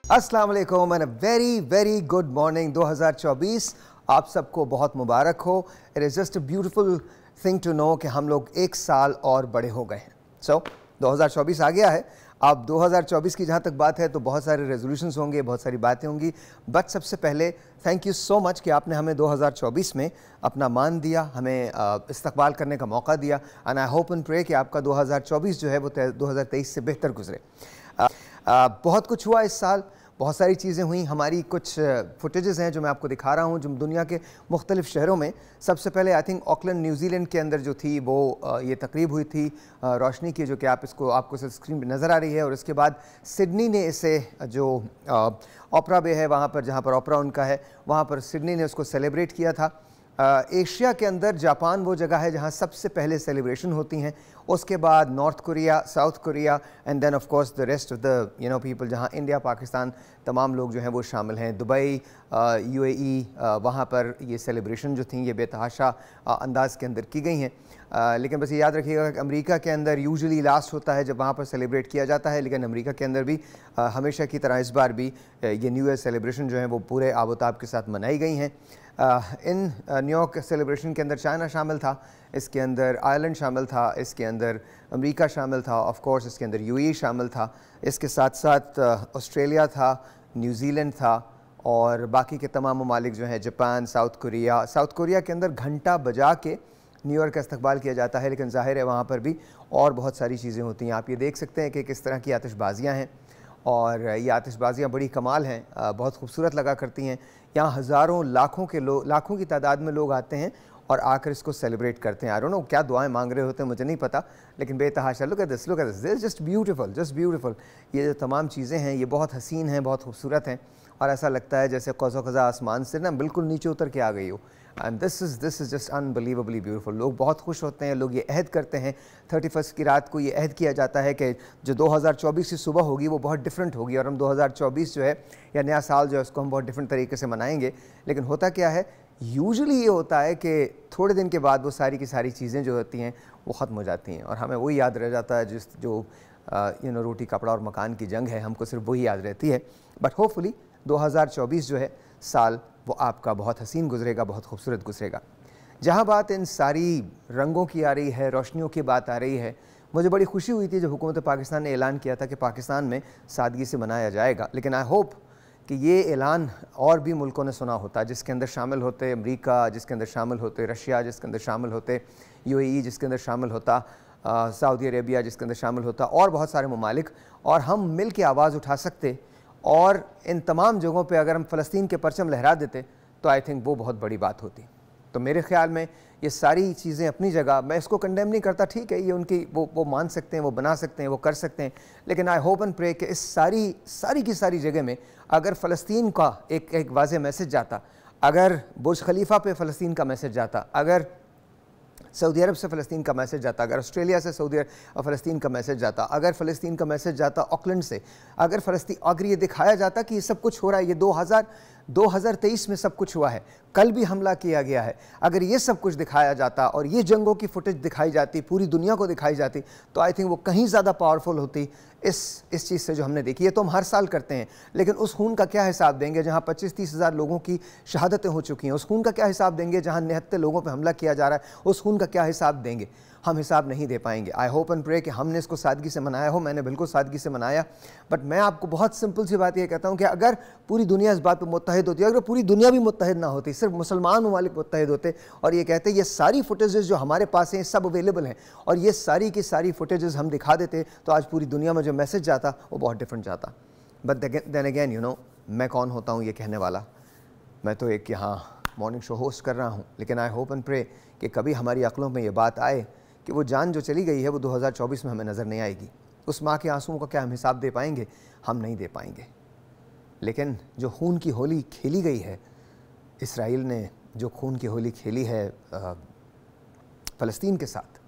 अस्सलाम वालेकुम and very very good morning. 2024 आप सबको बहुत मुबारक हो। It is just a beautiful thing to know कि हम लोग एक साल और बड़े हो गए हैं। सो 2024 आ गया है। अब 2024 की जहाँ तक बात है तो बहुत सारे रेजोल्यूशंस होंगे, बहुत सारी बातें होंगी। बट सबसे पहले थैंक यू सो मच कि आपने हमें 2024 में अपना मान दिया, हमें इस्तकबाल करने का मौका दिया। And I hope and pray कि आपका 2024 जो है वो 2023 से बेहतर गुजरे। बहुत कुछ हुआ इस साल, बहुत सारी चीज़ें हुई। हमारी कुछ फुटेजेस हैं जो मैं आपको दिखा रहा हूँ जो दुनिया के मुख्तलिफ शहरों में। सबसे पहले आई थिंक ऑकलैंड न्यूजीलैंड के अंदर जो थी वो ये तकरीब हुई थी रोशनी की, जो कि आपको स्क्रीन पर नज़र आ रही है। और उसके बाद सिडनी ने इसे जो ओपरा बे है वहाँ पर, जहाँ पर ओपरा उनका है, वहाँ पर सिडनी ने उसको सेलिब्रेट किया था। एशिया के अंदर जापान वो जगह है जहाँ सबसे पहले सेलिब्रेशन होती हैं। उसके बाद north Korea, south Korea and then of course the rest of the people, जहाँ इंडिया, पाकिस्तान, तमाम लोग जो हैं वो शामिल हैं। दुबई, यूएई, वहाँ पर ये सेलिब्रेशन जो थी ये बेतहाशा अंदाज के अंदर की गई हैं। लेकिन बस ये याद रखिएगा कि अमेरिका के अंदर यूजुअली लास्ट होता है जब वहाँ पर सेलिब्रेट किया जाता है, लेकिन अमेरिका के अंदर भी हमेशा की तरह इस बार भी ये न्यू ईयर सेलिब्रेशन जो है वो पूरे आबोताब के साथ मनाई गई हैं। इन न्यूयॉर्क सेलिब्रेशन के अंदर चाइना शामिल था, इसके अंदर आयरलैंड शामिल था, इसके अंदर अमेरिका शामिल था, ऑफ कोर्स इसके अंदर यूएई शामिल था, इसके साथ साथ ऑस्ट्रेलिया था, न्यूजीलैंड था और बाकी के तमाम ममालिक जो हैं, जापान, साउथ कोरिया के अंदर घंटा बजा के न्यू ईयर का इस्तकबाल किया जाता है। लेकिन ज़ाहिर है वहाँ पर भी और बहुत सारी चीज़ें होती हैं। आप ये देख सकते हैं कि किस तरह की आतिशबाजियाँ हैं और ये आतिशबाजियाँ बड़ी कमाल हैं, बहुत खूबसूरत लगा करती हैं। यहाँ हज़ारों लाखों की तादाद में लोग आते हैं और आकर इसको सेलिब्रेट करते हैं। आई डोंट नो क्या दुआएं मांग रहे होते हैं, मुझे नहीं पता, लेकिन बेतहाशा look at this just beautiful. ये जो तमाम चीज़ें हैं ये बहुत हसीन हैं, बहुत खूबसूरत हैं और ऐसा लगता है जैसे क़ज़ा आसमान से ना बिल्कुल नीचे उतर के आ गई हो। And this is just unbelievably beautiful. लोग बहुत खुश होते हैं, लोग ये अहद करते हैं। 31 की रात को ये अहद किया जाता है कि जो 2024 की सुबह होगी वो बहुत डिफरेंट होगी और हम 2024 जो है या नया साल जो है उसको हम बहुत डिफरेंट तरीके से मनाएंगे। लेकिन होता क्या है, यूजुअली ये होता है कि थोड़े दिन के बाद वो सारी की सारी चीज़ें जो होती हैं वो ख़त्म हो जाती हैं और हमें वही याद रह जाता है जो रोटी कपड़ा और मकान की जंग है, हमको सिर्फ वही याद रहती है। बट होपफुली 2024 जो है साल वो आपका बहुत हसीन गुजरेगा, बहुत खूबसूरत गुजरेगा। जहाँ बात इन सारी रंगों की आ रही है, रोशनियों की बात आ रही है, मुझे बड़ी खुशी हुई थी जब हुकूमत पाकिस्तान ने ऐलान किया था कि पाकिस्तान में सादगी से मनाया जाएगा। लेकिन आई होप कि ये ऐलान और भी मुल्कों ने सुना होता, जिसके अंदर शामिल होते अमेरिका, जिसके अंदर शामिल होते रशिया, जिसके अंदर शामिल होते यूएई, जिसके अंदर शामिल होता सऊदी अरेबिया, जिसके अंदर शामिल होता और बहुत सारे ममालिक, और हम मिल के आवाज़ उठा सकते और इन तमाम जगहों पे अगर हम फ़लस्तीन के परचम लहरा देते तो आई थिंक वो बहुत बड़ी बात होती। तो मेरे ख्याल में ये सारी चीज़ें अपनी जगह, मैं इसको कंडेम नहीं करता, ठीक है, ये उनकी वो मान सकते हैं, वो बना सकते हैं, वो कर सकते हैं। लेकिन आई होप एंड प्रे कि इस सारी की सारी जगह में अगर फ़लस्तीन का एक वाज़ेह मैसेज जाता, अगर बुर्ज खलीफा पे फ़लस्तीन का मैसेज जाता, अगर सऊदी अरब से फ़लस्तीन का मैसेज जाता, अगर ऑस्ट्रेलिया से फ़लस्तीन का मैसेज जाता, अगर फ़लस्तीन का मैसेज जाता ऑकलैंड से, अगर ये दिखाया जाता कि ये सब कुछ हो रहा है, ये 2023 में सब कुछ हुआ है, कल भी हमला किया गया है, अगर ये सब कुछ दिखाया जाता और ये जंगों की फुटेज दिखाई जाती, पूरी दुनिया को दिखाई जाती, तो आई थिंक वो कहीं ज़्यादा पावरफुल होती इस चीज़ से जो हमने देखी है। तो हम हर साल करते हैं, लेकिन उस खून का क्या हिसाब देंगे जहाँ 25-30 हज़ार लोगों की शहादतें हो चुकी हैं? उस खून का क्या हिसाब देंगे जहाँ निहत्ते लोगों पर हमला किया जा रहा है? उस खून का क्या हिसाब देंगे? हम हिसाब नहीं दे पाएंगे। आई होप एंड प्रे कि हमने इसको सादगी से मनाया हो। मैंने बिल्कुल सादगी से मनाया। बट मैं आपको बहुत सिंपल सी बात ये कहता हूँ कि अगर पूरी दुनिया इस बात पर मुत्तहिद होती, अगर पूरी दुनिया भी मुत्तहिद ना होती, सिर्फ मुसलमान ममालिक मुत्तहिद होते और ये कहते ये सारी फुटेजेस जो हमारे पास हैं सब अवेलेबल हैं और ये सारी की सारी फुटेजेस हम दिखा देते, तो आज पूरी दुनिया में जो मैसेज जाता वो बहुत डिफरेंट जाता। बट देन अगेन मैं कौन होता हूँ ये कहने वाला? मैं तो एक यहाँ मॉर्निंग शो होस्ट कर रहा हूँ। लेकिन आई होप एंड प्रे कि कभी हमारी अक्लों में ये बात आए कि वो जान जो चली गई है वो 2024 में हमें नज़र नहीं आएगी। उस माँ के आंसुओं का क्या हम हिसाब दे पाएंगे? हम नहीं दे पाएंगे। लेकिन जो खून की होली खेली गई है, इसराइल ने जो खून की होली खेली है फ़लस्तीन के साथ,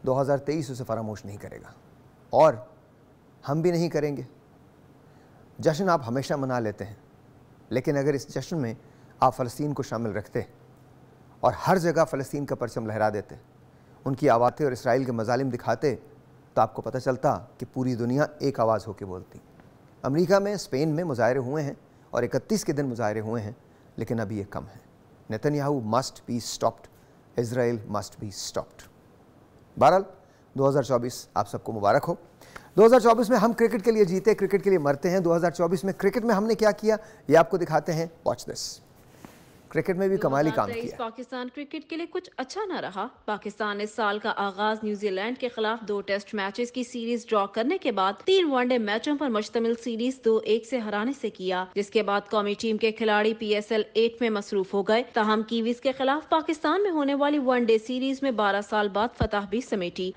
2023 उसे फरामोश नहीं करेगा और हम भी नहीं करेंगे। जश्न आप हमेशा मना लेते हैं, लेकिन अगर इस जश्न में आप फ़लस्तीन को शामिल रखते और हर जगह फ़लस्तीन का परचम लहरा देते, उनकी आवाज़ें और इसराइल के मज़ालिम दिखाते, तो आपको पता चलता कि पूरी दुनिया एक आवाज़ होकर बोलती। अमेरिका में, स्पेन में मुजाहरे हुए हैं और 31 के दिन मुजाहरे हुए हैं, लेकिन अभी ये कम है। Netanyahu must be stopped, Israel must be stopped. बहरहाल 2024 आप सबको मुबारक हो। 2024 में हम क्रिकेट के लिए जीते, क्रिकेट के लिए मरते हैं। 2024 में क्रिकेट में हमने क्या किया ये आपको दिखाते हैं, वॉच दिस। क्रिकेट में भी कमाली काम किया। पाकिस्तान क्रिकेट के लिए कुछ अच्छा न रहा। पाकिस्तान ने इस साल का आगाज न्यूजीलैंड के खिलाफ 2 टेस्ट मैचेस की सीरीज ड्रॉ करने के बाद 3 वनडे मैचों पर मुश्तमिल सीरीज 2-1 से हराने से किया, जिसके बाद कौमी टीम के खिलाड़ी PSL 8 में मसरूफ हो गए। ताहम कीवीज के खिलाफ पाकिस्तान में होने वाली वनडे सीरीज में 12 साल बाद फतह भी समेटी।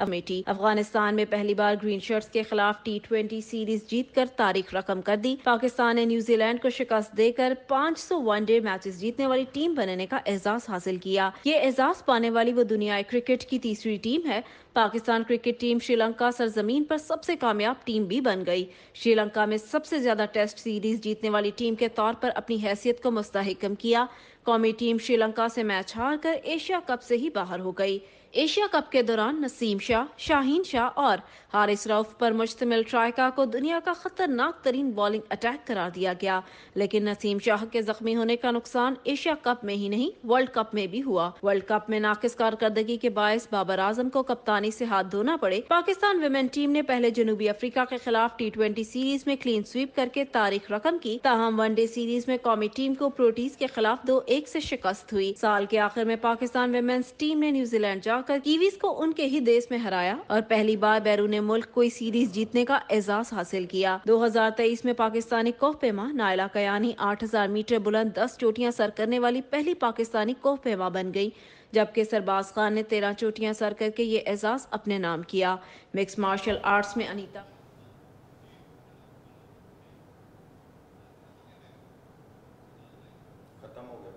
अफगानिस्तान में पहली बार ग्रीन शर्ट्स के खिलाफ T20 सीरीज जीत कर तारीख रकम कर दी। पाकिस्तान ने न्यूजीलैंड को शिकस्त देकर 500 वनडे मैचेस जीतने वाली टीम बनने का एजाज हासिल किया। ये एजाज पाने वाली वो दुनियाई क्रिकेट की तीसरी टीम है। पाकिस्तान क्रिकेट टीम श्रीलंका सरजमीन पर सबसे कामयाब टीम भी बन गई। श्रीलंका में सबसे ज्यादा टेस्ट सीरीज जीतने वाली टीम के तौर पर अपनी हैसियत को मुस्तहकम किया। कौमी टीम श्रीलंका से मैच हार कर एशिया कप से ही बाहर हो गई। एशिया कप के दौरान नसीम शाह, शाहीन शाह और हारिस रऊफ पर मुश्तमिल ट्राइका को दुनिया का खतरनाक तरीन बॉलिंग अटैक करार दिया गया, लेकिन नसीम शाह के जख्मी होने का नुकसान एशिया कप में ही नहीं वर्ल्ड कप में भी हुआ। वर्ल्ड कप में नाकिस कारकर्दगी के बायस बाबर आजम को कप्तानी से हाथ धोना पड़े। पाकिस्तान विमेन टीम ने पहले जनूबी अफ्रीका के खिलाफ T20 सीरीज में क्लीन स्वीप करके तारीख रकम की। ताहम वनडे सीरीज में कौमी टीम को प्रोटीज के खिलाफ 2-1 से शिकस्त हुई। साल के आखिर में पाकिस्तान विमेन्स टीम ने न्यूजीलैंड जाकर कीवीज को उनके ही देश में हराया और पहली बार बैरून मुल्क कोई सीरीज जीतने का एजाज हासिल किया। 2023 में पाकिस्तानी कोहपेमा नायला कयानी 8000 मीटर बुलंद 10 चोटियां सर करने वाली पहली पाकिस्तानी कोहपेमा बन गई, जबकि सरबाज खान ने 13 चोटियां सर करके ये एजाज अपने नाम किया। मिक्स मार्शल आर्ट्स में अनीता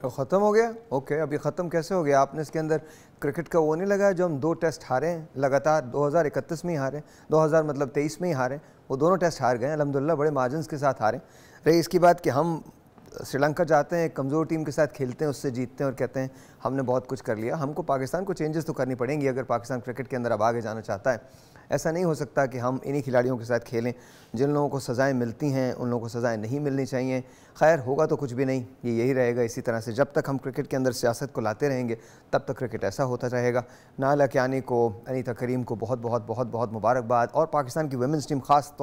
तो ख़त्म हो गया। ओके, अभी ख़त्म कैसे हो गया? आपने इसके अंदर क्रिकेट का वो नहीं लगा जो हम 2 टेस्ट हारे हैं लगातार, 2031 में ही हारे, 2023 में ही हारे, वो दोनों टेस्ट हार गए अल्हम्दुलिल्लाह, बड़े मार्जिन्स के साथ हारे। रही इसकी बात कि हम श्रीलंका जाते हैं, कमज़ोर टीम के साथ खेलते हैं, उससे जीतते हैं और कहते हैं हमने बहुत कुछ कर लिया। हमको पाकिस्तान को चेंजेस तो करनी पड़ेंगी अगर पाकिस्तान क्रिकेट के अंदर अब आगे जाना चाहता है। ऐसा नहीं हो सकता कि हम इन्हीं खिलाड़ियों के साथ खेलें। जिन लोगों को सज़ाएं मिलती हैं उन लोगों को सज़ाएं नहीं मिलनी चाहिए। खैर, होगा तो कुछ भी नहीं, ये यही रहेगा इसी तरह से। जब तक हम क्रिकेट के अंदर सियासत को लाते रहेंगे तब तक क्रिकेट ऐसा होता रहेगा। नायला कयानी को, अनीता करीम को बहुत बहुत बहुत बहुत मुबारकबाद, और पाकिस्तान की वुमेंस टीम ख़ास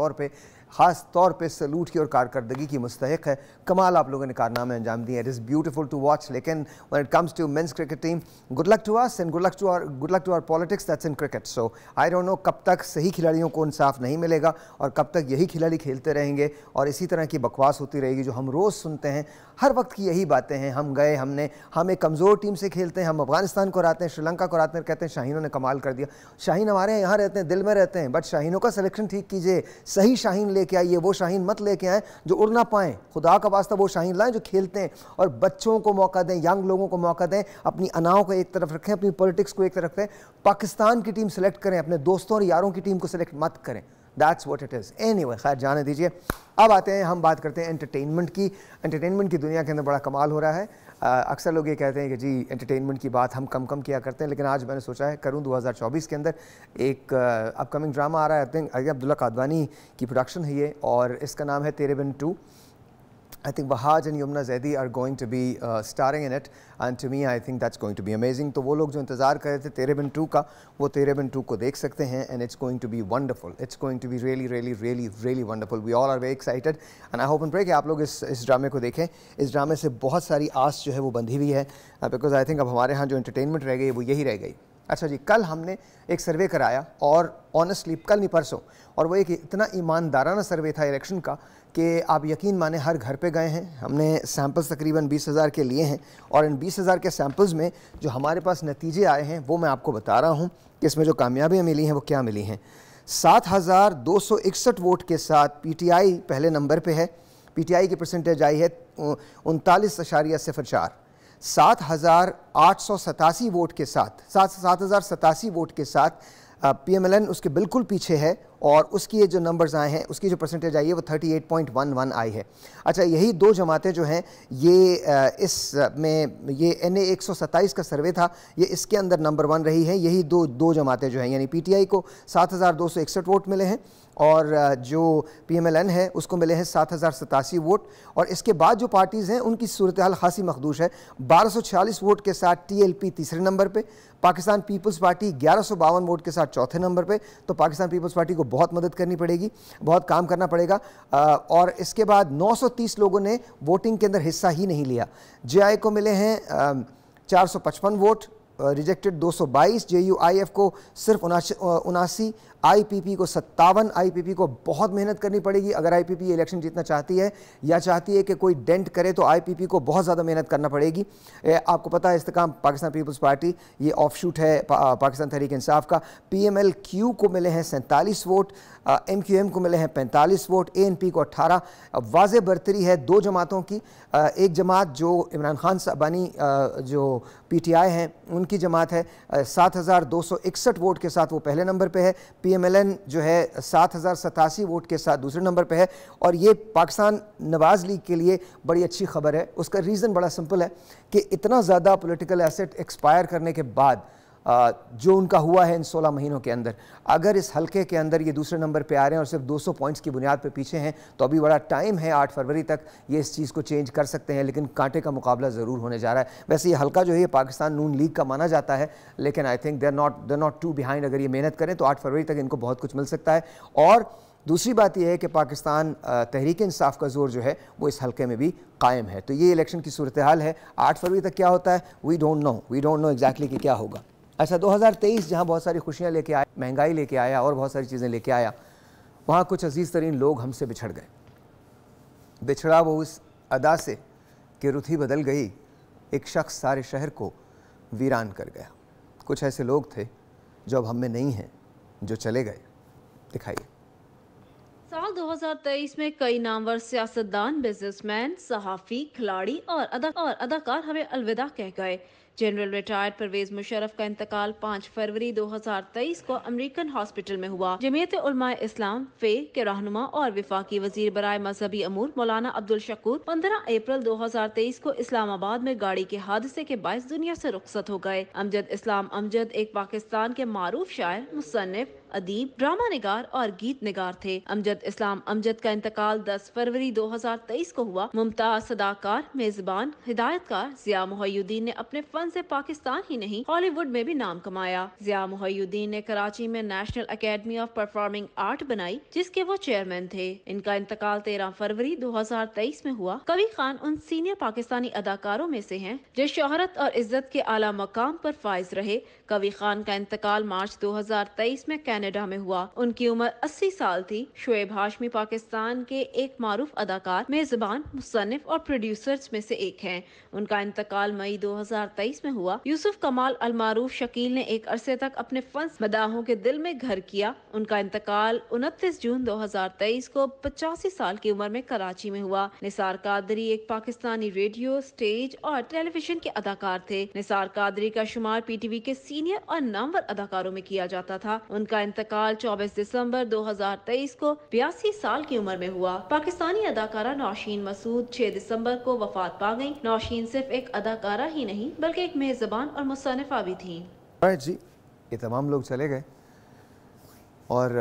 तौर पे सलूट की और कारकर्दगी की मुस्तहिक है। कमाल आप लोगों ने कारनामे अंजाम दिए। It is beautiful to watch. लेकिन when it comes to men's cricket team, good luck to us and good luck to our politics that's in cricket. So I don't know कब तक सही खिलाड़ियों को इंसाफ नहीं मिलेगा और कब तक यही खिलाड़ी खेलते रहेंगे और इसी तरह की बकवास होती रहेगी जो हम रोज़ सुनते हैं। हर वक्त की यही बातें हैं। हम एक कमज़ोर टीम से खेलते हैं, हम अफगानिस्तान को हराते हैं, श्रीलंका को हराते हैं, कहते हैं शाहीनों ने कमाल कर दिया। शाहीन हमारे यहाँ रहते हैं, दिल में रहते हैं, बट शाहीनों का सिलेक्शन ठीक कीजिए, सही शाहीन लेके आइए। वो शाहीन मत लेके आए जो उड़ ना पाएँ। खुदा का वास्ता वो शाहीन लाएं जो खेलते हैं और बच्चों को मौका दें, यंग लोगों को मौका दें। अपनी अनाओं को एक तरफ रखें, अपनी पॉलिटिक्स को एक तरफ रखें। पाकिस्तान की टीम सेलेक्ट करें, अपने दोस्तों और यारों की टीम को सेलेक्ट मत करें। That's what it is. Anyway, खैर जाने दीजिए। अब आते हैं, हम बात करते हैं एंटरटेनमेंट की। एंटरटेनमेट की दुनिया के अंदर बड़ा कमाल हो रहा है। अक्सर लोग ये कहते हैं कि जी एंटरटेनमेंट की बात हम कम किया करते हैं, लेकिन आज मैंने सोचा है करूं। 2024 के अंदर एक अपकमिंग ड्रामा आ रहा है, आई थिंक अब्दुल्ला कादवानी की प्रोडक्शन है ये, और इसका नाम है तेरे बिन 2। I think Bahaj and Yumna Zaidi are going to be starring in it, and to me I think that's going to be amazing. तो वो लोग जो इंतज़ार कर रहे थे तेरे बिन 2 का, वो तेरे बिन 2 को देख सकते हैं, and it's going to be wonderful. It's going to be really really really really wonderful. We all are very excited, and I hope and pray कि आप लोग इस ड्रामे को देखें। इस ड्रामे से बहुत सारी आस जो है वो बंधी हुई है, because I think अब हमारे यहाँ जो एंटरटेनमेंट रह गई वो यही रह गई। अच्छा जी, कल हमने एक सर्वे कराया, और ऑनेस्टली कल नहीं परसों, और वो एक इतना ईमानदाराना सर्वे था इलेक्शन का कि आप यकीन माने हर घर पे गए हैं। हमने सैम्पल्स तकरीबन 20,000 के लिए हैं, और इन 20,000 के सैम्पल्स में जो हमारे पास नतीजे आए हैं वो मैं आपको बता रहा हूँ कि इसमें जो कामयाबियाँ मिली हैं वो क्या मिली हैं। 7,261 वोट के साथ PTI पहले नंबर पे है। PTI की परसेंटेज आई है 39.04। 7,887 वोट के साथ 7,087 वोट के साथ PMLN उसके बिल्कुल पीछे है, और उसकी ये जो नंबर्स आए हैं उसकी जो परसेंटेज आई है वो 38.11 आई है। अच्छा, यही दो जमातें जो हैं ये NA 127 का सर्वे था, ये इसके अंदर नंबर 1 रही है। यही दो जमातें जो हैं, यानी PTI को 7,261 वोट मिले हैं और जो PMLN है उसको मिले हैं 7087 वोट। और इसके बाद जो पार्टीज़ हैं उनकी सूरत हाल खासी मखदूश है। 1246 वोट के साथ TLP तीसरे नंबर पे, पाकिस्तान पीपल्स पार्टी 1152 वोट के साथ चौथे नंबर पे। तो पाकिस्तान पीपल्स पार्टी को बहुत मदद करनी पड़ेगी, बहुत काम करना पड़ेगा। और इसके बाद 930 लोगों ने वोटिंग के अंदर हिस्सा ही नहीं लिया। JI को मिले हैं 455 वोट, रिजेक्टेड 222, JUIF को सिर्फ 79, IPP को 57। IPP को बहुत मेहनत करनी पड़ेगी अगर IPP ये इलेक्शन जीतना चाहती है या चाहती है कि कोई डेंट करे, तो IPP को बहुत ज़्यादा मेहनत करना पड़ेगी। आपको पता है इस्तेकाम पाकिस्तान पीपल्स पार्टी ये ऑफशूट है पाकिस्तान तहरीक इंसाफ का। PMLQ को मिले हैं 47 वोट, MQM को मिले हैं 45 वोट, ANP को 18। वाज़े बरतरी है दो जमातों की। एक जमात जो इमरान खान साहबानी जो PTI हैं उनकी जमात है 7261 वोट के साथ वो पहले नंबर पे है। PMLN जो है 7087 वोट के साथ दूसरे नंबर पे है। और ये पाकिस्तान नवाज़ लीग के लिए बड़ी अच्छी खबर है। उसका रीज़न बड़ा सिंपल है कि इतना ज़्यादा पॉलिटिकल एसेट एक्सपायर करने के बाद जो उनका हुआ है इन 16 महीनों के अंदर, अगर इस हल्के के अंदर ये दूसरे नंबर पे आ रहे हैं और सिर्फ 200 पॉइंट्स की बुनियाद पे पीछे हैं, तो अभी बड़ा टाइम है। 8 फरवरी तक ये इस चीज़ को चेंज कर सकते हैं, लेकिन कांटे का मुकाबला ज़रूर होने जा रहा है। वैसे ये हल्का जो है ये पाकिस्तान नून लीग का माना जाता है, लेकिन I think they are not too behind. अगर ये मेहनत करें तो 8 फरवरी तक इनको बहुत कुछ मिल सकता है। और दूसरी बात यह है कि पाकिस्तान तहरीक इंसाफ का जोर जो है वो इस हल्के में भी कायम है। तो ये इलेक्शन की सूरत हाल है। 8 फरवरी तक क्या होता है वी डोंट नो एग्जैक्टली कि क्या होगा। अच्छा, 2023 जहाँ बहुत सारी खुशियाँ लेके आया, महंगाई लेके आया और बहुत सारी चीज़ें लेके आया, वहाँ कुछ अजीज़ तरीन लोग हमसे बिछड़ गए। बिछड़ा वो इस अदा से कि रुथी बदल गई, एक शख्स सारे शहर को वीरान कर गया। कुछ ऐसे लोग थे जो अब हम में नहीं हैं, जो चले गए। दिखाइए। साल 2023 में कई नामवर सियासतदान, बिजनेसमैन, सहाफ़ी, खिलाड़ी और अदाकार हमें अलविदा कह गए। जनरल रिटायर्ड परवेज मुशर्रफ का इंतकाल 5 फरवरी 2023 को अमेरिकन हॉस्पिटल में हुआ। जमीयत उलमा इस्लाम फे के रहनुमा और विफाकी वजीर बराए मजहबी अमूर मौलाना अब्दुल शकूर 15 अप्रैल 2023 को इस्लामाबाद में गाड़ी के हादसे के बायस दुनिया से रुखसत हो गए। अमजद इस्लाम अमजद एक पाकिस्तान के मारूफ शायर, मुसन्निफ, अदीब, ड्रामा निगार और गीत निगार थे। अमजद इस्लाम अमजद का इंतकाल 10 फरवरी 2023 को हुआ। मुमताज सदाकार, मेजबान, हिदायतकार जिया मोहयुद्दीन ने अपने फन से पाकिस्तान ही नहीं हॉलीवुड में भी नाम कमाया। जिया मोहयुद्दीन ने कराची में national academy of performing art बनाई, जिसके वो चेयरमैन थे। इनका इंतकाल 13 फरवरी 2023 में हुआ। कवी खान उन सीनियर पाकिस्तानी अदाकारों में से हैं जो शोहरत और इज्जत के आला मकाम पर फाइज रहे। कवी खान का इंतकाल मार्च 2023 में कनाडा में हुआ। उनकी उम्र 80 साल थी। शोएब हाशमी पाकिस्तान के एक मारूफ अदाकार, मेजबान, मुसन्निफ और प्रोड्यूसर्स में से एक हैं। उनका इंतकाल मई 2023 में हुआ। यूसुफ कमाल अलमारूफ शकील ने एक अरसे तक अपने फन मदाहों के दिल में घर किया। उनका इंतकाल 29 जून 2023 को 85 साल की उम्र में कराची में हुआ। निसार कादरी एक पाकिस्तानी रेडियो, स्टेज और टेलीविजन के अदाकार थे। निसार कादरी का शुमार PTV के सीनियर और नामवर अदाकारों में किया जाता था। उनका इंतकाल 24 दिसंबर 2023 को 82 साल की उम्र में हुआ। पाकिस्तानी अदाकारा नौशीन मसूद 6 दिसंबर को वफात पा गयी। नौशीन सिर्फ एक अदाकारा ही नहीं बल्कि एक मेजबान और मुसन्निफा भी थी। जी, ये तमाम लोग चले गए और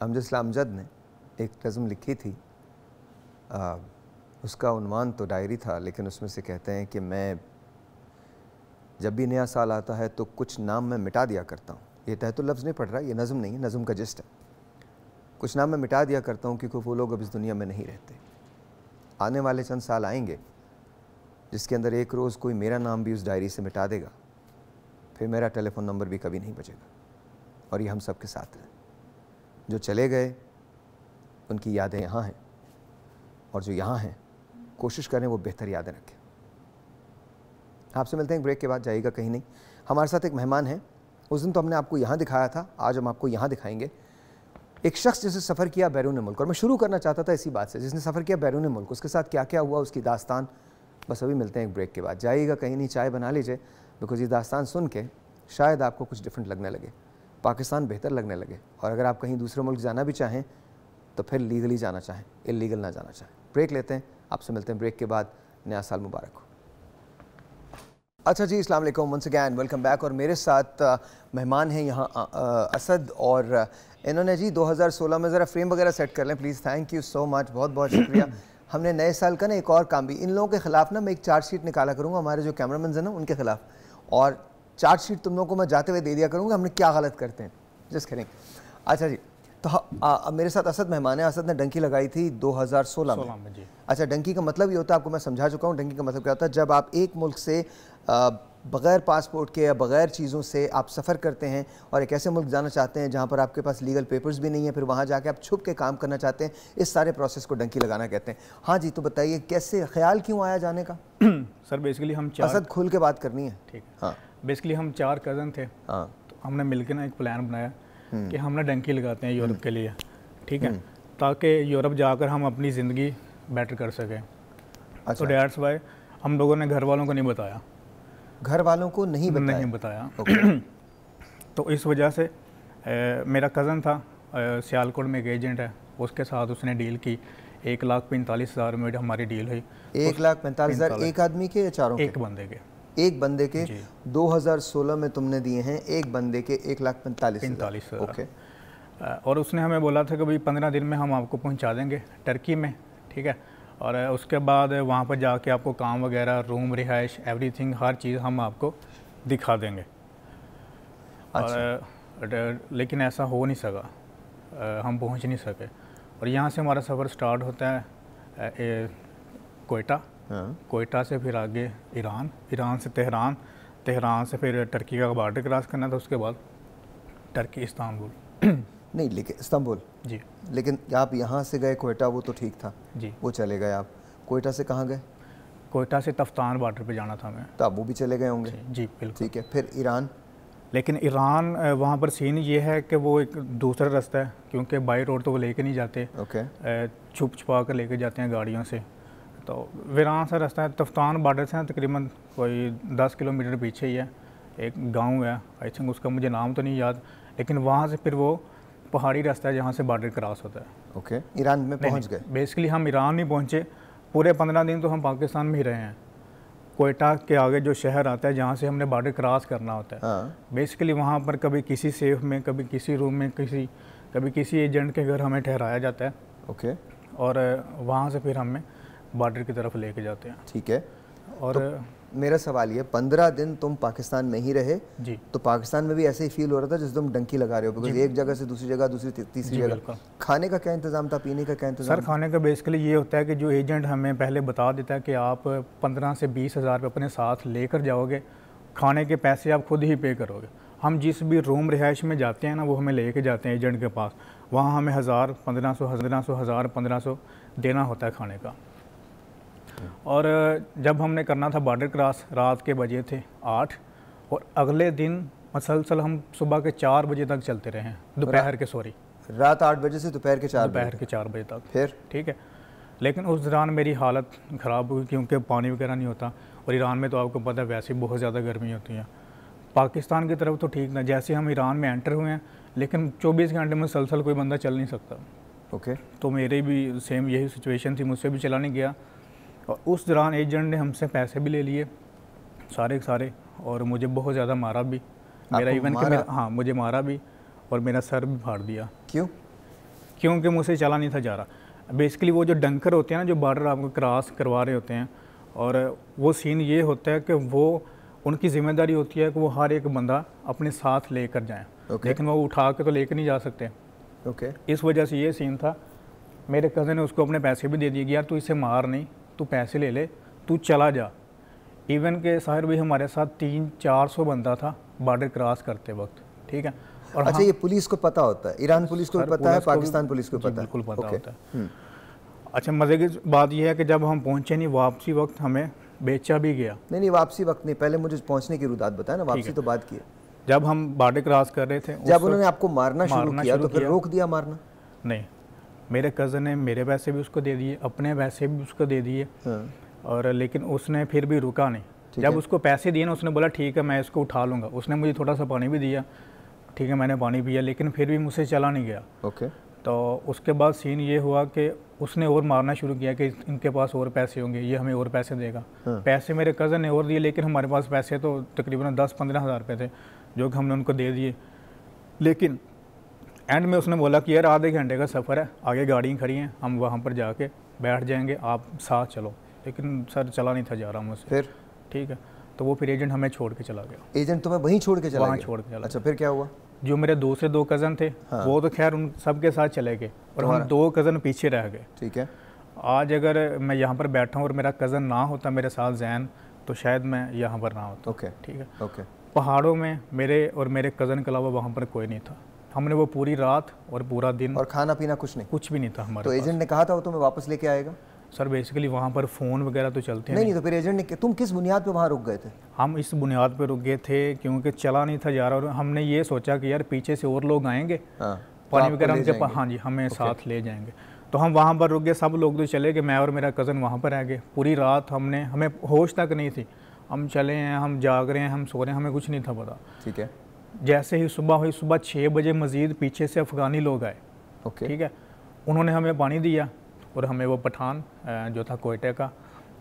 अमजद ने एक नज़म लिखी थी। उसका उन्वान तो डायरी था, लेकिन उसमें से कहते हैं कि मैं जब भी नया साल आता है तो कुछ नाम मैं मिटा दिया करता हूँ। ये तहत लफ्ज़ नहीं पढ़ रहा, ये नज़म नहीं है, नज़म का जिस्ट है। कुछ नाम मैं मिटा दिया करता हूँ क्योंकि वो लोग अब इस दुनिया में नहीं रहते। आने वाले चंद साल आएंगे जिसके अंदर एक रोज़ कोई मेरा नाम भी उस डायरी से मिटा देगा, फिर मेरा टेलीफोन नंबर भी कभी नहीं बचेगा। और ये हम सब के साथ है। जो चले गए उनकी यादें यहाँ हैं, और जो यहाँ हैं कोशिश करें वो बेहतर यादें रखें। आपसे मिलते हैं ब्रेक के बाद, जाइएगा कहीं नहीं। हमारे साथ एक मेहमान है। उस दिन तो हमने आपको यहाँ दिखाया था, आज हम आपको यहाँ दिखाएंगे। एक शख्स जिसने सफ़र किया बैरून मुल्क, और मैं शुरू करना चाहता था इसी बात से, जिसने सफ़र किया बैरून मुल्क, उसके साथ क्या क्या हुआ, उसकी दास्तान। बस अभी मिलते हैं एक ब्रेक के बाद, जाइएगा कहीं नहीं, चाय बना लीजिए, बिकॉज ये दास्तान सुन के शायद आपको कुछ डिफरेंट लगने लगे, पाकिस्तान बेहतर लगने लगे। और अगर आप कहीं दूसरे मुल्क जाना भी चाहें तो फिर लीगली जाना चाहें, इलीगल ना जाना चाहें। ब्रेक लेते हैं, आपसे मिलते हैं ब्रेक के बाद। नया साल मुबारक हो। अच्छा जी, अस्सलाम वालेकुम, वंस अगैन वेलकम बैक। और मेरे साथ मेहमान हैं यहाँ असद और इन्होंने जी 2016 में ज़रा फ्रेम वगैरह सेट कर लें please, thank you so much, बहुत बहुत शुक्रिया। हमने नए साल का ना एक और काम भी, इन लोगों के ख़िलाफ़ ना मैं एक चार्जशीट निकाला करूँगा, हमारे जो कैमरामैन हैं ना उनके ख़िलाफ़, और चार्जशीट तुम लोगों को मैं जाते हुए दे दिया करूँगा हमने क्या गलत करते हैं, जस्ट किडिंग। अच्छा जी, तो मेरे साथ असद मेहमान है, असद ने डंकी लगाई थी 2016 में जी। अच्छा, डंकी का मतलब ये होता है, आपको मैं समझा चुका हूँ डंकी का मतलब क्या होता है। जब आप एक मुल्क से बग़ैर पासपोर्ट के या बग़ैर चीज़ों से आप सफ़र करते हैं और एक ऐसे मुल्क जाना चाहते हैं जहाँ पर आपके पास लीगल पेपर्स भी नहीं है, फिर वहाँ जाके आप छुप के काम करना चाहते हैं, इस सारे प्रोसेस को डंकी लगाना कहते हैं। हाँ जी, तो बताइए कैसे ख्याल क्यों आया जाने का? सर बेसिकली हम चार, असद खुल के बात करनी है, ठीक है। हाँ, बेसिकली हम 4 कज़न थे। हाँ, तो हमने मिलकर ना एक प्लान बनाया कि हम ना डंकी लगाते हैं यूरोप के लिए, ठीक है, ताकि यूरोप जाकर हम अपनी ज़िंदगी बेटर कर सकें। अच्छा। तो डैट्स वाई हम लोगों ने घर वालों को नहीं बताया। घर वालों को नहीं बताया तो इस वजह से मेरा कज़न था, सियालकोट में एक एजेंट है, उसके साथ उसने डील की, 1,45,000 में हमारी डील हुई। 1,45,000 एक आदमी के या चारों? एक बंदे के। एक बंदे के 2016 में तुमने दिए हैं, एक बंदे के 1,45,000। ओके। और उसने हमें बोला था कि भाई 15 दिन में हम आपको पहुंचा देंगे टर्की में, ठीक है, और उसके बाद वहाँ पर जाके आपको काम वगैरह, रूम, रिहाइश, एवरीथिंग, हर चीज़ हम आपको दिखा देंगे। और लेकिन ऐसा हो नहीं सका, हम पहुँच नहीं सके। और यहाँ से हमारा सफ़र स्टार्ट होता है कोयटा, कोयटा से फिर आगे ईरान, ईरान से तेहरान, तेहरान से फिर टर्की का बॉर्डर क्रॉस करना था, उसके बाद टर्की, इस्तांबुल। नहीं, लेकिन इस्तांबुल जी, लेकिन आप यहाँ से गए कोयटा, वो तो ठीक था जी, वो चले गए। आप कोयटा से कहाँ गए? कोयटा से तफ्तान बॉर्डर पे जाना था मैं, तो आप वो भी चले गए होंगे? जी बिल्कुल। ठीक है, फिर ईरान? लेकिन ईरान वहाँ पर सीन ये है कि वो एक दूसरा रास्ता है, क्योंकि बाई रोड तो वो लेके नहीं जाते, छुप छुपा कर लेके जाते हैं गाड़ियों से। तो वीरान सा रास्ता है, तफ्तान बॉर्डर से तकरीबन कोई 10 किलोमीटर पीछे ही है, एक गांव है, आई थिंक उसका मुझे नाम तो नहीं याद, लेकिन वहाँ से फिर वो पहाड़ी रास्ता है जहाँ से बॉर्डर क्रॉस होता है। ओके, ईरान में पहुँच गए? बेसिकली हम ईरान नहीं पहुँचे, पूरे 15 दिन तो हम पाकिस्तान में ही रहे हैं। कोयटा के आगे जो शहर आता है जहाँ से हमने बॉर्डर क्रॉस करना होता है, बेसिकली वहाँ पर कभी किसी सेफ में, कभी किसी रूम में, कभी किसी एजेंट के घर हमें ठहराया जाता है। ओके। और वहाँ से फिर हमें बॉर्डर की तरफ लेके जाते हैं। ठीक है। और तो मेरा सवाल ये, 15 दिन तुम पाकिस्तान में ही रहे जी, तो पाकिस्तान में भी ऐसे ही फील हो रहा था जैसे तुम डंकी लगा रहे हो, बिकॉज एक जगह से दूसरी जगह, दूसरी तीसरी जगह। खाने का क्या इंतजाम था, पीने का क्या इंतजाम? सर खाने का बेसिकली ये होता है कि जो एजेंट हमें पहले बता देता है कि आप 15 से 20 हज़ार अपने साथ लेकर जाओगे, खाने के पैसे आप खुद ही पे करोगे। हम जिस भी रूम रिहाइश में जाते हैं ना, वो हमें लेके जाते हैं एजेंट के पास, वहाँ हमें 1000, 1500, 1500 देना होता है खाने का। और जब हमने करना था बॉर्डर क्रॉस, रात के बजे थे 8, और अगले दिन मसलसल हम सुबह के 4 बजे तक चलते रहे, दोपहर के, सॉरी, रात 8 बजे से दोपहर के 4 बजे तक। फिर ठीक है, लेकिन उस दौरान मेरी हालत ख़राब हुई, क्योंकि पानी वगैरह नहीं होता, और ईरान में तो आपको पता है वैसे ही बहुत ज़्यादा गर्मी होती है। पाकिस्तान की तरफ तो ठीक ना, जैसे हम ईरान में एंटर हुए हैं, लेकिन 24 घंटे में मसलसल कोई बंदा चल नहीं सकता। ओके। तो मेरे भी सेम यही सिचुएशन थी, मुझसे भी चला नहीं गया। और उस दौरान एजेंट ने हमसे पैसे भी ले लिए सारे के सारे, और मुझे बहुत ज़्यादा मारा भी, मेरा इवन कि मेरा, हाँ मुझे मारा भी, और मेरा सर भी फाड़ दिया। क्यों? क्योंकि मुझसे चला नहीं था जा रहा। बेसिकली वो जो डंकर होते हैं ना, जो बॉर्डर आपको क्रॉस करवा रहे होते हैं, और वो सीन ये होता है कि वो उनकी ज़िम्मेदारी होती है कि वो हर एक बंदा अपने साथ लेकर जाएँ, लेकिन वो उठा के तो लेकर नहीं जा सकते। इस वजह से ये सीन था। मेरे कज़न ने उसको अपने पैसे भी दे दिए कि यार तू इसे मार नहीं, तू पैसे ले ले, तू चला जा। इवन के साहिर भी हमारे साथ 300-400 बंदा था बॉर्डर क्रॉस करते वक्त, ठीक है। और अच्छा, ये पुलिस को पता होता है, ईरान पुलिस को भी पता है, पाकिस्तान पुलिस को पता है? बिल्कुल पता होता है। अच्छा, मज़े की बात यह है कि जब हम पहुँचे नहीं, वापसी वक्त हमें बेचा भी गया। नहीं, वापसी वक्त नहीं, पहले मुझे पहुँचने की रुदात बताया ना, वापसी तो बात की। जब हम बॉर्डर क्रॉस कर रहे थे, जब उन्होंने आपको मारना शुरू किया तो फिर रोक दिया मारना? नहीं, मेरे कज़न ने मेरे पैसे भी उसको दे दिए, अपने पैसे भी उसको दे दिए। और लेकिन उसने फिर भी रुका नहीं। जब उसको पैसे दिए ना, उसने बोला ठीक है मैं इसको उठा लूँगा। उसने मुझे थोड़ा सा पानी भी दिया, ठीक है मैंने पानी पिया, लेकिन फिर भी मुझसे चला नहीं गया। ओके। तो उसके बाद सीन ये हुआ कि उसने और मारना शुरू किया कि इनके पास और पैसे होंगे, ये हमें और पैसे देगा। पैसे मेरे कज़न ने और दिए, लेकिन हमारे पास पैसे तो तकरीबन 10-15 हज़ार रुपये थे, जो कि हमने उनको दे दिए। लेकिन एंड में उसने बोला कि यार आधे घंटे का सफ़र है, आगे गाड़ियाँ खड़ी हैं, हम वहाँ पर जाके बैठ जाएंगे, आप साथ चलो। लेकिन सर चला नहीं था जा रहा मुझसे। फिर ठीक है, तो वो फिर एजेंट हमें छोड़ के चला गया। एजेंट तुम्हें वहीं छोड़ के चला वहाँ गया? छोड़ के चला। अच्छा, फिर क्या हुआ? जो मेरे दूसरे 2 कज़न थे, हाँ। वो तो खैर उन सब के साथ चले गए और हम 2 कज़न पीछे रह गए। ठीक है। आज अगर मैं यहाँ पर बैठा हूँ और मेरा कज़न ना होता मेरे साथ जैन, तो शायद मैं यहाँ पर ना होता। ओके, ठीक है। ओके। पहाड़ों में मेरे और मेरे कज़न के अलावा वहाँ पर कोई नहीं था। हमने वो पूरी रात और पूरा दिन, और खाना पीना कुछ नहीं? कुछ भी नहीं था हमारे तो पास। एजेंट ने कहा था वो तुम्हें वापस लेके आएगा? सर बेसिकली वहाँ पर फ़ोन वगैरह तो चलते नहीं, तो फिर एजेंट ने, तुम किस बुनियाद पे वहाँ रुक गए थे? हम इस बुनियाद पर रुक गए थे क्योंकि चला नहीं था जा रहा, और हमने ये सोचा कि यार पीछे से और लोग आएंगे, पानी वगैरह उनके पास, हाँ जी, हमें साथ ले जाएंगे। तो हम वहाँ पर रुक गए, सब लोग तो चले गए, मैं और मेरा कज़न वहाँ पर रह गए। पूरी रात हमें होश तक नहीं थी, हम चले हैं, हम जाग रहे हैं, हम सो रहे हैं, हमें कुछ नहीं था पता। ठीक है। जैसे ही सुबह हुई, सुबह 6 बजे मज़ीद पीछे से अफ़गानी लोग आए। ओके। ठीक है, उन्होंने हमें पानी दिया और हमें वो पठान जो था कोयटे का,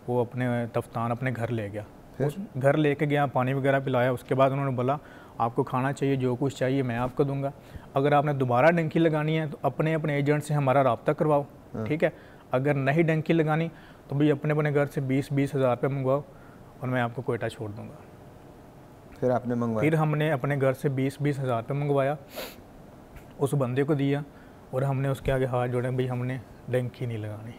वो अपने तफ्तान अपने घर ले गया। उस घर लेके गया, पानी वगैरह पिलाया। उसके बाद उन्होंने बोला आपको खाना चाहिए, जो कुछ चाहिए मैं आपको दूंगा, अगर आपने दोबारा डंकी लगानी है तो अपने अपने एजेंट से हमारा रब्ता करवाओ। ठीक है, अगर नहीं डंकी लगानी तो भी अपने अपने घर से 20-20 हज़ार रुपये मंगवाओ और मैं आपको कोयटा छोड़ दूँगा। फिर आपने मंगवाया? फिर हमने अपने घर से 20-20 हज़ार रुपये मंगवाया, उस बंदे को दिया और हमने उसके आगे हाथ जोड़े, भाई हमने डंकी नहीं लगानी,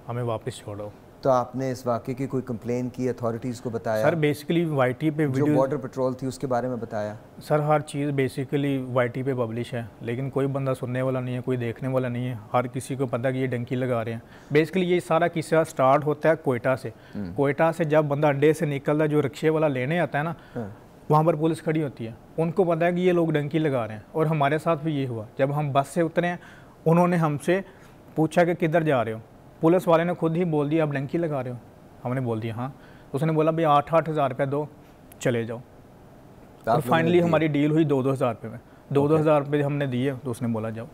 हमें वापस छोड़ो। तो आपने इस वाक़े की कोई कंप्लेन की, अथॉरिटीज़ को बताया? सर बेसिकली वाईटी पे जो बॉर्डर पेट्रोल थी उसके बारे में बताया? सर हर चीज़ बेसिकली वाईटी पे पब्लिश है, लेकिन कोई बंदा सुनने वाला नहीं है, कोई देखने वाला नहीं है। हर किसी को पता कि ये डंकी लगा रहे हैं। बेसिकली ये सारा किस्सा स्टार्ट होता है कोयटा से। कोयटा से जब बंदा अड्डे से निकलता है, जो रिक्शे वाला लेने आता है ना, वहाँ पर पुलिस खड़ी होती है, उनको पता है कि ये लोग डंकी लगा रहे हैं। और हमारे साथ भी ये हुआ, जब हम बस से उतरे हैं उन्होंने हमसे पूछा कि किधर जा रहे हो, पुलिस वाले ने खुद ही बोल दिया आप डंकी लगा रहे हो। हमने बोल दिया हाँ। उसने बोला भाई 8-8 हज़ार रुपये दो, चले जाओ। और फाइनली हमारी डील हुई 2-2 हज़ार रुपये में। 2-2 हज़ार रुपये हमने दिए तो उसने बोला जाओ।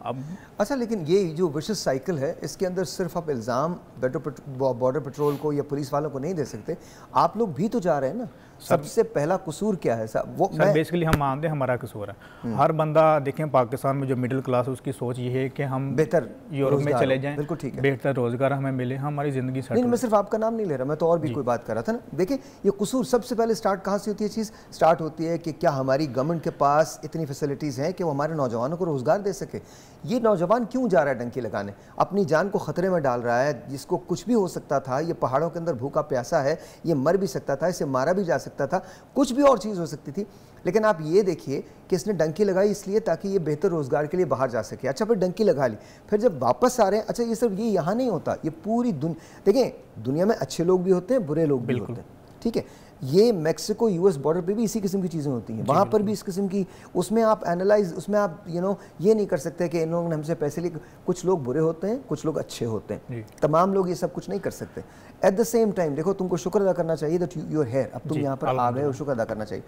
अब अच्छा, लेकिन ये जो विशेष साइकिल है, इसके अंदर सिर्फ आप इल्ज़ाम बॉर्डर पेट्रोल को या पुलिस वालों को नहीं दे सकते, आप लोग भी तो जा रहे हैं ना। सबसे पहला कसूर क्या है सर? वो सर बेसिकली हम मानते हैं हमारा कसूर है। हर बंदा देखें पाकिस्तान में जो मिडिल क्लास है उसकी सोच ये है कि हम बेहतर यूरोप में चले जाएं, बिल्कुल ठीक है, बेहतर रोजगार हमें मिले, हमारी ज़िंदगी सेटल। नहीं, मैं सिर्फ आपका नाम नहीं ले रहा, मैं तो और भी कोई बात कर रहा था ना। देखिए, ये कसूर सबसे पहले स्टार्ट कहाँ से होती है? चीज़ स्टार्ट होती है कि क्या हमारी गवर्नमेंट के पास इतनी फैसिलिटीज़ हैं कि वो हमारे नौजवानों को रोज़गार दे सके। ये नौजवान क्यों जा रहा है डंकी लगाने? अपनी जान को ख़तरे में डाल रहा है, जिसको कुछ भी हो सकता था। ये पहाड़ों के अंदर भूखा प्यासा है, ये मर भी सकता था, इसे मारा भी जा सकता था, कुछ भी और चीज़ हो सकती थी। लेकिन आप ये देखिए कि इसने डंकी लगाई इसलिए ताकि ये बेहतर रोज़गार के लिए बाहर जा सके। अच्छा, फिर डंकी लगा ली, फिर जब वापस आ रहे हैं, अच्छा ये सिर्फ ये यहाँ नहीं होता, ये पूरी देखें, दुनिया में अच्छे लोग भी होते हैं, बुरे लोग भी होते हैं। ठीक है, ये मैक्सिको यूएस बॉर्डर पे भी इसी किस्म की चीज़ें होती हैं, वहाँ पर भी इस किस्म की, उसमें आप एनालाइज, उसमें आप ये नहीं कर सकते कि इन लोगों ने हमसे पैसे लिए। कुछ लोग बुरे होते हैं, कुछ लोग अच्छे होते हैं, तमाम लोग ये सब कुछ नहीं कर सकते। एट द सेम टाइम देखो, तुमको शुक्र अदा करना चाहिए दैट यू आर हियर, अब तुम यहाँ पर आ गए और शुक्र अदा करना चाहिए।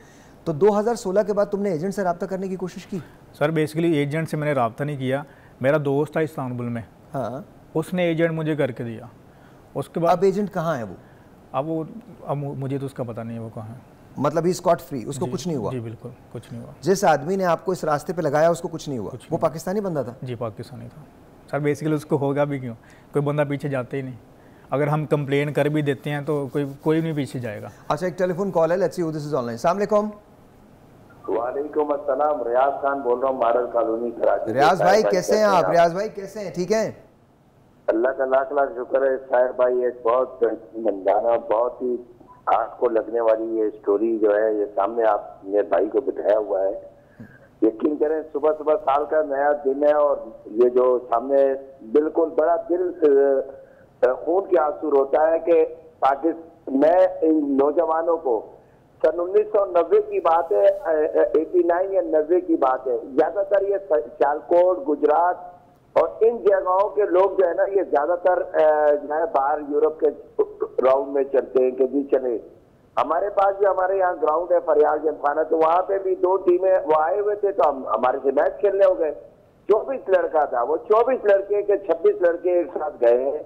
तो 2016 के बाद तुमने एजेंट से रब्ता करने की कोशिश की? सर बेसिकली एजेंट से मैंने रब्ता नहीं किया, मेरा दोस्त था इस्तांबुल में, हाँ, उसने एजेंट मुझे करके दिया। उसके बाद अब एजेंट कहाँ है वो? अब मुझे तो उसका पता नहीं है वो कहाँ है। मतलब ही स्कॉट फ्री, उसको कुछ नहीं हुआ? जी बिल्कुल कुछ नहीं हुआ। जिस आदमी ने आपको इस रास्ते पे लगाया उसको कुछ नहीं हुआ? वो पाकिस्तानी बंदा था? जी पाकिस्तानी था। सर बेसिकली उसको होगा भी क्यों, कोई बंदा पीछे जाते ही नहीं। अगर हम कंप्लेन कर भी देते हैं तो कोई नहीं पीछे जाएगा। अच्छा, एक टेलीफोन कॉल है, let's see who this is online. अस्सलाम वालेकुम। वालेकुम अस्सलाम, रियाज खान बोल रहा हूँ, मारल कॉलोनी कराची। रियाज भाई कैसे हैं आप? रियाज भाई कैसे हैं? ठीक हैं? अल्लाह का लाख लाख शुक्र है। साहिर भाई एक बहुत मंदाना, बहुत ही आँख को लगने वाली ये स्टोरी जो है, ये सामने आप मेरे भाई को बिठाया हुआ है। यकीन करें, सुबह सुबह साल का नया दिन है और ये जो सामने बिल्कुल बड़ा दिल खून के आंसू होता है कि पाकिस्तान में इन नौजवानों को, सन 1990 की बात है, 89 या 90 की बात है, ज्यादातर ये सियालकोट, गुजरात और इन जगहों के लोग जो है ना, ये ज्यादातर जो है बाहर यूरोप के राउंड में चलते हैं कि जी चले। हमारे पास भी हमारे यहाँ ग्राउंड है फरियाल जमखाना, तो वहाँ पे भी 2 टीमें वो आए हुए थे, तो हम हमारे से मैच खेलने हो गए। 24 लड़का था वो, 24 लड़के के 26 लड़के एक साथ गए हैं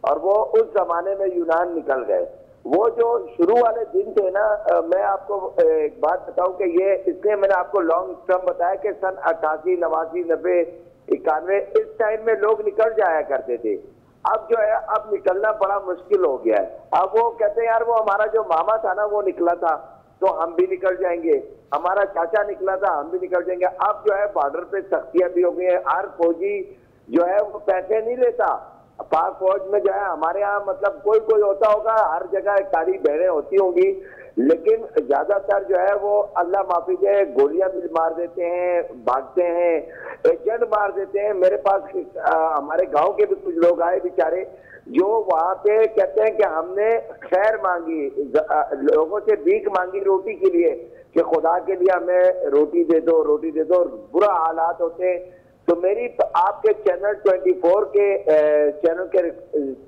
और वो उस जमाने में यूनान निकल गए। वो जो शुरू वाले दिन थे ना, मैं आपको एक बात बताऊं कि ये इसलिए मैंने आपको लॉन्ग टर्म बताया कि सन 88, 89, 90, 91 इस टाइम में लोग निकल जाया करते थे। अब जो है अब निकलना बड़ा मुश्किल हो गया है। अब वो कहते हैं यार वो हमारा जो मामा था ना वो निकला था तो हम भी निकल जाएंगे, हमारा चाचा निकला था हम भी निकल जाएंगे। अब जो है बॉर्डर पे सख्तियां भी हो गई है, हर फौजी जो है वो पैसे नहीं लेता। पाक फौज में जो है हमारे यहाँ मतलब कोई कोई होता होगा, हर जगह सारी बहनें होती होंगी, लेकिन ज्यादातर जो है वो अल्लाह माफी दे गोलियां भी मार देते हैं, भागते हैं, एजेंट मार देते हैं। मेरे पास हमारे गांव के भी कुछ लोग आए बेचारे जो वहां पे कहते हैं कि हमने खैर मांगी, लोगों से भीख मांगी रोटी के लिए कि खुदा के लिए हमें रोटी दे दो, रोटी दे दो। बुरा हालात होते हैं। तो मेरी आपके चैनल 24 के चैनल के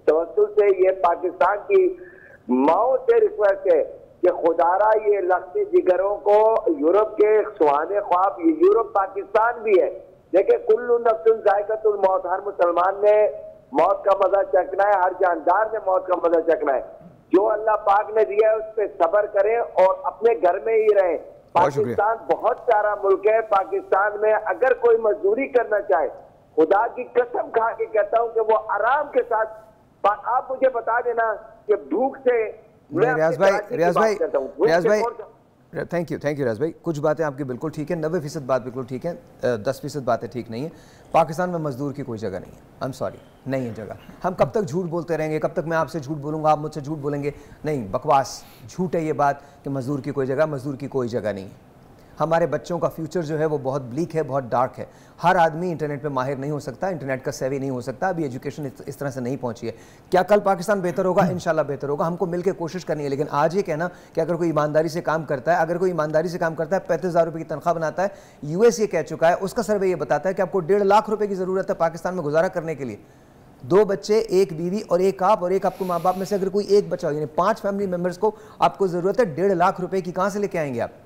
तवज्जुह से ये पाकिस्तान की माओ से रिक्वेस्ट है कि खुदारा ये लख्ती जिगरों को यूरोप के सुहाने ख्वाब, ये यूरोप पाकिस्तान भी है। देखिए कुल्लु नफ्सुन जायकातुल मौत, हर मुसलमान ने मौत का मजा चखना है, हर जानदार ने मौत का मजा चखना है। जो अल्लाह पाक ने दिया है उस पर सब्र करें और अपने घर में ही रहें। पाकिस्तान बहुत प्यारा मुल्क है। पाकिस्तान में अगर कोई मजदूरी करना चाहे, खुदा की कसम खा के कहता हूं कि वो आराम के साथ, आप मुझे बता देना कि भूख से रियाज भाई थैंक यू रियाज भाई। कुछ बातें आपकी बिल्कुल ठीक है, 90% बात बिल्कुल ठीक है, 10% बातें ठीक नहीं है। पाकिस्तान में मजदूर की कोई जगह नहीं है, आई एम सॉरी, नहीं है जगह। हम कब तक झूठ बोलते रहेंगे, कब तक मैं आपसे झूठ बोलूँगा, आप मुझसे झूठ बोलेंगे? नहीं, बकवास, झूठ है ये बात कि मजदूर की कोई जगह, मजदूर की कोई जगह नहीं है। हमारे बच्चों का फ्यूचर जो है वो बहुत ब्लीक है, बहुत डार्क है। हर आदमी इंटरनेट पे माहिर नहीं हो सकता, इंटरनेट का सेवी नहीं हो सकता, अभी एजुकेशन इस तरह से नहीं पहुंची है। क्या कल पाकिस्तान बेहतर होगा? इंशाल्लाह बेहतर होगा। हमको मिलकर कोशिश करनी है। लेकिन आज ये कहना कि अगर कोई ईमानदारी से काम करता है, अगर कोई ईमानदारी से काम करता है, 35,000 रुपये की तनख्वाह बनाता है, यूएस ये कह चुका है, उसका सर्वे ये बताता है कि आपको 1.5 लाख रुपये की ज़रूरत है पाकिस्तान में गुजारा करने के लिए। 2 बच्चे, 1 बीवी और एक आप और एक आपको माँ बाप में से अगर कोई एक बच्चा हो, यानी 5 फैमिली मेम्बर्स को आपको ज़रूरत है 1.5 लाख रुपये की। कहाँ से लेके आएंगे आप?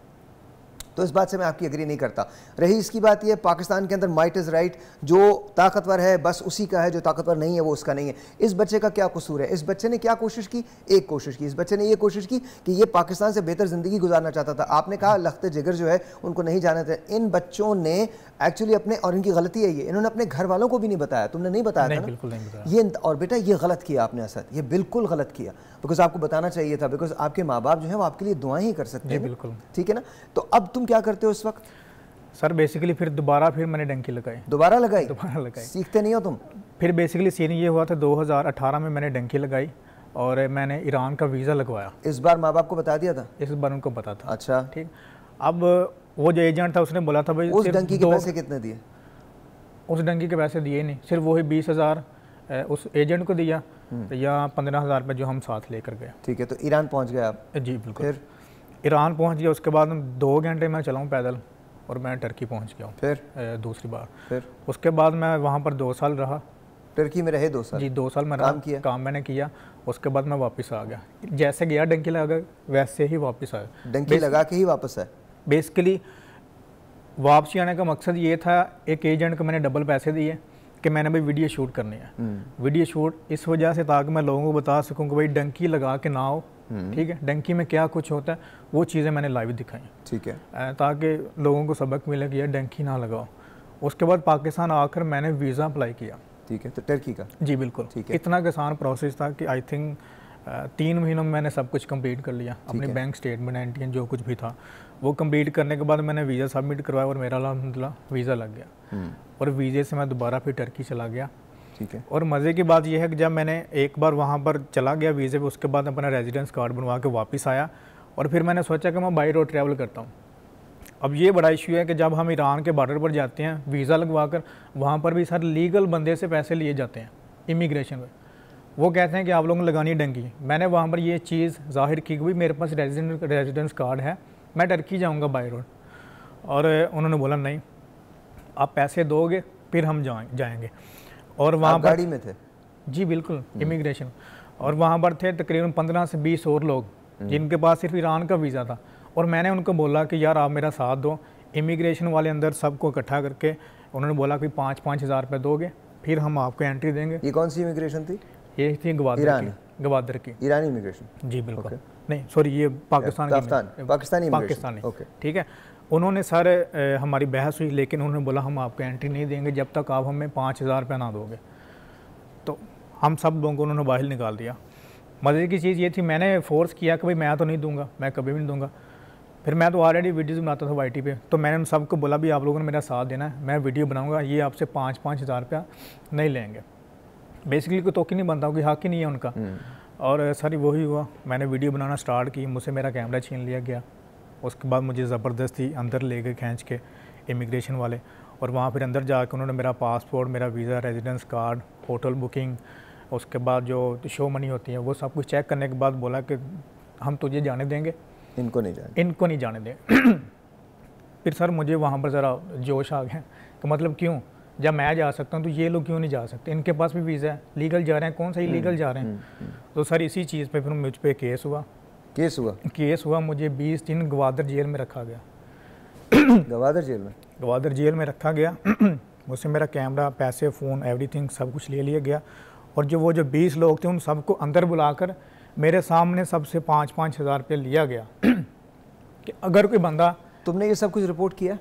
तो इस बात से मैं आपकी एग्री नहीं करता। रही इसकी बात ये, पाकिस्तान के अंदर माइट इज़ राइट, जो ताकतवर है बस उसी का है, जो ताकतवर नहीं है वो उसका नहीं है। इस बच्चे का क्या कसूर है? इस बच्चे ने क्या कोशिश की? एक कोशिश की। इस बच्चे ने ये कोशिश की कि ये पाकिस्तान से बेहतर ज़िंदगी गुजारना चाहता था। आपने कहा लख्ते जिगर जो है उनको नहीं जाने थे। इन बच्चों ने एक्चुअली अपने, और इनकी गलती है ये, इन्होंने अपने घर वालों को भी नहीं बताया। तुमने नहीं बताया था ना? बिल्कुल नहीं बताया। ये, और बेटा ये गलत किया आपने असद, ये बिल्कुल गलत किया, बिकॉज आपको बताना चाहिए था, बिकॉज आपके माँ बाप जो है वो आपके लिए दुआएं ही कर सकते हैं। बिल्कुल, ठीक है ना? तो अब तुम क्या करते हो इस वक्त? सर बेसिकली फिर मैंने डंकी लगाई। दोबारा लगाई? सीखते नहीं हो तुम? फिर बेसिकली सीन ये हुआ था 2018 में मैंने डंकी लगाई और मैंने ईरान का वीज़ा लगवाया। इस बार माँ बाप को बता दिया था? इस बार उनको पता था। अच्छा, ठीक। अब वो जो एजेंट था उसने बोला था भाई उस डंकी के पैसे कितने दिए? उस डंकी के पैसे दिए नहीं, सिर्फ वही 20,000 उस एजेंट को दिया या 15,000 रुपये जो हम साथ लेकर गए। ठीक है, तो ईरान पहुंच गए आप? जी बिल्कुल। फिर ईरान पहुंच गया, उसके बाद 2 घंटे मैं चलाऊँ पैदल और मैं टर्की पहुंच गया हूँ फिर दूसरी बार। फिर उसके बाद मैं वहाँ पर 2 साल रहा। टर्की में रहे 2 साल? जी 2 साल में काम मैंने किया। उसके बाद मैं वापस आ गया, जैसे गया डंकी लगा वैसे ही वापस आया। डंकी लगा के ही वापस आए? बेसिकली वापसी आने का मकसद ये था, एक एजेंट को मैंने डबल पैसे दिए कि मैंने भाई वीडियो शूट करनी है। वीडियो शूट इस वजह से ताकि मैं लोगों को बता सकूं कि भाई डंकी लगा के ना हो, ठीक है, डंकी में क्या कुछ होता है, वो चीज़ें मैंने लाइव दिखाई। ठीक है, ताकि लोगों को सबक मिले कि यार डंकी ना लगाओ। उसके बाद पाकिस्तान आकर मैंने वीज़ा अप्लाई किया। ठीक है, तो टर्की का? जी बिल्कुल। ठीक है, इतना आसान प्रोसेस था कि आई थिंक 3 महीनों में मैंने सब कुछ कंप्लीट कर लिया। अपने बैंक स्टेटमेंट, एंट्री जो कुछ भी था वो कंप्लीट करने के बाद मैंने वीज़ा सबमिट करवाया और मेरा अल्हम्दुलिल्लाह वीज़ा लग गया। और वीज़े से मैं दोबारा फिर टर्की चला गया। ठीक है, और मज़े की बात यह है कि जब मैंने एक बार वहाँ पर चला गया वीज़े पे, उसके बाद अपना रेजिडेंस कार्ड बनवा के वापस आया और फिर मैंने सोचा कि मैं बाई रोड ट्रैवल करता हूँ। अब ये बड़ा इशू है कि जब हम ईरान के बॉर्डर पर जाते हैं वीज़ा लगवा कर, वहाँ पर भी सर लीगल बंदे से पैसे लिए जाते हैं इमिग्रेशन में। वो कहते हैं कि आप लोगों ने लगानी डंकी। मैंने वहाँ पर ये चीज़ जाहिर की कि भाई मेरे पास रेजिडेंस कार्ड है, मैं टर्की जाऊँगा बाई रोड। और उन्होंने बोला नहीं, आप पैसे दोगे फिर हम जाएंगे। और वहाँ पर गाड़ी में थे? जी बिल्कुल, इमिग्रेशन। और वहाँ पर थे तकरीबन 15 से 20 और लोग जिनके पास सिर्फ ईरान का वीज़ा था। और मैंने उनको बोला कि यार आप मेरा साथ दो। इमिग्रेशन वाले अंदर सबको इकट्ठा करके उन्होंने बोला कि 5-5 हज़ार रुपये दोगे फिर हम आपको एंट्री देंगे। ये कौन सी इमिग्रेशन थी? ये थी ग्वादर गवादर की। ईरानी इमिग्रेशन? जी बिल्कुल। नहीं सॉरी, ये पाकिस्तानी ओके ठीक है। उन्होंने सर हमारी बहस हुई, लेकिन उन्होंने बोला हम आपको एंट्री नहीं देंगे जब तक आप हमें 5,000 रुपये ना दोगे। तो हम सब लोगों को उन्होंने बाहर निकाल दिया। मज़े की चीज़ ये थी, मैंने फोर्स किया कि भाई मैं तो नहीं दूंगा, मैं कभी भी नहीं दूंगा। फिर मैं तो ऑलरेडी वीडियोज़ बनाता था YT पे, तो मैंने उन सबको बोला भी आप लोगों ने मेरा साथ देना है, मैं वीडियो बनाऊंगा, ये आपसे 5-5 हज़ार रुपया नहीं लेंगे। बेसिकली कोई तो नहीं बनता, कोई हक ही नहीं है उनका। और सर वही हुआ, मैंने वीडियो बनाना स्टार्ट की, मुझसे मेरा कैमरा छीन लिया गया। उसके बाद मुझे ज़बरदस्ती अंदर ले गए खींच के इमिग्रेशन वाले, और वहाँ फिर अंदर जाकर उन्होंने मेरा पासपोर्ट, मेरा visa, residence card, hotel booking, उसके बाद जो शो मनी होती है वो सब कुछ चेक करने के बाद बोला कि हम तुझे जाने देंगे, इनको नहीं जाने देंगे। फिर सर मुझे वहाँ पर ज़रा जोश आ गया कि मतलब क्यों, जब मैं जा सकता हूँ तो ये लोग क्यों नहीं जा सकते, इनके पास भी वीज़ा है, लीगल जा रहे हैं, कौन सा इलीगल जा रहे हैं। तो सर इसी चीज़ पे फिर मुझ पर केस हुआ। मुझे 20 दिन गवादर जेल में रखा गया। गवादर जेल में रखा गया। मुझसे मेरा कैमरा, पैसे, फ़ोन, एवरीथिंग सब कुछ ले लिया गया। और जो वो 20 लोग थे उन सबको अंदर बुलाकर मेरे सामने सबसे 5-5 हज़ार रुपये लिया गया कि अगर कोई बंदा। तुमने ये सब कुछ रिपोर्ट किया?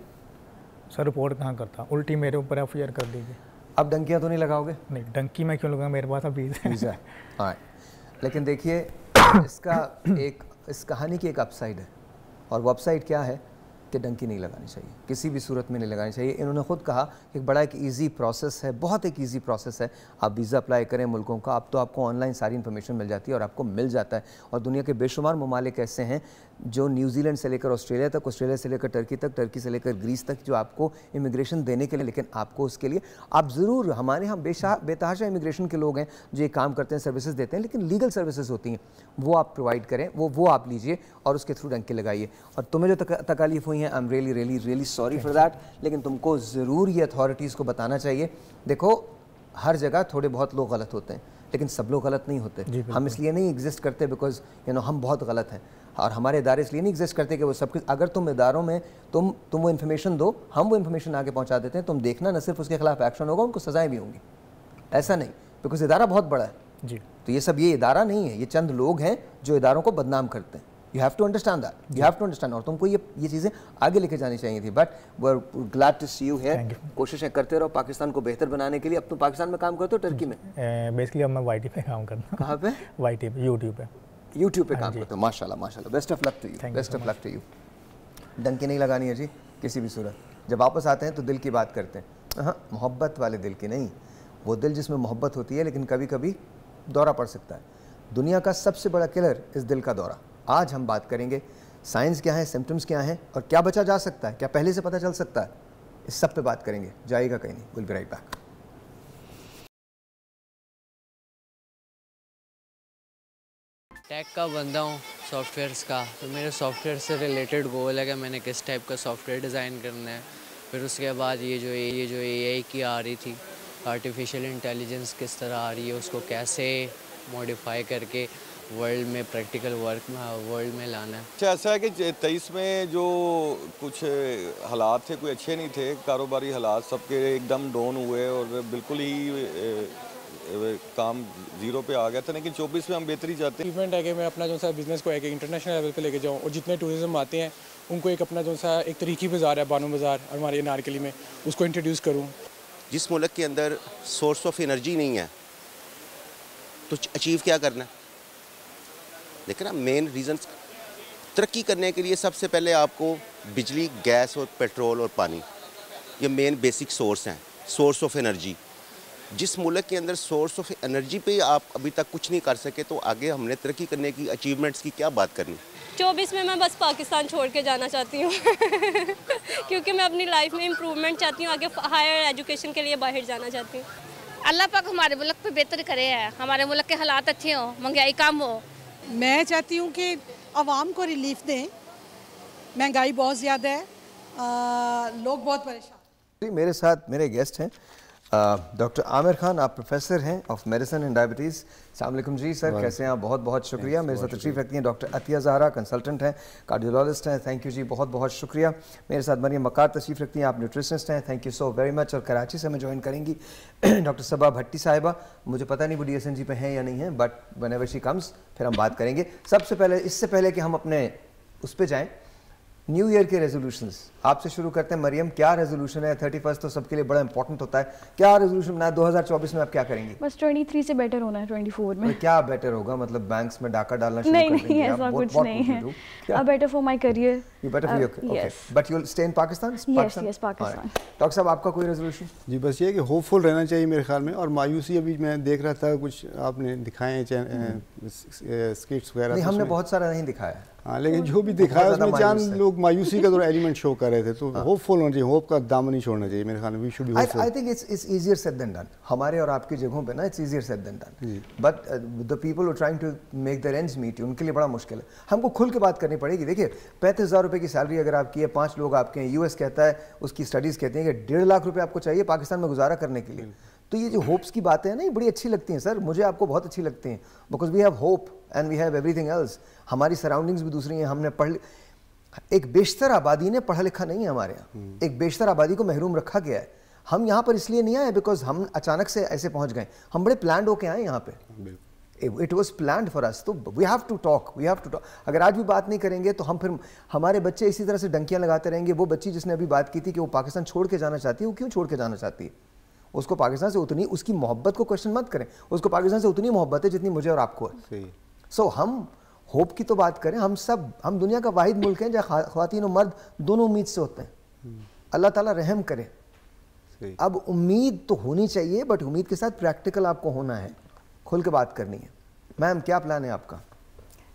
सर रिपोर्ट कहाँ करता, उल्टी मेरे ऊपर FIR कर दीजिए। अब डंकियाँ तो नहीं लगाओगे? नहीं, डंकी मैं क्यों लगाऊंगा, मेरे पास अब वीज़ा है। हाँ, लेकिन देखिए इस कहानी की एक अपसाइड है, और वो अपसाइड क्या है कि डंकी नहीं लगानी चाहिए, किसी भी सूरत में नहीं लगानी चाहिए। इन्होंने खुद कहा कि बड़ा एक इजी प्रोसेस है, बहुत एक इजी प्रोसेस है। आप वीज़ा अप्लाई करें मुल्कों का, अब तो आपको ऑनलाइन सारी इन्फॉर्मेशन मिल जाती है और आपको मिल जाता है। और दुनिया के बेशुमार ममालिक ऐसे हैं जो न्यूजीलैंड से लेकर ऑस्ट्रेलिया तक, ऑस्ट्रेलिया से लेकर टर्की तक, टर्की से लेकर ग्रीस तक, जो आपको इमिग्रेशन देने के लिए, लेकिन आपको उसके लिए आप ज़रूर, हमारे यहाँ बेतहाशा इमिग्रेशन के लोग हैं जो ये काम करते हैं, सर्विसेज देते हैं, लेकिन लीगल सर्विसेज होती हैं, वो आप प्रोवाइड करें, वो आप लीजिए और उसके थ्रू डंके लगाइए। और तुम्हें जो तकालीफ हुई हैं, I am really sorry for that, लेकिन तुमको ज़रूर ये अथॉरिटीज़ को बताना चाहिए। देखो, हर जगह थोड़े बहुत लोग गलत होते हैं, लेकिन सब लोग गलत नहीं होते। हम इसलिए नहीं एग्जिस्ट करते बिकॉज हम बहुत गलत हैं, और हमारे इदारे इसलिए नहीं एग्जिस्ट करते कि वो सब कुछ, अगर तुम इदारों में तुम वो इन्फॉर्मेशन दो, हम वो इन्फॉर्मेशन आगे पहुंचा देते हैं, तुम देखना, न सिर्फ उसके खिलाफ एक्शन होगा, उनको सजाएं भी होंगी। ऐसा नहीं, बिकॉज इदारा बहुत बड़ा है जी। तो ये इदारा नहीं है, ये चंद लोग हैं जो इदारों को बदनाम करते हैं। You have to understand that, you have to understand. और तुमको ये चीज़ें आगे लेके जानी चाहिए थी, but we are glad to see you here. कोशिशें करते रहो पाकिस्तान को बेहतर बनाने के लिए। अब तुम पाकिस्तान में काम करते हो, टर्की में? बेसिकली अब मैं YT पे काम करता हूँ। कहाँ पे? YT पे, यूट्यूब पे काम करते हो। माशाल्लाह, best of luck to you. Dunki नहीं लगानी है जी किसी भी सूरत। जब वापस आते हैं तो दिल की बात करते हैं, हाँ, मोहब्बत वाले दिल की नहीं, वो दिल जिसमें मोहब्बत होती है, लेकिन कभी कभी दौरा पड़ सकता है। दुनिया का सबसे बड़ा किलर इस दिल का दौरा। आज हम बात करेंगे साइंस क्या है, सिम्टम्स क्या हैं, और क्या बचा जा सकता है, क्या पहले से पता चल सकता है, इस सब पे बात करेंगे। जाइएगा कहीं नहीं, will be right back. Tech का बंदा हूँ, सॉफ्टवेयर्स का, तो मेरे सॉफ्टवेयर से रिलेटेड गोल है कि मैंने किस टाइप का सॉफ्टवेयर डिज़ाइन करना है। फिर उसके बाद ये जो AI की आ रही थी, आर्टिफिशियल इंटेलिजेंस किस तरह आ रही है, उसको कैसे मॉडिफाई करके वर्ल्ड में, प्रैक्टिकल वर्ल्ड में लाना है। अच्छा, ऐसा है कि 23 में जो कुछ हालात थे कोई अच्छे नहीं थे, कारोबारी हालात सबके एकदम डाउन हुए और बिल्कुल ही काम जीरो पे आ गया था। लेकिन 24 में हम बेहतरी चाहते हैं। अचीवमेंट है कि मैं अपना जो सा बिज़नेस को एक इंटरनेशनल लेवल पे लेके जाऊँ, और जितने टूरिज्म आते हैं उनको एक अपना जो सा एक तरीकी बाज़ार है, बानो बाज़ार हमारे अनारकली में, उसको इंट्रोड्यूस करूँ। जिस मुल्क के अंदर सोर्स ऑफ एनर्जी नहीं है तो अचीव क्या करना है? देखिए ना, मेन रीज़न तरक्की करने के लिए सबसे पहले आपको बिजली, गैस और पेट्रोल और पानी, ये मेन बेसिक सोर्स हैं, सोर्स ऑफ एनर्जी। जिस मुल्क के अंदर सोर्स ऑफ एनर्जी पे आप अभी तक कुछ नहीं कर सके तो आगे हमने तरक्की करने की, अचीवमेंट्स की क्या बात करनी? 24 में मैं बस पाकिस्तान छोड़ के जाना चाहती हूँ क्योंकि मैं अपनी लाइफ में इम्प्रूवमेंट चाहती हूँ, आगे हायर एजुकेशन के लिए बाहर जाना चाहती हूँ। अल्लाह पाक हमारे मुल्क पे बेहतर करे है, हमारे मुल्क के हालात अच्छे हों, महंगाई कम हो। मैं चाहती हूँ कि आवाम को रिलीफ दें, महंगाई बहुत ज़्यादा है, लोग बहुत परेशान। मेरे साथ मेरे गेस्ट हैं डॉक्टर आमिर खान, आप प्रोफेसर हैं ऑफ मेडिसिन एंड डायबिटीज़। अस्सलाम वालेकुम जी सर, कैसे हैं आप? बहुत बहुत शुक्रिया। मेरे साथ तशरीफ़ रखती हैं डॉक्टर अतिया ज़हरा, कंसल्टेंट हैं, कार्डियोलॉजिस्ट हैं। थैंक यू जी, बहुत बहुत शुक्रिया। मेरे साथ मरियम मकार तशरीफ़ रखती हैं, आप न्यूट्रिशनिस्ट हैं। Thank you so very much. और कराची से हमें ज्वाइन करेंगी डॉक्टर सबा भट्टी साहिबा। मुझे पता नहीं वो DSNG पे हैं या नहीं है, बट व्हेनेवर शी कम्स फिर हम बात करेंगे। सबसे पहले, इससे पहले कि हम अपने उस पर जाएँ, न्यू ईयर के रेजोल्यूशंस आपसे शुरू करते हैं। मरियम, क्या रेजोल्यूशन है? 31 तो सबके लिए बड़ा इंपॉर्टेंट होता है। क्या रेजोल्यूशन बनाया 2024 में? आप क्या करेंगी? बस 23 से बेटर होना है 24 में। क्या बेटर होगा? मतलब बैंक्स में डाका डालना शुरू कर देंगे? नहीं, ऐसा कुछ नहीं है। Better for my career. You better for your, okay, but you will stay in Pakistan? Yes, Pakistan. Doctor साहब, आपका कोई रेजोल्यूशन? जी, बस ये कि होपफुल रहना चाहिए मेरे ख्याल में। और मायूसी, अभी मैं देख रहा था कुछ आपने दिखाए हैं स्किट्स वगैरह, नहीं हमने बहुत सारा नहीं दिखाया। हाँ, लेकिन जो भी दिखाया उसमें जान लोग मायूसी का थोड़ा एलिमेंट शो कर रहे थे। तो होपफुल होना चाहिए, होप का दामन नहीं छोड़ना चाहिए मेरे ख्याल में। We should be hopeful. I think it's easier said than done. हमारे और आपकी जगहों पे ना it's easier said than done, but the people who trying to make their ends meet, उनके लिए बड़ा मुश्किल है। हमको खुल के बात करनी पड़ेगी। देखिए, 35,000 रुपये की सैलरी अगर आपकी है, 5 लोग आपके हैं, US कहता है, उसकी स्टडीज़ कहती हैं कि 1.5 लाख रुपये आपको चाहिए पाकिस्तान में गुजारा करने के लिए। तो ये जो होप्स की बातें हैं ना, ये बड़ी अच्छी लगती हैं सर, मुझे आपको बहुत अच्छी लगती हैं, because we have hope and we have everything else. हमारी सराउंडिंग्स भी दूसरी हैं। हमने एक बेशतर आबादी ने पढ़ा लिखा नहीं है हमारे यहाँ। एक बेशतर आबादी को महरूम रखा गया है। हम यहाँ पर इसलिए नहीं आए बिकॉज हम अचानक से ऐसे पहुँच गए। हम बड़े प्लान्ड होके आए यहाँ पे। It was planned for us. तो वी हैव टू टॉक। अगर आज भी बात नहीं करेंगे तो हम फिर हमारे बच्चे इसी तरह से डंकियाँ लगाते रहेंगे। वो बच्ची जिसने अभी बात की थी कि वो पाकिस्तान छोड़ के जाना चाहती है, वो क्यों छोड़ के जाना चाहती है? उसको पाकिस्तान से उतनी, उसकी मोहब्बत को क्वेश्चन मत करें। उसको पाकिस्तान से उतनी मोहब्बत है जितनी मुझे और आपको है। सो हम होप की तो बात करें। हम दुनिया का वाहिद मुल्क हैं जहाँ ख़वातीन और मर्द दोनों उम्मीद से होते हैं। अल्लाह ताला रहम करे। अब उम्मीद तो होनी चाहिए, बट उम्मीद के साथ प्रैक्टिकल आपको होना है, खुल के बात करनी है। मैम, क्या प्लान है आपका?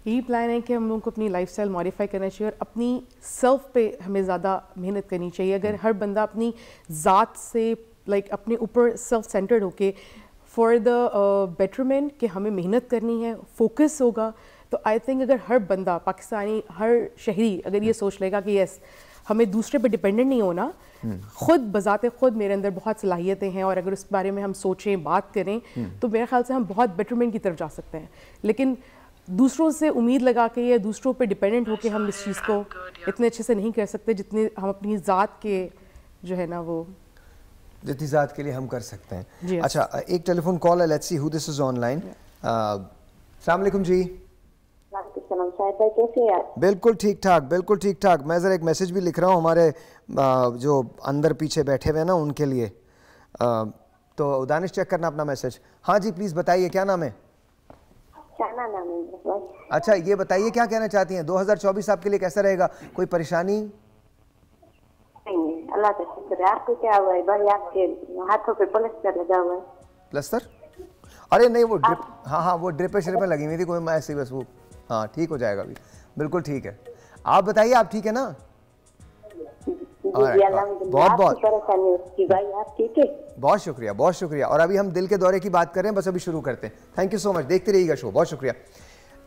यही प्लान है कि हम लोगों को अपनी लाइफस्टाइल मॉडिफाई करना चाहिए और अपनी सेल्फ पे हमें ज़्यादा मेहनत करनी चाहिए। अगर हर बंदा अपनी ज़ात से अपने ऊपर सेल्फ सेंटर्ड होके फॉर द बेटरमेंट कि हमें मेहनत करनी है, फोकस होगा, तो आई थिंक अगर हर बंदा पाकिस्तानी, हर शहरी अगर ये सोच लेगा कि यस हमें दूसरे पे डिपेंडेंट नहीं होना, खुद बजाते खुद मेरे अंदर बहुत सलाहियतें हैं, और अगर उस बारे में हम सोचें, बात करें, तो मेरे ख्याल से हम बहुत बेटरमेंट की तरफ जा सकते हैं। लेकिन दूसरों से उम्मीद लगा के या दूसरों पे डिपेंडेंट होकर हम इस चीज़ को इतने अच्छे से नहीं कर सकते जितने हम अपनी ज़ात के जो है ना वो जितनी ज़ात के लिए हम कर सकते हैं। अच्छा, एक टेलीफोन कॉल है, let's see who this is online. अस्सलाम वालेकुम जी। कैसे हैं आप? बिल्कुल ठीक ठाक, बिल्कुल ठीक ठाक। मैं ज़रा एक मैसेज भी लिख रहा हूँ हमारे जो अंदर पीछे बैठे हुए हैं ना उनके लिए, तो दानिश चेक करना अपना मैसेज। हाँ जी, प्लीज़ बताइए, क्या नाम है? शाना नाम है। अच्छा, ये बताइए क्या कहना चाहती हैं? 2024 आपके लिए कैसा रहेगा? कोई परेशानी? नहीं, अल्लाह का शुक्र है। आपको क्या हुआ है भाई? आपके हाथों पे प्लास्टर लगा हुआ है। प्लास्टर? अरे नहीं, वो ड्रिप, हाँ वो ड्रिप शरिपे लगी हुई थी कोई, ऐसी बस वो, हाँ ठीक हो जाएगा अभी, बिल्कुल ठीक है। आप बताइए, आप ठीक है ना? बहुत बहुत बहुत शुक्रिया, बहुत शुक्रिया। और अभी हम दिल के दौरे की बात कर रहे हैं, बस अभी शुरू करते हैं। थैंक यू सो मच, देखते रहिएगा शो, बहुत शुक्रिया।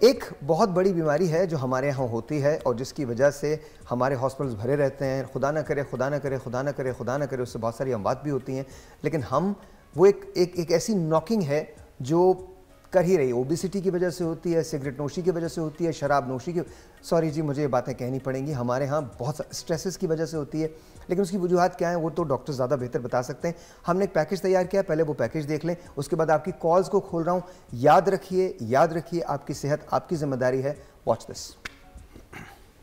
एक बहुत बड़ी बीमारी है जो हमारे यहाँ होती है और जिसकी वजह से हमारे हॉस्पिटल्स भरे रहते हैं। खुदा ना करे, खुदा ना करे, खुदा ना करे, खुदा ना करे, उससे बहुत सारी अमवात भी होती हैं। लेकिन हम वो एक ऐसी नॉकिंग है जो कर ही रही, ओबिसिटी की वजह से होती है, सिगरेट नोशी की वजह से होती है, शराब नोशी की, सॉरी जी मुझे ये बातें कहनी पड़ेंगी, हमारे यहाँ बहुत स्ट्रेसेस की वजह से होती है। लेकिन उसकी वजूहत क्या है वो तो डॉक्टर ज़्यादा बेहतर बता सकते हैं। हमने एक पैकेज तैयार किया है, पहले वो पैकेज देख लें, उसके बाद आपकी कॉल्स को खोल रहा हूँ। याद रखिए आपकी सेहत आपकी जिम्मेदारी है। Watch this.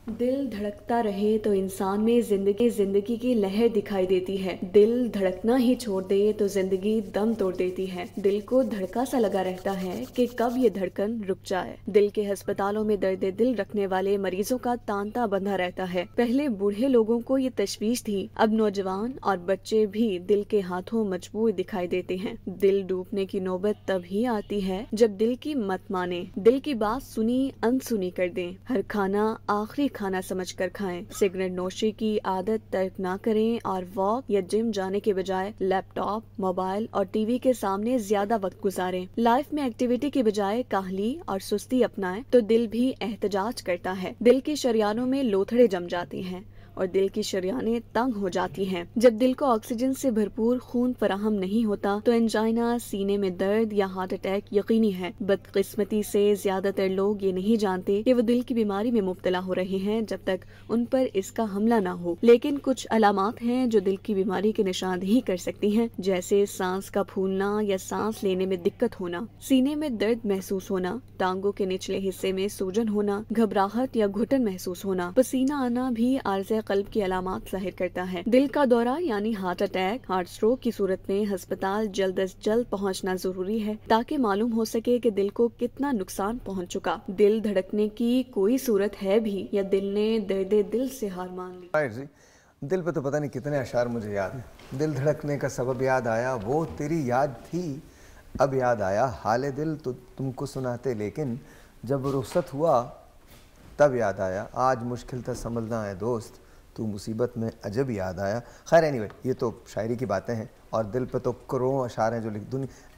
दिल धड़कता रहे तो इंसान में जिंदगी की लहर दिखाई देती है। दिल धड़कना ही छोड़ दे तो जिंदगी दम तोड़ देती है। दिल को धड़का सा लगा रहता है कि कब ये धड़कन रुक जाए। दिल के अस्पतालों में दर्द दिल रखने वाले मरीजों का तांता बंधा रहता है। पहले बूढ़े लोगों को ये तशवीश थी, अब नौजवान और बच्चे भी दिल के हाथों मजबूर दिखाई देते हैं। दिल डूबने की नौबत तभी आती है जब दिल की मत माने, दिल की बात सुनी अनसुनी कर दें। हर खाना आखिरी खाना समझकर खाएं। सिगरेट नोशी की आदत तर्क ना करें और वॉक या जिम जाने के बजाय लैपटॉप, मोबाइल और टीवी के सामने ज्यादा वक्त गुजारें। लाइफ में एक्टिविटी के बजाय काहली और सुस्ती अपनाएं तो दिल भी एहतजाज करता है। दिल के शरियानों में लोथड़े जम जाती हैं और दिल की शरियानें तंग हो जाती हैं। जब दिल को ऑक्सीजन से भरपूर खून फराहम नहीं होता तो एंजाइना, सीने में दर्द या हार्ट अटैक यकीनी है। बदकिस्मती से ज्यादातर लोग ये नहीं जानते कि वो दिल की बीमारी में मुब्तला हो रहे हैं जब तक उन पर इसका हमला ना हो। लेकिन कुछ अलामात हैं जो दिल की बीमारी की निशानदेही कर सकती हैं, जैसे सांस का फूलना या सांस लेने में दिक्कत होना, सीने में दर्द महसूस होना, टांगों के निचले हिस्से में सूजन होना, घबराहट या घुटन महसूस होना, पसीना आना भी आर्ज़े क़ल्ब की अलामात जाहिर करता है। दिल का दौरा यानी हार्ट अटैक, हार्ट स्ट्रोक की सूरत में अस्पताल जल्द अज जल्द पहुंचना जरूरी है ताकि मालूम हो सके कि दिल को कितना नुकसान पहुंच चुका। दिल धड़कने की कोई सूरत है भी या दिल ने दर्द दिल से हार मान ली। दिल पे तो पता नहीं कितने अशार मुझे याद है। दिल धड़कने का सबब याद आया, वो तेरी याद थी, अब याद आया हाले दिल तो तुमको सुनाते, लेकिन जब वो रुखसत हुआ तब याद आया, आज मुश्किल था समझना है दोस्त, तू मुसीबत में अजब याद आया। खैर एनीवे, ये तो शायरी की बातें हैं और दिल पे तो करोड़ों अशार हैं जो लिख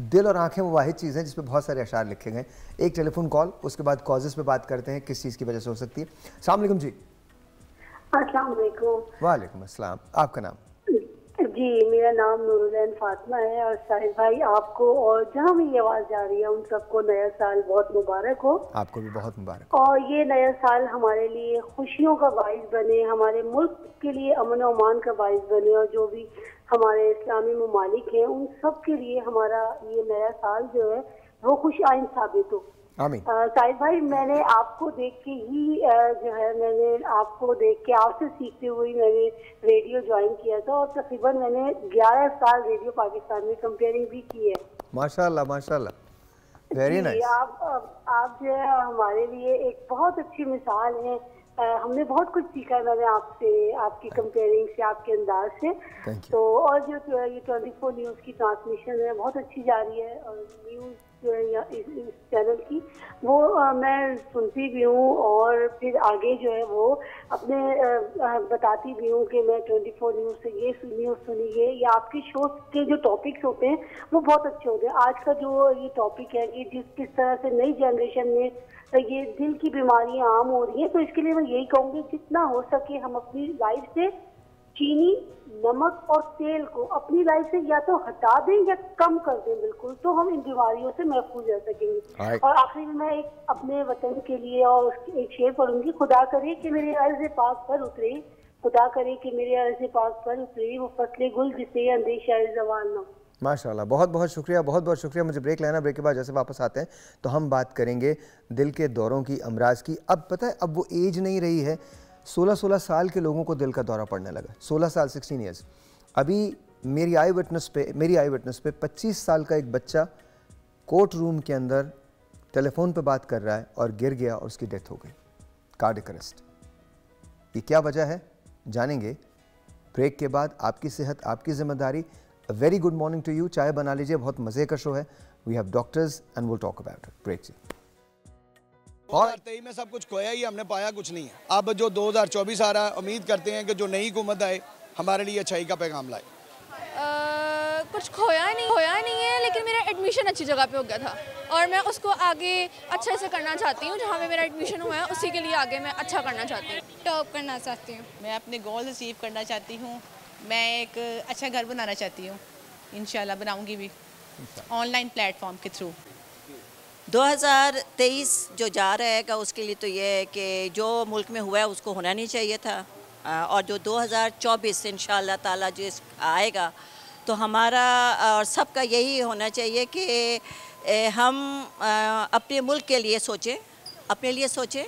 दिल और आंखें वो वाहिद चीज़ हैं जिस पे बहुत सारे अशार लिखे गए। एक टेलीफोन कॉल, उसके बाद कॉजेज़ पे बात करते हैं किस चीज़ की वजह से हो सकती है। अस्सलाम वालेकुम जी। अस्सलाम वालेकुम। वालेकुम अस्सलाम। आपका नाम? जी, मेरा नाम नूरुलैन फातिमा है। और साहिल भाई, आपको और जहाँ भी ये आवाज़ जा रही है उन सबको नया साल बहुत मुबारक हो। आपको भी बहुत मुबारक। और ये नया साल हमारे लिए खुशियों का बाइस बने, हमारे मुल्क के लिए अमन और अमान का बाइस बने, और जो भी हमारे इस्लामी ममालिक हैं उन सब के लिए हमारा ये नया साल जो है वो खुश आइंद साबित हो। आमीन। साहिल भाई, मैंने आपको देख के ही जो है मैंने आपको देख के आपसे सीखते हुए मैंने रेडियो ज्वाइन किया था, और तकरीबन मैंने 11 साल रेडियो पाकिस्तान में कंपेयरिंग भी की है। माशाल्लाह माशाल्लाह, वेरी नाइस। आप जो है हमारे लिए एक बहुत अच्छी मिसाल है। हमने बहुत कुछ सीखा है मैंने आपसे, आपकी कंपेयरिंग से, आपके अंदाज से। तो और जो ये 24 न्यूज़ की ट्रांसमिशन है बहुत अच्छी जा रही है, और न्यूज़ जो है इस चैनल की वो मैं सुनती भी हूँ, और फिर आगे जो है वो अपने बताती भी हूँ कि मैं 24 न्यूज़ से ये न्यूज़ सुनी है, या आपके शो के जो टॉपिक्स होते हैं वो बहुत अच्छे होते हैं। आज का जो ये टॉपिक है कि किस तरह से नई जनरेशन में ये दिल की बीमारियां आम हो रही हैं, तो इसके लिए मैं यही कहूँगी जितना हो सके हम अपनी लाइफ से चीनी, नमक और तेल को अपनी लाइफ से या तो हटा दें या कम कर दें बिल्कुल, तो हम इन बीमारियों से महफूज रह सकेंगे। और आखिरी में मैं एक अपने वतन के लिए और एक शेर पढ़ूंगी, खुदा करे कि मेरे अर्ज़ पाक पर उतरे, खुदा करे कि मेरे अर्ज़ पाक पर उतरे वो फसले गुल जिसे अंदेशा ज़वाल ना। माशाल्लाह, बहुत बहुत शुक्रिया, बहुत बहुत शुक्रिया। मुझे ब्रेक लेना, ब्रेक के बाद जैसे वापस आते हैं तो हम बात करेंगे दिल के दौरों की, अमराज की। अब पता है अब वो एज नहीं रही है, 16-16 साल के लोगों को दिल का दौरा पड़ने लगा। 16 साल 16 ईयर्स। अभी मेरी आई विटनेस पे 25 साल का एक बच्चा कोर्ट रूम के अंदर टेलीफोन पे बात कर रहा है और गिर गया और उसकी डेथ हो गई, कार्डियक अरेस्ट। ये क्या वजह है जानेंगे ब्रेक के बाद। आपकी सेहत आपकी जिम्मेदारी। Very good morning to you. चाय बना लीजिए, बहुत मज़े का शो है। We have doctors and will talk about it. Break से 2023 में सब कुछ खोया ही, हमने पाया कुछ नहीं है। अब जो 2024 आ रहा है, उम्मीद करते हैं कि जो नई हुकूमत आए हमारे लिए अच्छाई का पैगाम लाए। कुछ खोया नहीं है, लेकिन मेरा एडमिशन अच्छी जगह पे हो गया था और मैं उसको आगे अच्छे से करना चाहती हूँ। जहाँ पे मेरा एडमिशन हुआ है उसी के लिए आगे मैं अच्छा करना चाहती हूँ, टॉप करना चाहती हूँ। मैं अपने गोल अचीव करना चाहती हूँ। मैं एक अच्छा घर बनाना चाहती हूँ, इंशाल्लाह बनाऊँगी भी ऑनलाइन प्लेटफॉर्म के थ्रू। 2023 जो जा रहेगा उसके लिए तो ये है कि जो मुल्क में हुआ है उसको होना नहीं चाहिए था, और जो 2024 इंशाअल्लाह ताला जो आएगा तो हमारा और सबका यही होना चाहिए कि हम अपने मुल्क के लिए सोचें, अपने लिए सोचें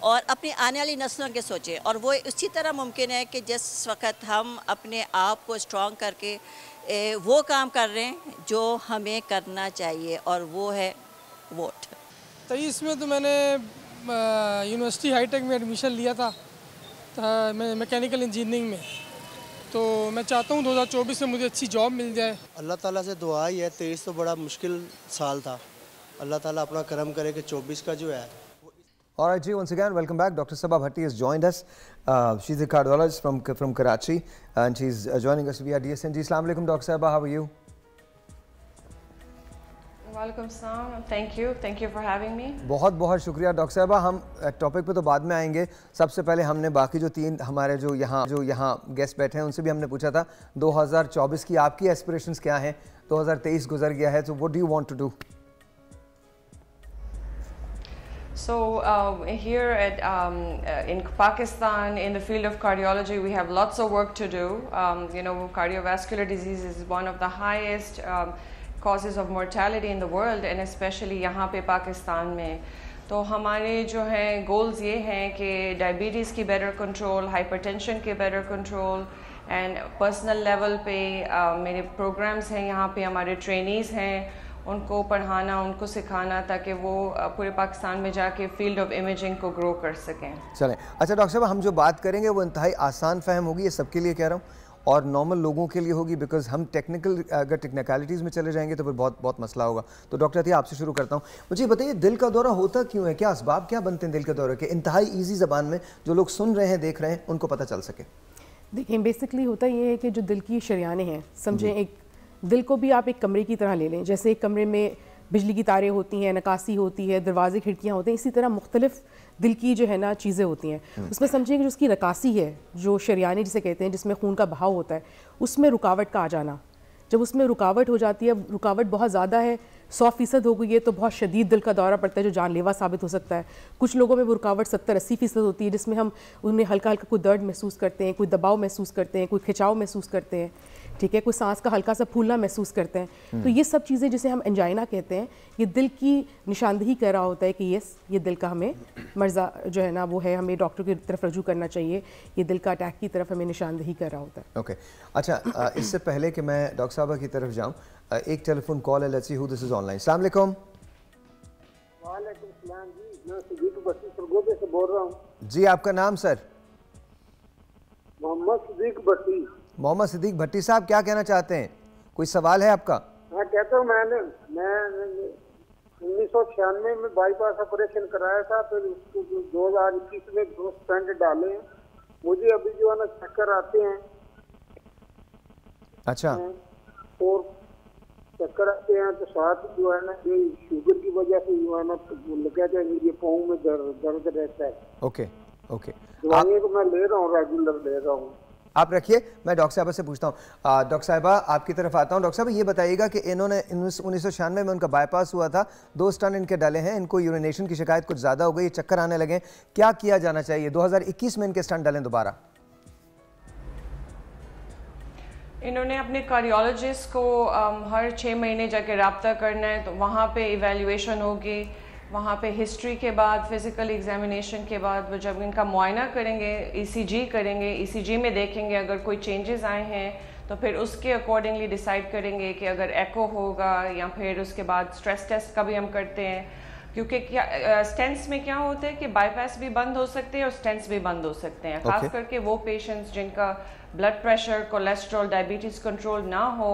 और अपनी आने वाली नस्लों के सोचें। और वो उसी तरह मुमकिन है कि जिस वक्त हम अपने आप को स्ट्रॉन्ग करके वो काम कर रहे हैं जो हमें करना चाहिए, और वो है वोट। 23 में तो मैंने यूनिवर्सिटी हाईटेक में एडमिशन लिया था, मैं मैकेनिकल इंजीनियरिंग में। तो मैं चाहता हूँ 2024 में मुझे अच्छी जॉब मिल जाए। अल्लाह ताला से दुआ ही है। 23 तो बड़ा मुश्किल साल था, अल्लाह ताला अपना करम करे कि 24 का जो है। All right, Ji, once again, welcome back. Dr. Sabah Bhatti has joined us. She's a cardiologist from Karachi, and she's joining us via DSN. Ji, Assalamu alaikum, Dr. Sabah. How are you? वालेकुम सलाम, thank you for having me. बहुत बहुत शुक्रिया doctor साहबा। हम topic पे तो बाद में आएंगे, सबसे पहले हमने बाकी जो तीन हमारे जो यहाँ गेस्ट बैठे हैं उनसे भी हमने पूछा था 2024 की आपकी एस्पिरेशंस क्या हैं। 2023 गुजर गया है, तो what do you want to do? So here in Pakistan, in the field of cardiology, we have lots of work to do. Cardiovascular disease is one of the highest causes of mortality in the world, and especially यहाँ पे पाकिस्तान में। तो हमारे जो हैं goals ये हैं कि डायबिटीज़ की बेटर कंट्रोल, हाइपरटेंशन के better control, and personal level पे मेरे प्रोग्राम्स हैं यहाँ पे, हमारे ट्रेनीज़ हैं, उनको पढ़ाना, उनको सिखाना, ताकि वो पूरे पाकिस्तान में जाके फील्ड ऑफ इमेजिंग को ग्रो कर सकें। चलें, अच्छा डॉक्टर साहब, हम जो बात करेंगे वो इंतहाई आसान फहम होगी, ये सबके लिए कह रहा हूँ, और नॉर्मल लोगों के लिए होगी, बिकॉज हम अगर टेक्निकलिटीज़ में चले जाएंगे तो फिर बहुत बहुत मसला होगा। तो डॉक्टर अतिया, आपसे शुरू करता हूँ। मुझे बताइए, दिल का दौरा होता क्यों है? क्या असबाब क्या बनते हैं दिल के दौरे के? इंतहाई ईजी ज़बान में जो लोग सुन रहे हैं, देख रहे हैं, उनको पता चल सके। देखिए, बेसिकली होता ये है कि जो दिल की शरियानें हैं, समझें, एक दिल को भी आप एक कमरे की तरह ले लें। जैसे एक कमरे में बिजली की तारें होती हैं, नकासी होती है, दरवाजे खिड़कियाँ होते हैं, इसी तरह मुख्तलिफ दिल की जो है ना चीज़ें होती हैं। उसमें समझिए कि जो उसकी नकासी है, जो शरियाने जिसे कहते हैं, जिसमें खून का बहाव होता है, उसमें रुकावट का आ जाना। जब उसमें रुकावट हो जाती है, रुकावट बहुत ज़्यादा है, 100% हो गई है, तो बहुत शदीद दिल का दौरा पड़ता है जो जानलेवा साबित हो सकता है। कुछ लोगों में वो रुकावट 70-80% होती है, जिसमें हम उनमें हल्का हल्का कोई दर्द महसूस करते हैं, कोई दबाव महसूस करते हैं, कोई खिंचाव महसूस करते हैं, ठीक है, कोई सांस का हल्का सा फूलना महसूस करते हैं। तो ये सब चीज़ें जिसे हम एंजाइना कहते हैं, ये दिल की निशानदेही कर रहा होता है कि यस, ये दिल का हमें मर्जा जो है ना वो है, हमें डॉक्टर की तरफ रजू करना चाहिए, ये दिल का अटैक की तरफ हमें निशानदेही कर रहा होता है। ओके, अच्छा, इससे पहले कि मैं डॉक्टर साहबा की तरफ जाऊँ, एक टेलीफोन कॉल है, let's see who this is online. अस्सलाम वालेकुम। वालेकुम सलाम जी, मैं सिद्दीक भट्टी सरगोदे से बोल रहा हूँ। जी, आपका नाम सर? मोहम्मद सिद्दीक भट्टी। मोहम्मद सिद्दीक भट्टी साहब, क्या कहना चाहते हैं? कोई सवाल है आपका? मैं कहता हूँ, मैं 1996 में बाईपास ऑपरेशन कराया था, फिर उसको 2021 में 2 स्टेंट डाले हैं। मुझे अभी जो है ना चक्कर आते हैं। अच्छा। और चक्कर आते हैं, तो साथ जो है ना ये शुगर की वजह से जो है ना लगा जाए, ये पाँव में दर्द रहता है। ओके ओके, दवाइयाँ को मैं ले रहा हूँ, रेगुलर ले रहा हूँ। आप रखिए, मैं डॉक्टर साहबा से पूछता हूँ। डॉक्टर साहबा, आपकी तरफ आता हूँ। डॉक्टर साहब, ये बताइएगा कि इन्होंने 1996 में उनका बाईपास हुआ था, 2 स्टंट इनके डाले हैं, इनको यूरिनेशन की शिकायत कुछ ज़्यादा हो गई, चक्कर आने लगे, क्या किया जाना चाहिए? 2021 में इनके स्टंट डालें दोबारा। इन्होंने अपने कार्डियोलॉजिस्ट को हर 6 महीने जाके रब्ता करना है, तो वहाँ पे इवैल्यूएशन होगी, वहाँ पे हिस्ट्री के बाद, फिज़िकल एग्जामिनेशन के बाद, वो जब इनका मुआयना करेंगे, ईसीजी करेंगे, ईसीजी में देखेंगे अगर कोई चेंजेस आए हैं, तो फिर उसके अकॉर्डिंगली डिसाइड करेंगे कि अगर एको होगा, या फिर उसके बाद स्ट्रेस टेस्ट का भी हम करते हैं, क्योंकि क्या स्टेंट्स में क्या होता है कि बाईपास भी बंद हो सकते हैं और स्टेंट्स भी बंद हो सकते हैं। खास करके वो पेशेंट्स जिनका blood pressure, cholesterol, diabetes control ना हो,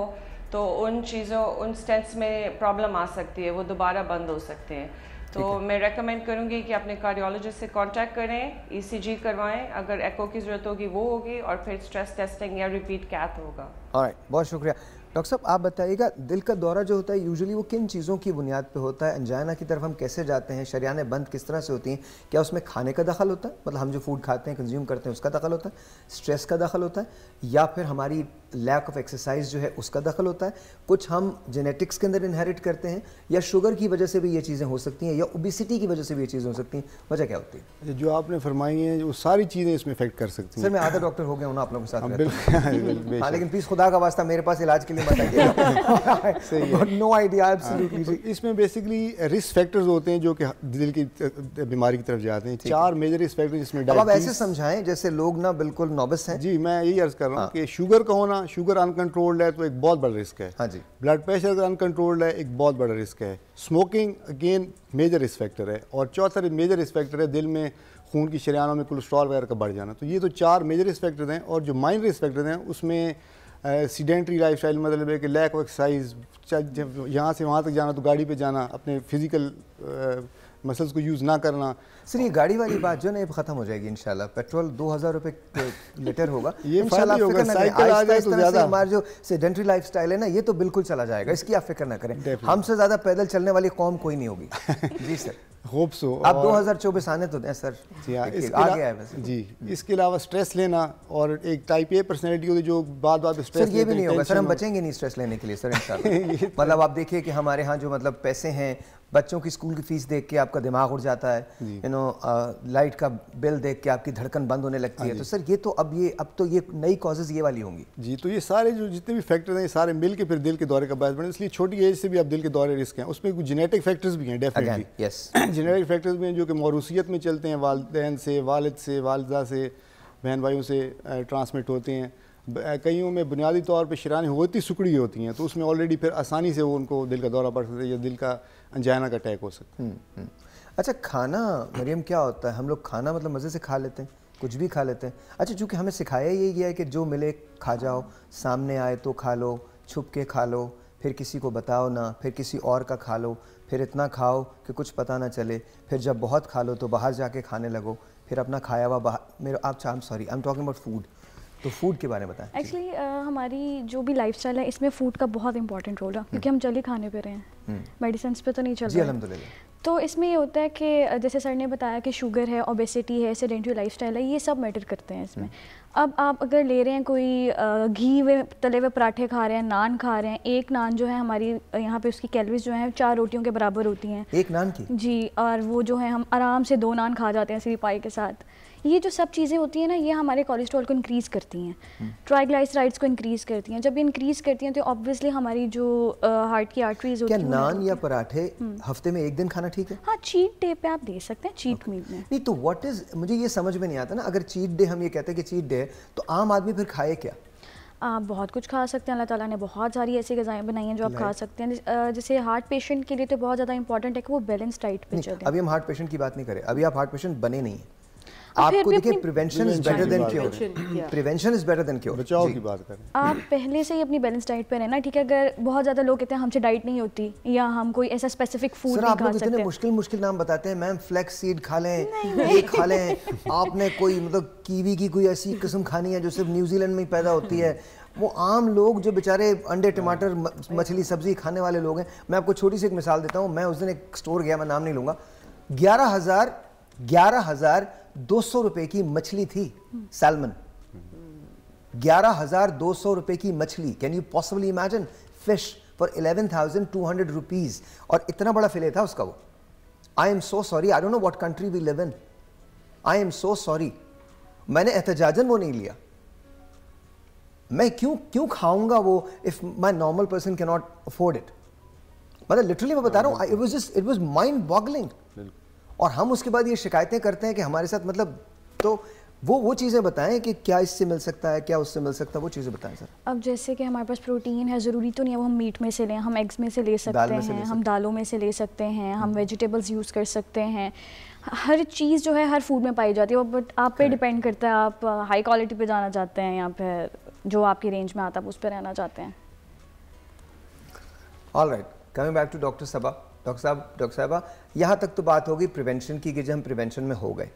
तो उन स्टेंट्स में प्रॉब्लम आ सकती है, वो दोबारा बंद हो सकते हैं। तो मैं रेकमेंड करूंगी कि अपने कार्डियोलॉजिस्ट से कांटेक्ट करें, ईसीजी करवाएं, अगर एको की ज़रूरत होगी वो होगी, और फिर स्ट्रेस टेस्टिंग या रिपीट कैथ होगा। ऑलराइट, बहुत शुक्रिया। डॉक्टर साहब, आप बताइएगा, दिल का दौरा जो होता है यूजुअली वो किन चीज़ों की बुनियाद पे होता है? एंजाइना की तरफ हम कैसे जाते हैं? शरियानें बंद किस तरह से होती हैं? क्या उसमें खाने का दखल होता है, मतलब हम जो फूड खाते हैं, कंज्यूम करते हैं, उसका दखल होता है? स्ट्रेस का दखल होता है? या फिर हमारी लैक ऑफ एक्सरसाइज जो है उसका दखल होता है? कुछ हम जेनेटिक्स के अंदर इनहेरिट करते हैं, या शुगर की वजह से भी ये चीज़ें हो सकती हैं, या ओबेसिटी की वजह से भी ये चीज़ें हो सकती हैं? वजह क्या होती है? जो आपने फरमाई है, वो सारी चीज़ें इसमें इफेक्ट कर सकती हैं। सर, मैं आधा डॉक्टर हो गया हूँ ना आप लोगों के साथ। बिल्कुल, लेकिन प्लीज़ खुदा का वास्ता मेरे पास इलाज के लिए मत आइए। No idea, absolutely. इसमें बेसिकली रिस्क फैक्टर्स होते हैं जो कि दिल की बीमारी की तरफ जाते हैं। 4 मेजर रिस्क फैक्टर, जिसमें अब आप ऐसे समझाएं जैसे लोग ना बिल्कुल नॉबिस हैं। जी, मैं यही अर्ज कर रहा हूँ कि शुगर का होना, शुगर अनकंट्रोल्ड है तो एक बहुत बड़ा रिस्क है। हाँ जी। ब्लड प्रेशर का अनकंट्रोल्ड है, एक बहुत बड़ा रिस्क है। Smoking again major risk factor है। और चौथा मेजर रिस्क फैक्टर है दिल में खून की शरियानों में कोलेस्ट्रॉल वगैरह का बढ़ जाना। तो ये तो 4 मेजर रिस्क फैक्टर हैं। और जो माइनर रिस्क फैक्टर हैं उसमें सीडेंट्री लाइफस्टाइल, मतलब है कि लैक ऑफ एक्सरसाइज, यहाँ से वहाँ तक जाना, तो गाड़ी पे जाना, अपने फिजिकल मसल्स को यूज़ ना करना। सर ये गाड़ी वाली बात जो ना अब खत्म हो जाएगी इंशाल्लाह। पेट्रोल 2000 रुपए लीटर होगा ये इंशाल्लाह। फायदा होगा, साइकिल आ जाए तो ज़्यादा। हमारा जो सेडेंटरी लाइफस्टाइल है ना ये तो बिल्कुल चला जाएगा, इसकी आप फिक्र ना करें। हमसे ज़्यादा पैदल चलने वाली कौम कोई नहीं होगी। जी सर, होप सो। आप 2024 आने तो दें सर। जी हाँ, आ गया है वैसे। जी, इसके अलावा स्ट्रेस लेना और एक टाइप ए पर्सनैलिटी होती है जो बात बात स्ट्रेस सर ये भी नहीं होगा सर, हम बचेंगे नहीं स्ट्रेस लेने के लिए सर इंशाल्लाह। मतलब आप देखिए कि हमारे यहाँ जो मतलब पैसे हैं, बच्चों की स्कूल की फीस देख के आपका दिमाग उड़ जाता है, यू नो लाइट का बिल देख के आपकी धड़कन बंद होने लगती है। तो सर ये तो अब तो ये नई कॉजेज ये वाली होंगी। जी, तो ये सारे जो जितने भी फैक्टर हैं ये सारे मिल के फिर दिल के दौरे का बायस बने। इसलिए छोटी एज से भी आप दिल के दौरे रिस्क हैं, उसमें कुछ जेनेटिक फैक्टर्स भी हैं डेफिनेटली। यस, जेनेटिक फैक्टर्स भी हैं जो कि मौरूसियत में चलते हैं, वालिदैन से, वालिद से, वालिदा से, बहन भाइयों से ट्रांसमिट होते हैं। कईयों में बुनियादी तौर पे शरानी होती सुकड़ी होती हैं, तो उसमें ऑलरेडी फिर आसानी से वो उनको दिल का दौरा पड़ सकता है या दिल का अंजाना का अटैक हो सकता है। अच्छा, खाना मरियम क्या होता है? हम लोग खाना मतलब मज़े से खा लेते हैं, कुछ भी खा लेते हैं। अच्छा, चूँकि हमें सिखाया यही गया है कि जो मिले खा जाओ, सामने आए तो खा लो, छुप के खा लो, फिर किसी को बताओ ना, फिर किसी और का खा लो, फिर इतना खाओ कि कुछ पता ना चले, फिर जब बहुत खा लो तो बाहर जाके खाने लगो, फिर अपना खाया हुआ बाहर। मेरा आप I am sorry, I am talking about food. तो फूड के बारे में बताएं। एक्चुअली हमारी जो भी लाइफस्टाइल है इसमें फ़ूड का बहुत इंपॉर्टेंट रोल है, क्योंकि हम जल्दी खाने पे रहे हैं, मेडिसिन पे तो नहीं चल रहे हैं। तो इसमें ये होता है कि जैसे सर ने बताया कि शुगर है, ओबेसिटी है, सेडेंटरी लाइफस्टाइल है, ये सब मैटर करते हैं इसमें। अब आप अगर ले रहे हैं कोई घी में तले हुए पराठे खा रहे हैं, नान खा रहे हैं, एक नान जो है हमारी यहाँ पे उसकी कैलोरीज जो हैं 4 रोटियों के बराबर होती हैं एक नान की। जी, और वो जो है हम आराम से 2 नान खा जाते हैं सिर्फ पाई के साथ। ये जो सब चीज़ें होती हैं ना, ये हमारे कोलेस्ट्रॉल को इंक्रीज़ करती हैं, ट्राइग्लिसराइड्स को इंक्रीज़ करती हैं। जब ये इंक्रीज़ करती हैं तो ऑब्वियसली हमारी जो हार्ट की आर्टरीज होती हैं। क्या नान या पराठे हफ्ते में एक दिन खाना ठीक है? हाँ, चीट डे पे आप दे सकते हैं, चीट मील में। नहीं तो व्हाट इज, मुझे ये समझ में नहीं आता ना, अगर चीट डे हम ये कहते हैं कि चीट डे है तो आम आदमी फिर खाए क्या? आप बहुत कुछ खा सकते हैं, अल्लाह ताला ने बहुत सारी ऐसी ग़िज़ाएं बनाई हैं जो आप खा सकते हैं। जैसे हार्ट पेशेंट के लिए तो बहुत ज़्यादा इंपॉर्टेंट है कि वो बैलेंस डाइट पे चले। अभी हम हार्ट पेशेंट की बात नहीं करें, अभी आप हार्ट पेशेंट बने नहीं हैं। आपको देखिए, prevention is better than cure. Prevention is better than cure. बचाव की बात करें, आप पहले से ही अपनी बैलेंस डाइट पे रहना, ठीक है। अगर बहुत ज़्यादा लोग कहते हैं हमसे डाइट नहीं होती या हम कोई ऐसा स्पेसिफिक फूड नहीं खा सकते। इतने मुश्किल नाम बताते हैं, मैम फ्लैक्स सीड खा लें, ये खा लें। आपने कोई मतलब कीवी की कोई ऐसी किस्म खानी है जो सिर्फ न्यूजीलैंड में ही पैदा होती है। वो आम लोग जो बेचारे अंडे, टमाटर, मछली, सब्जी खाने वाले लोग हैं। मैं आपको छोटी सी एक मिसाल देता हूँ। मैं उस दिन एक स्टोर गया, मैं नाम नहीं लूँगा, 11,200 रुपए की मछली थी, सैल्मन। 11,200 रुपए की मछली। Can you possibly imagine? Fish for 11,200 rupees, और इतना बड़ा फिले था उसका वो। I am so sorry, I don't know what country we live in. I am so sorry, मैंने एहतजाजन वो नहीं लिया। मैं क्यों खाऊंगा वो if my normal person can not afford it. मतलब लिटरली मैं बता रहा हूँ, इट वाज माइंड बॉगलिंग। और हम उसके बाद ये शिकायतें करते हैं कि हमारे साथ मतलब, तो वो चीज़ें बताएं कि क्या इससे मिल सकता है, क्या उससे मिल सकता है, वो चीज़ें बताएं सर। अब जैसे कि हमारे पास प्रोटीन है, ज़रूरी तो नहीं है वो हम मीट में से लें, हम एग्स में से ले सकते हैं, हम दालों में से ले सकते हैं, हम वेजिटेबल्स यूज़ कर सकते हैं। हर चीज़ जो है हर फूड में पाई जाती है, बट आप पे डिपेंड करता है आप हाई क्वालिटी पे जाना चाहते हैं या फिर जो आपकी रेंज में आता है उस पर रहना चाहते हैं। Alright, coming back to doctor Saba. Doctor साहबा, यहाँ तक तो बात होगी प्रिवेंशन की कि जब हम प्रिवेंशन में हो गए।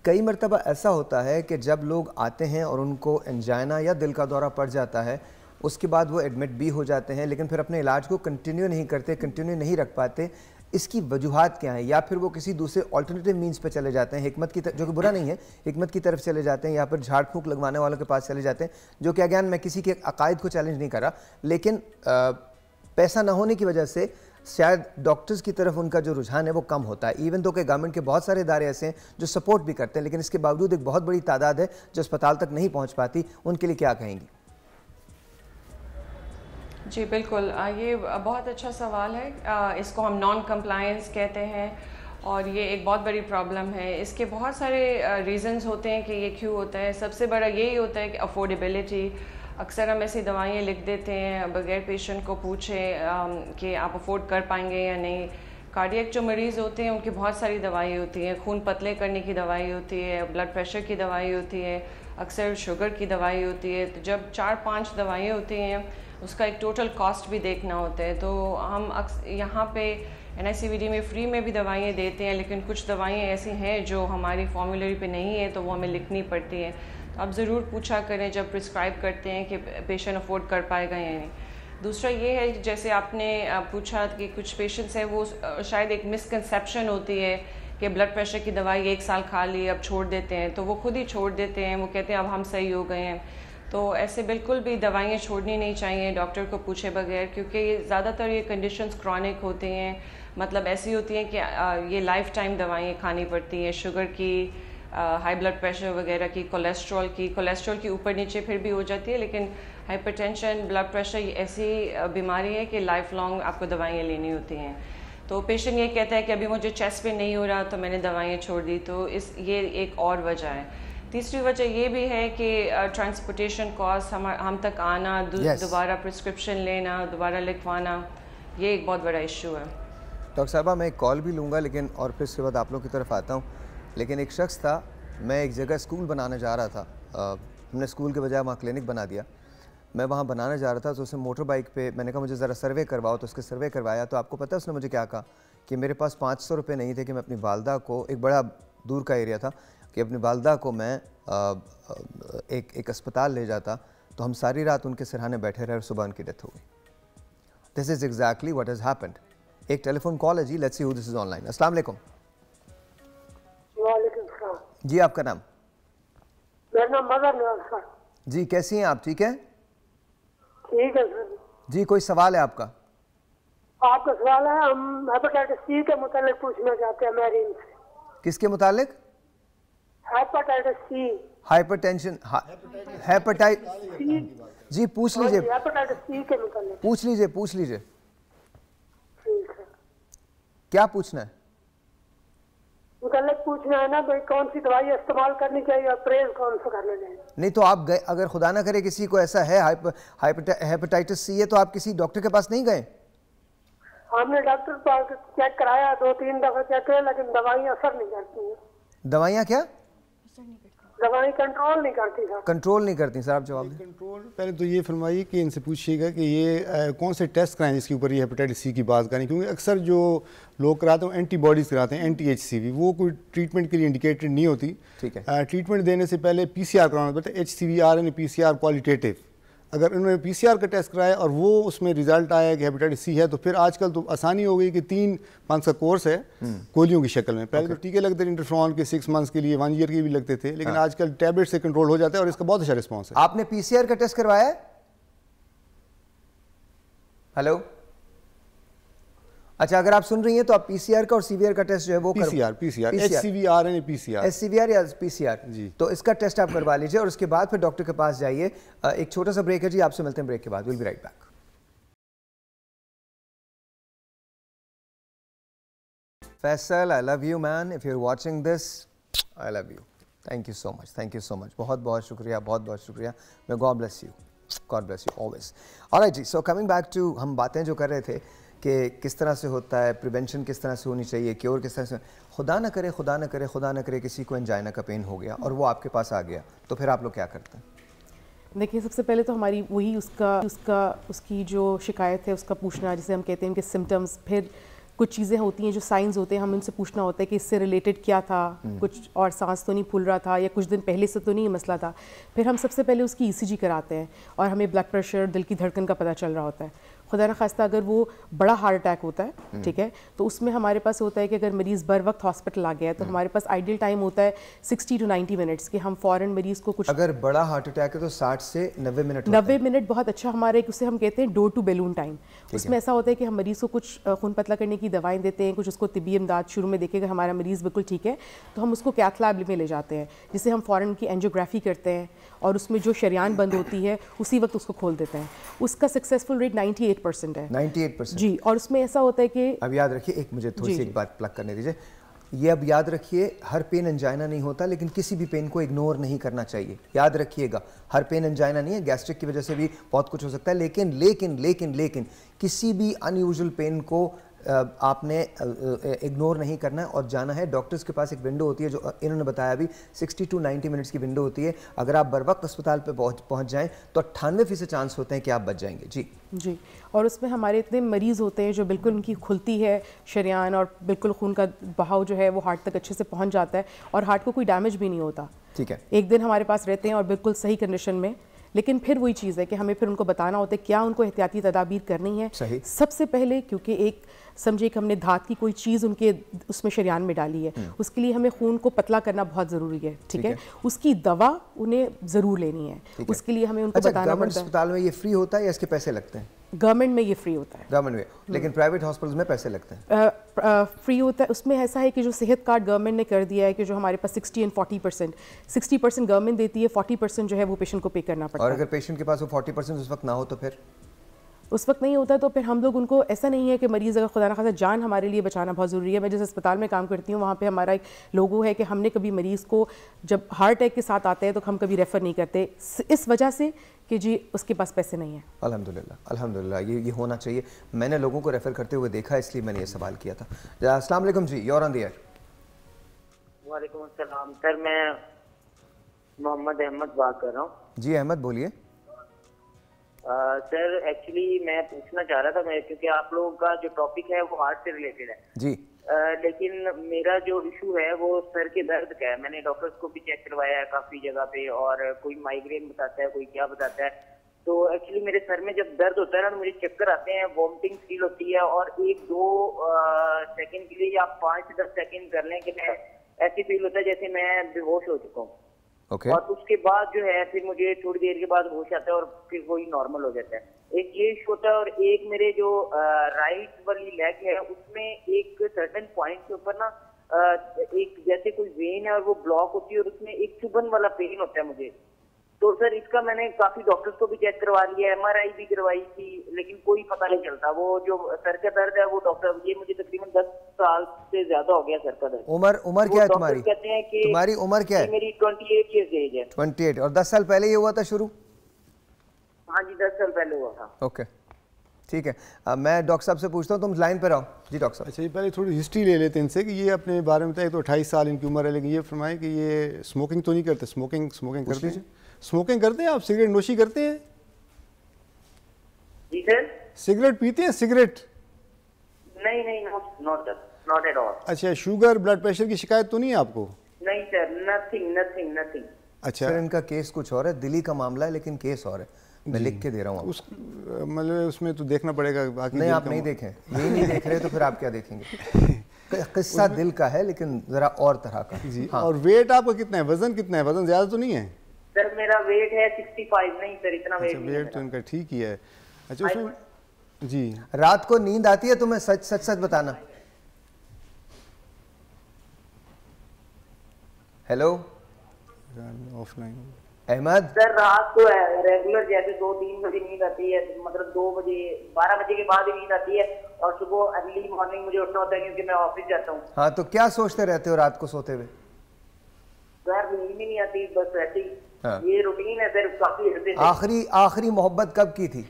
कई मरतबा ऐसा होता है कि जब लोग आते हैं और उनको एंजाइना या दिल का दौरा पड़ जाता है, उसके बाद वो एडमिट भी हो जाते हैं, लेकिन फिर अपने इलाज को कंटिन्यू नहीं करते, कंटिन्यू नहीं रख पाते। इसकी वजूहात क्या हैं? या फिर वो किसी दूसरे ऑल्टरनेटिव मीन्स पे चले जाते हैं, हिकमत की जो कि बुरा नहीं है, हिकमत की तरफ चले जाते हैं, या फिर झाड़ फूँक लगवाने वालों के पास चले जाते हैं, जो कि अगैन मैं किसी के अकायद को चैलेंज नहीं कर रहा, लेकिन पैसा ना होने की वजह से शायद डॉक्टर्स की तरफ उनका जो रुझान है वो कम होता है। इवन तो कि गवर्नमेंट के बहुत सारे इदारे ऐसे हैं जो सपोर्ट भी करते हैं, लेकिन इसके बावजूद एक बहुत बड़ी तादाद है जो अस्पताल तक नहीं पहुंच पाती। उनके लिए क्या कहेंगी? जी बिल्कुल, ये बहुत अच्छा सवाल है। इसको हम नॉन कंप्लायंस कहते हैं और ये एक बहुत बड़ी प्रॉब्लम है। इसके बहुत सारे रीज़न्स होते हैं कि ये क्यों होता है। सबसे बड़ा यही होता है कि अफोर्डेबिलिटी। अक्सर हम ऐसी दवाइयाँ लिख देते हैं बगैर पेशेंट को पूछे कि आप अफोर्ड कर पाएंगे या नहीं। कार्डियक जो मरीज़ होते हैं उनकी बहुत सारी दवाई होती हैं, खून पतले करने की दवाई होती है, ब्लड प्रेशर की दवाई होती है, अक्सर शुगर की दवाई होती है। तो जब 4-5 दवाइयाँ होती हैं उसका एक टोटल कॉस्ट भी देखना होता है। तो हम यहाँ पे NICVD में फ्री में भी दवाइयाँ देते हैं, लेकिन कुछ दवाइयाँ ऐसी हैं जो हमारी फॉर्मूलरी पे नहीं है तो वो हमें लिखनी पड़ती है। तो आप ज़रूर पूछा करें जब प्रिस्क्राइब करते हैं कि पेशेंट अफोर्ड कर पाएगा या नहीं। दूसरा ये है, जैसे आपने पूछा कि कुछ पेशेंट्स हैं वो शायद एक मिसकंसेप्शन होती है कि ब्लड प्रेशर की दवाई 1 साल खा ली अब छोड़ देते हैं, तो वो खुद ही छोड़ देते हैं। वो कहते हैं अब हम सही हो गए हैं। तो ऐसे बिल्कुल भी दवाइयाँ छोड़नी नहीं चाहिए डॉक्टर को पूछे बगैर, क्योंकि ये ज़्यादातर ये कंडीशंस क्रॉनिक होती हैं, मतलब ऐसी होती हैं कि ये लाइफ टाइम दवाइयाँ खानी पड़ती हैं। शुगर की, हाई ब्लड प्रेशर वगैरह की, कोलेस्ट्रॉल की ऊपर नीचे फिर भी हो जाती है, लेकिन हाइपरटेंशन, ब्लड प्रेशर ये ऐसी बीमारी है कि लाइफ लॉन्ग आपको दवाइयाँ लेनी होती हैं। तो पेशेंट ये कहता है कि अभी मुझे चेस्ट पेन नहीं हो रहा तो मैंने दवाइयाँ छोड़ दी, तो ये एक और वजह है। तीसरी वजह ये भी है कि ट्रांसपोर्टेशन कॉस्ट, हम तक आना, दोबारा प्रिस्क्रिप्शन लेना, दोबारा लिखवाना, ये एक बहुत बड़ा इशू है। डॉक्टर साहबा मैं एक कॉल भी लूँगा लेकिन, और फिर उसके बाद आप लोग की तरफ आता हूँ। लेकिन एक शख्स था, मैं एक जगह स्कूल बनाने जा रहा था, हमने स्कूल के बजाय वहाँ क्लिनिक बना दिया। मैं वहाँ बनाने जा रहा था तो उसने मोटर बाइक पे, मैंने कहा मुझे ज़रा सर्वे करवाओ, तो उसके सर्वे करवाया। तो आपको पता है उसने मुझे क्या कहा कि मेरे पास 500 रुपये नहीं थे कि मैं अपनी वालदा को, एक बड़ा दूर का एरिया था, कि अपनी वालदा को मैं एक अस्पताल ले जाता, तो हम सारी रात उनके सिरहाने बैठे रहे और सुबह उनकी डेथ हो गई। This is exactly what has happened. एक टेलीफोन कॉल है जी, let's see who this is online. अस्सलाम वालेकुम। जी आपका नाम? मेरा नाम मदर नवाज सर। जी कैसी हैं आप? ठीक है? ठीक है सर। जी कोई सवाल है आपका? आपका सवाल है, हम हेपेटाइटिस सी के मुतालिक पूछना चाहते हैं मैरीन से। किसके मुतालिक? Hepatitis C. हाइपरटेंशन, जी पूछ लीजिए। हेपेटाइटिस सी के मुतालिक पूछ लीजिए। क्या पूछना है? मुतालिक पूछना है ना भाई, कौन सी दवाई इस्तेमाल करनी चाहिए और परहेज कौन सा करना चाहिए। नहीं तो आप गए, अगर खुदा ना करे किसी को ऐसा है हेपेटाइटिस सी है, तो आप किसी डॉक्टर के पास नहीं गए? हमने डॉक्टर पास चेक कराया, 2-3 दफा चेक किया, लेकिन दवाइयाँ असर नहीं करती हैं। दवाइयाँ क्या? दवाई कंट्रोल नहीं करती सर। कंट्रोल नहीं करती सर, आप जवाब दें। कंट्रोल पहले तो ये फरमाइए कि इनसे पूछिएगा कि ये कौन से टेस्ट कराएं जिसके ऊपर ये हेपेटाइटिस सी की बात करें, क्योंकि अक्सर जो लोग कराते हैं एंटीबॉडीज़ कराते हैं, anti-HCV, वो कोई ट्रीटमेंट के लिए इंडिकेटेड नहीं होती। ठीक है। ट्रीटमेंट देने से पहले PCR कराना पड़ता है, HCV RNA PCR क्वालिटेटिव। अगर उन्होंने PCR का टेस्ट कराया और वो उसमें रिजल्ट आया कि हेपेटाइटिस सी है, तो फिर आजकल तो आसानी हो गई कि 3 मंथ का कोर्स है गोलियों की शक्ल में। पहले तो टीके लगते थे इंटरफ्रॉन के 6 मंथ्स के लिए, 1 ईयर के भी लगते थे, लेकिन आजकल टैबलेट से कंट्रोल हो जाता है और इसका बहुत अच्छा रिस्पॉन्स है। आपने PCR का टेस्ट करवाया है? हेलो, अच्छा अगर आप सुन रही हैं तो आप PCR का और CVR का टेस्ट जो है वो PCR HCV RNA PCR HCVR या PCR जी, तो इसका टेस्ट आप करवा लीजिए और उसके बाद फिर डॉक्टर के पास जाइए। एक छोटा सा ब्रेक है जी, आपसे मिलते हैं ब्रेक के बाद। Will be right back. Faisal, I love you man, if you are watching this I love you, thank you so much, बहुत बहुत शुक्रिया। May God bless you always. Alright जी, सो कमिंग बैक टू, हम बातें जो कर रहे थे कि किस तरह से होता है, प्रिवेंशन किस तरह से होनी चाहिए, क्योर किस तरह से। खुदा न करे किसी को एंजाइना का पेन हो गया और वो आपके पास आ गया, तो फिर आप लोग क्या करते हैं? देखिए, सबसे पहले तो हमारी वही उसकी जो शिकायत है उसका पूछना, जिसे हम कहते हैं कि सिम्टम्स, फिर कुछ चीज़ें होती हैं जो साइंस होते हैं, हमें उनसे पूछना होता है कि इससे रिलेटेड क्या था, कुछ और सांस तो नहीं फूल रहा था या कुछ दिन पहले से तो नहीं मसला था। फिर हम सबसे पहले उसकी ECG कराते हैं और हमें ब्लड प्रेशर, दिल की धड़कन का पता चल रहा होता है। खुदा न खास्ता अगर वो बड़ा हार्ट अटैक होता है, ठीक है, तो उसमें हमारे पास होता है कि अगर मरीज़ बर वक्त हॉस्पिटल आ गया है तो हमारे पास आइडियल टाइम होता है 60 to 90 मिनट्स कि हम फ़ौरन मरीज़ को कुछ, अगर बड़ा हार्ट अटैक है तो 60 से 90 मिनट 90 मिनट बहुत अच्छा हमारे, उसे हम कहते हैं डोर टू बेलून टाइम। उसमें ऐसा होता है कि हम मरीज़ को कुछ खून पतला करने की दवाएं देते हैं, कुछ उसको तिब्बी इमदाद, शुरू में देखेगा हमारा मरीज़ बिल्कुल ठीक है तो हम उसको कैथ लैब में ले जाते हैं, जिसे हम फ़ौरन की एंजियोग्राफी करते हैं और उसमें जो शरियान बंद होती है उसी वक्त उसको खोल देते हैं। उसका सक्सेसफुल रेट 98% है। 98% जी, और उसमें ऐसा होता है कि अब याद रखिए, एक मुझे थोड़ी सी एक बात प्लग करने दीजिए, ये अब याद रखिए, हर पेन एंजाइना नहीं होता, लेकिन किसी भी पेन को इग्नोर नहीं करना चाहिए। याद रखिएगा, हर पेन एंजाइना नहीं है, गैस्ट्रिक की वजह से भी बहुत कुछ हो सकता है, लेकिन किसी भी अनयूजुअल पेन को आपने इग्नोर नहीं करना है और जाना है। डॉक्टर्स के पास एक विंडो होती है जो इन्होंने बताया अभी 60 to 90 मिनट्स की विंडो होती है। अगर आप बर वक्त अस्पताल पे पहुंच जाएं तो 98% चांस होते हैं कि आप बच जाएंगे। जी, और उसमें हमारे इतने मरीज़ होते हैं जो बिल्कुल उनकी खुलती है शरियान और बिल्कुल खून का बहाव जो है वो हार्ट तक अच्छे से पहुँच जाता है और हार्ट को कोई डैमेज भी नहीं होता। ठीक है, एक दिन हमारे पास रहते हैं और बिल्कुल सही कंडीशन में, लेकिन फिर वही चीज़ है कि हमें फिर उनको बताना होता है क्या उनको एहतियाती तदाबीर करनी है सबसे पहले, क्योंकि एक समझिए कि हमने धात की कोई चीज़ उनके उसमें शरियान में डाली है, उसके लिए हमें खून को पतला करना बहुत ज़रूरी है। ठीक है, उसकी दवा उन्हें ज़रूर लेनी है, उसके लिए हमें उनको बताना पड़ता है। अस्पताल में ये फ्री होता है या इसके पैसे लगते हैं? गवर्नमेंट में ये फ्री होता है। गवर्नमेंट में, लेकिन प्राइवेट हॉस्पिटल्स में पैसे लगते हैं? फ्री होता है। उसमें ऐसा है कि जो सेहत कार्ड गवर्नमेंट ने कर दिया है कि जो हमारे पास 60 and 40%, 60% गवर्नमेंट देती है, 40% जो है वो पेशेंट को पे करना पड़ता है। और अगर पेशेंट के पास वो 40% उस वक्त ना हो तो फिर उस वक्त नहीं होता तो फिर हम लोग उनको, ऐसा नहीं है कि मरीज़ अगर खुदा ना खासा जान हमारे लिए बचाना बहुत ज़रूरी है। मैं जिस अस्पताल में काम करती हूँ वहाँ पे हमारा एक लोगो है कि हमने कभी मरीज़ को जब हार्ट अटैक के साथ आते हैं तो हम कभी रेफ़र नहीं करते, इस वजह से कि जी उसके पास पैसे नहीं है। अल्हम्दुलिल्लाह, अल्हम्दुलिल्लाह, ये होना चाहिए। मैंने लोगों को रेफ़र करते हुए देखा, इसलिए मैंने ये सवाल किया था। अस्सलाम वालेकुम जी, you're on the air। वालेकुम अस्सलाम सर, मैं मोहम्मद अहमद बात कर रहा हूँ। जी अहमद बोलिए। सर एक्चुअली मैं पूछना चाह रहा था, मैं क्योंकि आप लोगों का जो टॉपिक है वो हार्ट से रिलेटेड है जी, लेकिन मेरा जो इशू है वो सर के दर्द का है। मैंने डॉक्टर्स को भी चेक करवाया है काफी जगह पे, और कोई माइग्रेन बताता है, कोई क्या बताता है। तो एक्चुअली मेरे सर में जब दर्द होता है ना तो मुझे चक्कर आते हैं, वॉमिटिंग फील होती है, और 1-2 सेकंड के लिए या 5 से 10 सेकंड कर लें कि मैं ऐसी फील होता है जैसे मैं बेहोश हो चुका हूँ। और उसके बाद जो है फिर मुझे थोड़ी देर के बाद होश आता है और फिर वही नॉर्मल हो जाता है। एक ये इशू होता है, और एक मेरे जो राइट वाली लेग है उसमें एक सर्टेन पॉइंट के ऊपर ना एक जैसे कोई वेन है और वो ब्लॉक होती है और उसमें एक चुभन वाला पेन होता है मुझे। तो सर इसका मैंने काफी डॉक्टर्स को भी चेक करवा लिया, MRI भी करवाई थी, लेकिन कोई पता नहीं चलता। वो जो सर का दर्द है वो डॉक्टर, ये मुझे तकरीबन 10 साल से ज्यादा हो गया सर का दर्द। उम्र क्या है तुम्हारी? कहते हैं कि तुम्हारी उम्र क्या है? मेरी 28 ईयर्स एज है। 28, और 10 साल पहले ये हुआ था शुरू? हाँ जी, 10 साल पहले हुआ था। ओके, ठीक है। मैं डॉक्टर साहब से पूछता हूँ, तुम लाइन पर आओ। जी डॉक्टर साहब। अच्छा, ये पहले थोड़ी हिस्ट्री ले लेते हैं इनसे कि ये अपने बारे में बताए। तो 28 साल इनकी उम्र है, लेकिन ये फरमाए कि ये स्मोकिंग तो नहीं करते? स्मोकिंग करते हैं? स्मोकिंग करते हैं आप? सिगरेट नोशी करते हैं? जी सर। सिगरेट पीते हैं? सिगरेट नहीं, नॉट एट ऑल। अच्छा, शुगर ब्लड प्रेशर की शिकायत तो नहीं है आपको? नहीं सर, नथिंग। अच्छा, सर इनका केस कुछ और है, दिल्ली का मामला है लेकिन केस और है। मैं लिख के दे रहा हूँ। मतलब उसमें तो देखना पड़ेगा। बाकी नहीं, आप नहीं देखें, ये नहीं देख रहे तो फिर आप क्या देखेंगे? किस्सा दिल का है लेकिन जरा और तरह का। जी। हाँ। और वेट आपका कितना है? वजन कितना है? वजन ज्यादा तो नहीं है? सर मेरा वेट है 65। नहीं सर, इतना वेट नहीं है। वेट तो इनका ठीक ही है। अच्छा, उसमें जी रात को नींद आती है तुम्हें? सच बताना। Hello offline Ahmad. सर रात को रेगुलर जैसे 2-3 बजे नींद आती है, मतलब 2 बजे 12 बजे के बाद ही नींद आती है, और सुबह अर्ली मॉर्निंग मुझे उठना होता है क्योंकि मैं ऑफिस जाता हूँ। हाँ, तो क्या सोचते रहते हो रात को सोते हुए? सर नींद ही नहीं आती, बस ऐसे ही। हाँ। ये रूटीन है सर, काफी अर्से से। आखिरी मोहब्बत कब की थी?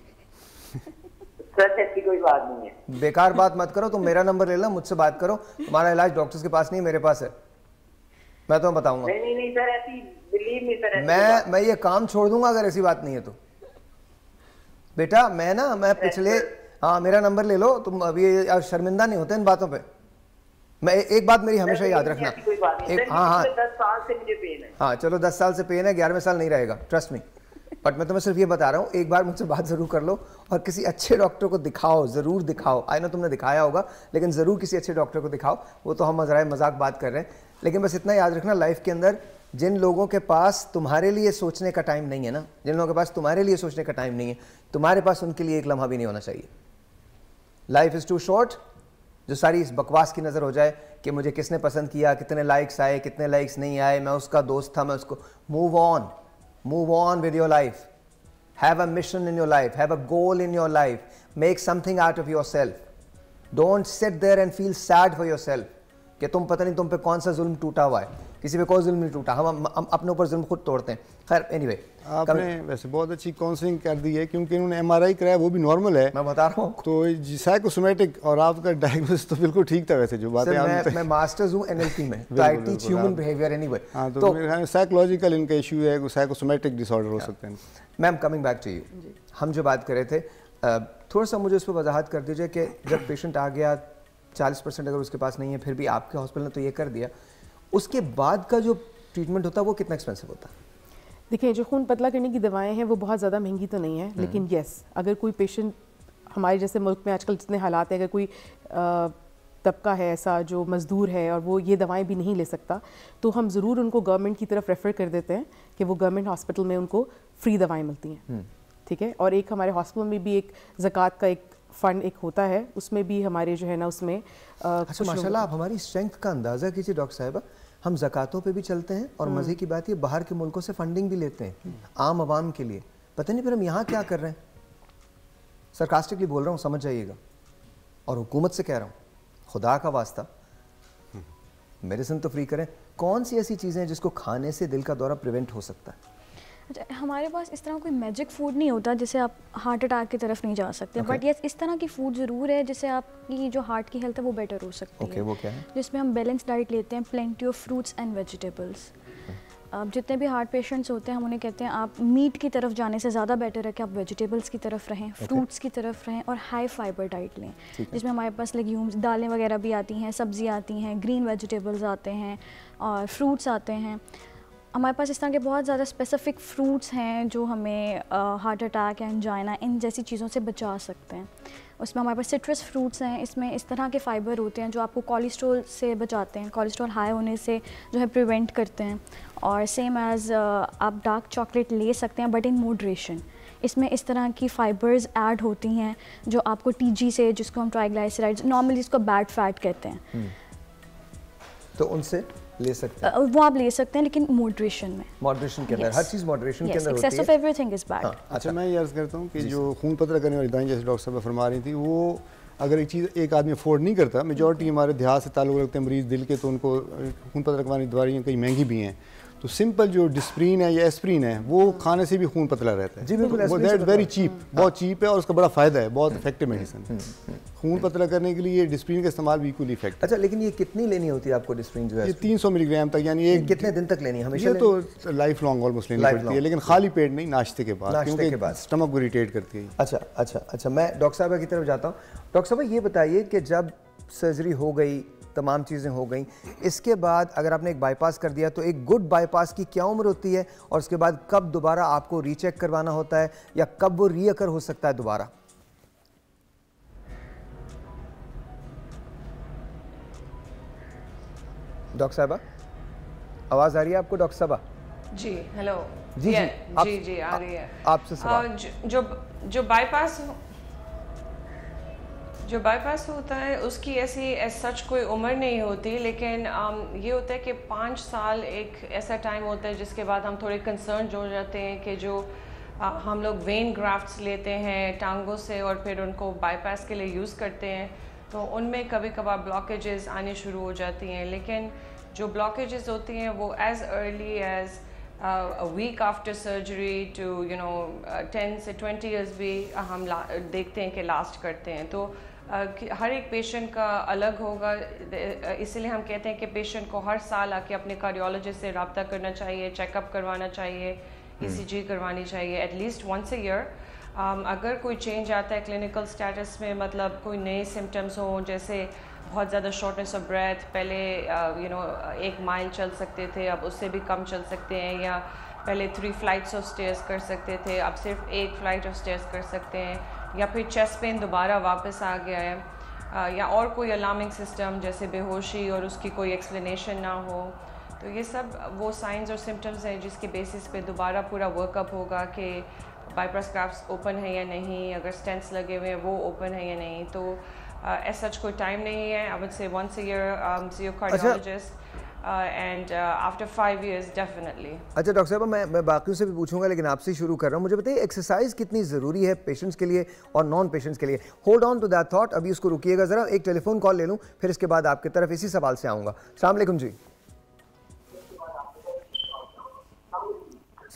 सर ऐसी कोई बात नहीं है। बेकार बात मत करो, तुम मेरा नंबर ले लो, मुझसे बात करो। तुम्हारा इलाज डॉक्टर्स के पास नहीं, मेरे पास है, मैं तुम्हें बताऊंगा। नहीं सर, ऐसी बिलीव नहीं सर। मैं ये काम छोड़ दूंगा अगर ऐसी बात नहीं है तो। बेटा मैं पिछले, हाँ मेरा नंबर ले लो, तुम अभी शर्मिंदा नहीं होते इन बातों पे। मैं एक बात मेरी हमेशा याद रखना। हाँ 10 साल से मुझे पेन है। हाँ चलो 10 साल से पेन है, 11वें साल नहीं रहेगा, ट्रस्ट मी। बट मैं तुम्हें सिर्फ ये बता रहा हूँ, एक बार मुझसे बात ज़रूर कर लो और किसी अच्छे डॉक्टर को दिखाओ, ज़रूर दिखाओ। आई नो तुमने दिखाया होगा, लेकिन ज़रूर किसी अच्छे डॉक्टर को दिखाओ। वो तो हम मजाक बात कर रहे हैं, लेकिन बस इतना याद रखना, लाइफ के अंदर जिन लोगों के पास तुम्हारे लिए सोचने का टाइम नहीं है ना, जिन लोगों के पास तुम्हारे लिए सोचने का टाइम नहीं है, तुम्हारे पास उनके लिए एक लम्हा भी नहीं होना चाहिए। Life is too short. जो सारी इस बकवास की नज़र हो जाए कि मुझे किसने पसंद किया, कितने लाइक्स आए, कितने लाइक्स नहीं आए, मैं उसका दोस्त था, मैं उसको। Move on with your life. Have a mission in your life, have a goal in your life, make something out of yourself. Don't sit there and feel sad for yourself कि तुम पता नहीं तुम पे कौन सा जुल्म टूटा हुआ है। किसी पे कोई जुल्म नहीं टूटा, हम अपने ऊपर जुल्म खुद तोड़ते हैं। खैर एनीवे, आपने वैसे बहुत अच्छी काउंसलिंग कर दी है, क्योंकि इन्होंने MRI कराया, वो भी नॉर्मल है, मैं बता रहा हूँ। तो साइकोसोमेटिक और आपका डायग्नोसिस तो बिल्कुल ठीक था। वैसे जो बातें मैं मास्टर्स हूँ NLP में, तो I teach human behaviour anyway. हाँ, तो मेरे ख्याल में साइकोलॉजिकल इनका इशू है, साइकोसोमेटिक डिसऑर्डर हो सकते हैं। Ma'am coming back to you, हम जो बात कर रहे थे, थोड़ा सा मुझे उस पर वजाहत कर दीजिए कि जब पेशेंट आ गया 40% अगर उसके पास नहीं है, फिर भी आपके हॉस्पिटल ने तो ये कर दिया, उसके बाद का जो ट्रीटमेंट होता है वो कितना एक्सपेंसिव होता है? देखिए, जो खून पतला करने की दवाएं हैं वो बहुत ज़्यादा महंगी तो नहीं है, लेकिन यस, अगर कोई पेशेंट हमारे जैसे मुल्क में आजकल जितने हालात हैं, अगर कोई तबका है ऐसा जो मज़दूर है और वो ये दवाएं भी नहीं ले सकता, तो हम ज़रूर उनको गवर्नमेंट की तरफ रेफ़र कर देते हैं कि वो गवर्नमेंट हॉस्पिटल में उनको फ्री दवाएँ मिलती हैं, ठीक है। और एक हमारे हॉस्पिटल में भी एक ज़कात का एक फ़ंड एक होता है, उसमें भी हमारे जो है ना उसमें अच्छा माशाल्लाह, आप हमारी स्ट्रेंथ का अंदाज़ा कीजिए डॉक्टर साहिबा, हम ज़कातों पे भी चलते हैं और मज़े की बात ये बाहर के मुल्कों से फंडिंग भी लेते हैं आम आवाम के लिए, पता नहीं फिर हम यहाँ क्या कर रहे हैं। सरकास्टिकली बोल रहा हूँ, समझ जाइएगा, और हुकूमत से कह रहा हूँ, खुदा का वास्ता मेडिसिन तो फ्री करें। कौन सी ऐसी चीज़ें हैं जिसको खाने से दिल का दौरा प्रिवेंट हो सकता है? अच्छा, हमारे पास इस तरह कोई मैजिक फूड नहीं होता जिससे आप हार्ट अटैक की तरफ नहीं जा सकते, बट ये इस तरह की फूड ज़रूर है जिससे आपकी जो हार्ट की हेल्थ है वो बेटर हो सकती है। वो क्या है? जिसमें हम बैलेंस डाइट लेते हैं, plenty of fruits and vegetables. जितने भी हार्ट पेशेंट्स होते हैं हम उन्हें कहते हैं आप मीट की तरफ जाने से ज़्यादा बेटर है कि आप वेजिटेबल्स की तरफ रहें, फ्रूट्स की तरफ रहें और हाई फाइबर डाइट लें, जिसमें हमारे पास लेग्यूम्स, दालें वगैरह भी आती हैं, सब्ज़ी आती हैं, ग्रीन वेजिटेबल्स आते हैं और फ्रूट्स आते हैं। हमारे पास इस तरह के बहुत ज़्यादा स्पेसिफिक फ्रूट्स हैं जो हमें हार्ट अटैक या एंजाइना इन जैसी चीज़ों से बचा सकते हैं। उसमें हमारे पास सिट्रस फ्रूट्स हैं, इसमें इस तरह के फ़ाइबर होते हैं जो आपको कोलेस्ट्रॉल से बचाते हैं, कोलेस्ट्रॉल हाई होने से जो है प्रिवेंट करते हैं। और सेम एज़ आप डार्क चॉकलेट ले सकते हैं बट इन मॉडरेशन। इसमें इस तरह की फ़ाइबर्स ऐड होती हैं जो आपको TG से, जिसको हम ट्राइग्लाइसराइड्स नॉर्मली इसको बैड फैट कहते हैं, तो उनसे ले सकते हैं, वो आप ले सकते हैं लेकिन मॉडरेशन में, मॉडरेशन के अंदर, हर चीज़ मॉडरेशन के अंदर होती है। Excess of everything is bad. अच्छा, मैं ये अर्ज़ करता हूँ कि जो खून पतला करने वाली दवाएं जैसे डॉक्टर साहब फरमा रही थी, वो अगर एक चीज़ एक आदमी अफोर्ड नहीं करता, मेजॉरिटी हमारे देहात से ताल्लुक़ रखते हैं मरीज़ दिल के, तो उनको खून पतला करवाने की दवाइयाँ कई महंगी भी हैं, तो सिंपल जो डिस्प्रीन है या एस्प्रीन है वो खाने से भी खून पतला रहता है। जी बिल्कुल, वो दैट वेरी चीप, बहुत चीप है और उसका बड़ा फ़ायदा है, बहुत इफेक्टिव मेडिसिन। खून पतला करने के लिए डिस्प्रीन का इस्तेमाल भी इक्वली इफेक्टिव। अच्छा, लेकिन ये कितनी लेनी होती है आपको डिस्प्रीन जो है? ये 300 मिलीग्राम तक, यानी एक कितने दिन तक लेनी है? हमेशा ये तो लाइफ लॉन्ग ऑलमोस्ट लेनी पड़ती है, लेकिन खाली पेट नहीं, नाश्ते के बाद, क्योंकि स्टमक को इरिटेट करती है। अच्छा, मैं डॉक्टर साहब की तरफ जाता हूँ। डॉक्टर साहब ये बताइए कि जब सर्जरी हो गई, तमाम चीज़ें हो गई, इसके बाद अगर आपने एक बाईपास कर दिया तो एक गुड बाईपास की क्या उम्र होती है, और उसके बाद कब दोबारा आपको रीचेक करवाना होता है या कब वो रीअकर हो सकता है दोबारा? डॉक्टर साहबा, आवाज़ आ रही है आपको डॉक्टर साहबा? जी, हेलो। जी आ रही है आपसे सवाल। जो बाईपास होता है उसकी ऐसी सच कोई उम्र नहीं होती, लेकिन ये होता है कि 5 साल एक ऐसा टाइम होता है जिसके बाद हम थोड़े कंसर्न हो जाते हैं कि जो हम लोग वेन ग्राफ्ट्स लेते हैं टांगों से और फिर उनको बाईपास के लिए यूज़ करते हैं, तो उनमें कभी कभार ब्लॉकेजेस आने शुरू हो जाती हैं। लेकिन जो ब्लॉकेजेस होती हैं वो as early as a week after surgery to 10 से 20 years भी हम देखते हैं कि लास्ट करते हैं। तो हर एक पेशेंट का अलग होगा, इसलिए हम कहते हैं कि पेशेंट को हर साल आके अपने कार्डियोलॉजिस्ट से रब्ता करना चाहिए, चेकअप करवाना चाहिए, ECG करवानी चाहिए एटलीस्ट वंस अ ईयर। अगर कोई चेंज आता है क्लिनिकल स्टेटस में, मतलब कोई नए सिम्टम्स हों, जैसे बहुत ज़्यादा शॉर्टनेस ऑफ ब्रेथ, पहले 1 माइल चल सकते थे, अब उससे भी कम चल सकते हैं, या पहले 3 फ्लाइट्स ऑफ स्टेयर्स कर सकते थे, अब सिर्फ 1 फ्लाइट ऑफ स्टेयर्स कर सकते हैं, या फिर चेस्ट पेन दोबारा वापस आ गया है, या और कोई अलार्मिंग सिस्टम जैसे बेहोशी और उसकी कोई एक्सप्लेनेशन ना हो, तो ये सब वो साइंस और सिम्टम्स हैं जिसके बेसिस पे दोबारा पूरा वर्कअप होगा कि बाईपास ग्राफ्ट्स ओपन है या नहीं, अगर स्टेंट्स लगे हुए हैं वो ओपन है या नहीं। तो ऐसा कोई टाइम नहीं है। I would say once a year see your cardiologist and after 5 years definitely. अच्छा डॉक्टर साहब, मैं बाकियों से भी पूछूंगा लेकिन आपसे ही शुरू कर रहा हूँ। मुझे बताइए एक्सरसाइज कितनी ज़रूरी है पेशेंट्स के लिए और नॉन पेशेंट्स के लिए? Hold on to that thought, अभी उसको रुकिएगा ज़रा, एक टेलीफोन कॉल ले लूँ, फिर इसके बाद आपकी तरफ इसी सवाल से आऊँगा। अस्सलाम वालेकुम जी।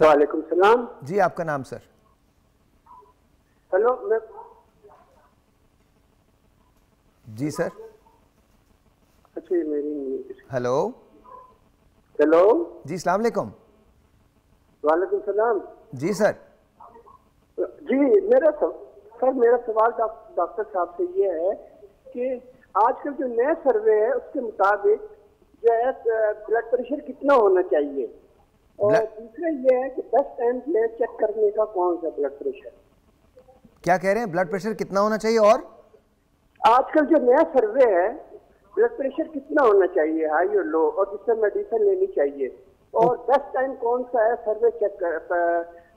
वालेकुम सलाम जी, आपका नाम सर? हेलो, मैं जी सर। अच्छा, मेरी हेलो हेलो जी, अस्सलाम वालेकुम। वालेकुम सलाम जी सर। जी, मेरा सवाल डॉक्टर साहब से ये है कि आजकल जो नया सर्वे है उसके मुताबिक जो है ब्लड प्रेशर कितना होना चाहिए, और दूसरा ये है कि 10 टाइम में चेक करने का कौन सा ब्लड प्रेशर। क्या कह रहे हैं? ब्लड प्रेशर कितना होना चाहिए और आजकल जो नया सर्वे है ब्लड प्रेशर कितना होना चाहिए, हाई और लो, और जिससे मेडिसिन लेनी चाहिए, और 10 टाइम कौन सा है सर्वे चेक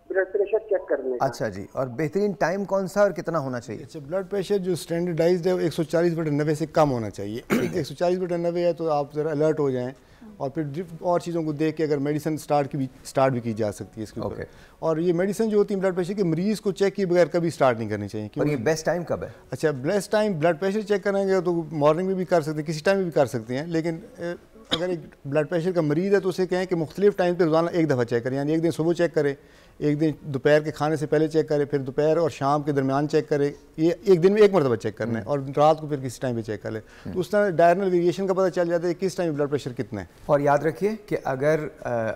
ब्लड प्रेशर चेक करने का। अच्छा जी, और बेहतरीन टाइम कौन सा और कितना होना चाहिए? अच्छा, ब्लड प्रेशर जो स्टैंडर्डाइज्ड है वो 140/90 से कम होना चाहिए। 140/90 है तो आप ज़रा अलर्ट हो जाएं, और फिर और चीज़ों को देख के अगर मेडिसिन स्टार्ट भी की जा सकती है इसके ऊपर। और ये मेडिसिन जो होती है ब्लड प्रेशर के, मरीज़ को चेक किए बगैर कभी स्टार्ट नहीं करनी चाहिए। और ये बेस्ट टाइम कब है? अच्छा, best time blood pressure check करेंगे तो मॉर्निंग में भी कर सकते हैं, किसी टाइम में भी कर सकते हैं, लेकिन अगर एक ब्लड प्रेशर का मरीज़ है तो उसे कहें कि मुख्तलिफ टाइम पे रोज़ाना एक दफ़ा चेक करें, यानी एक दिन सुबह चेक करें, एक दिन दोपहर के खाने से पहले चेक करें, फिर दोपहर और शाम के दरमियान चेक करें। ये एक दिन में एक मरतबा चेक करना है, और रात को फिर किसी टाइम पे चेक कर ले, तो उस तरह डायरनल वेरिएशन का पता चल जाता है किस टाइम ब्लड प्रेशर कितना है। और याद रखिए कि अगर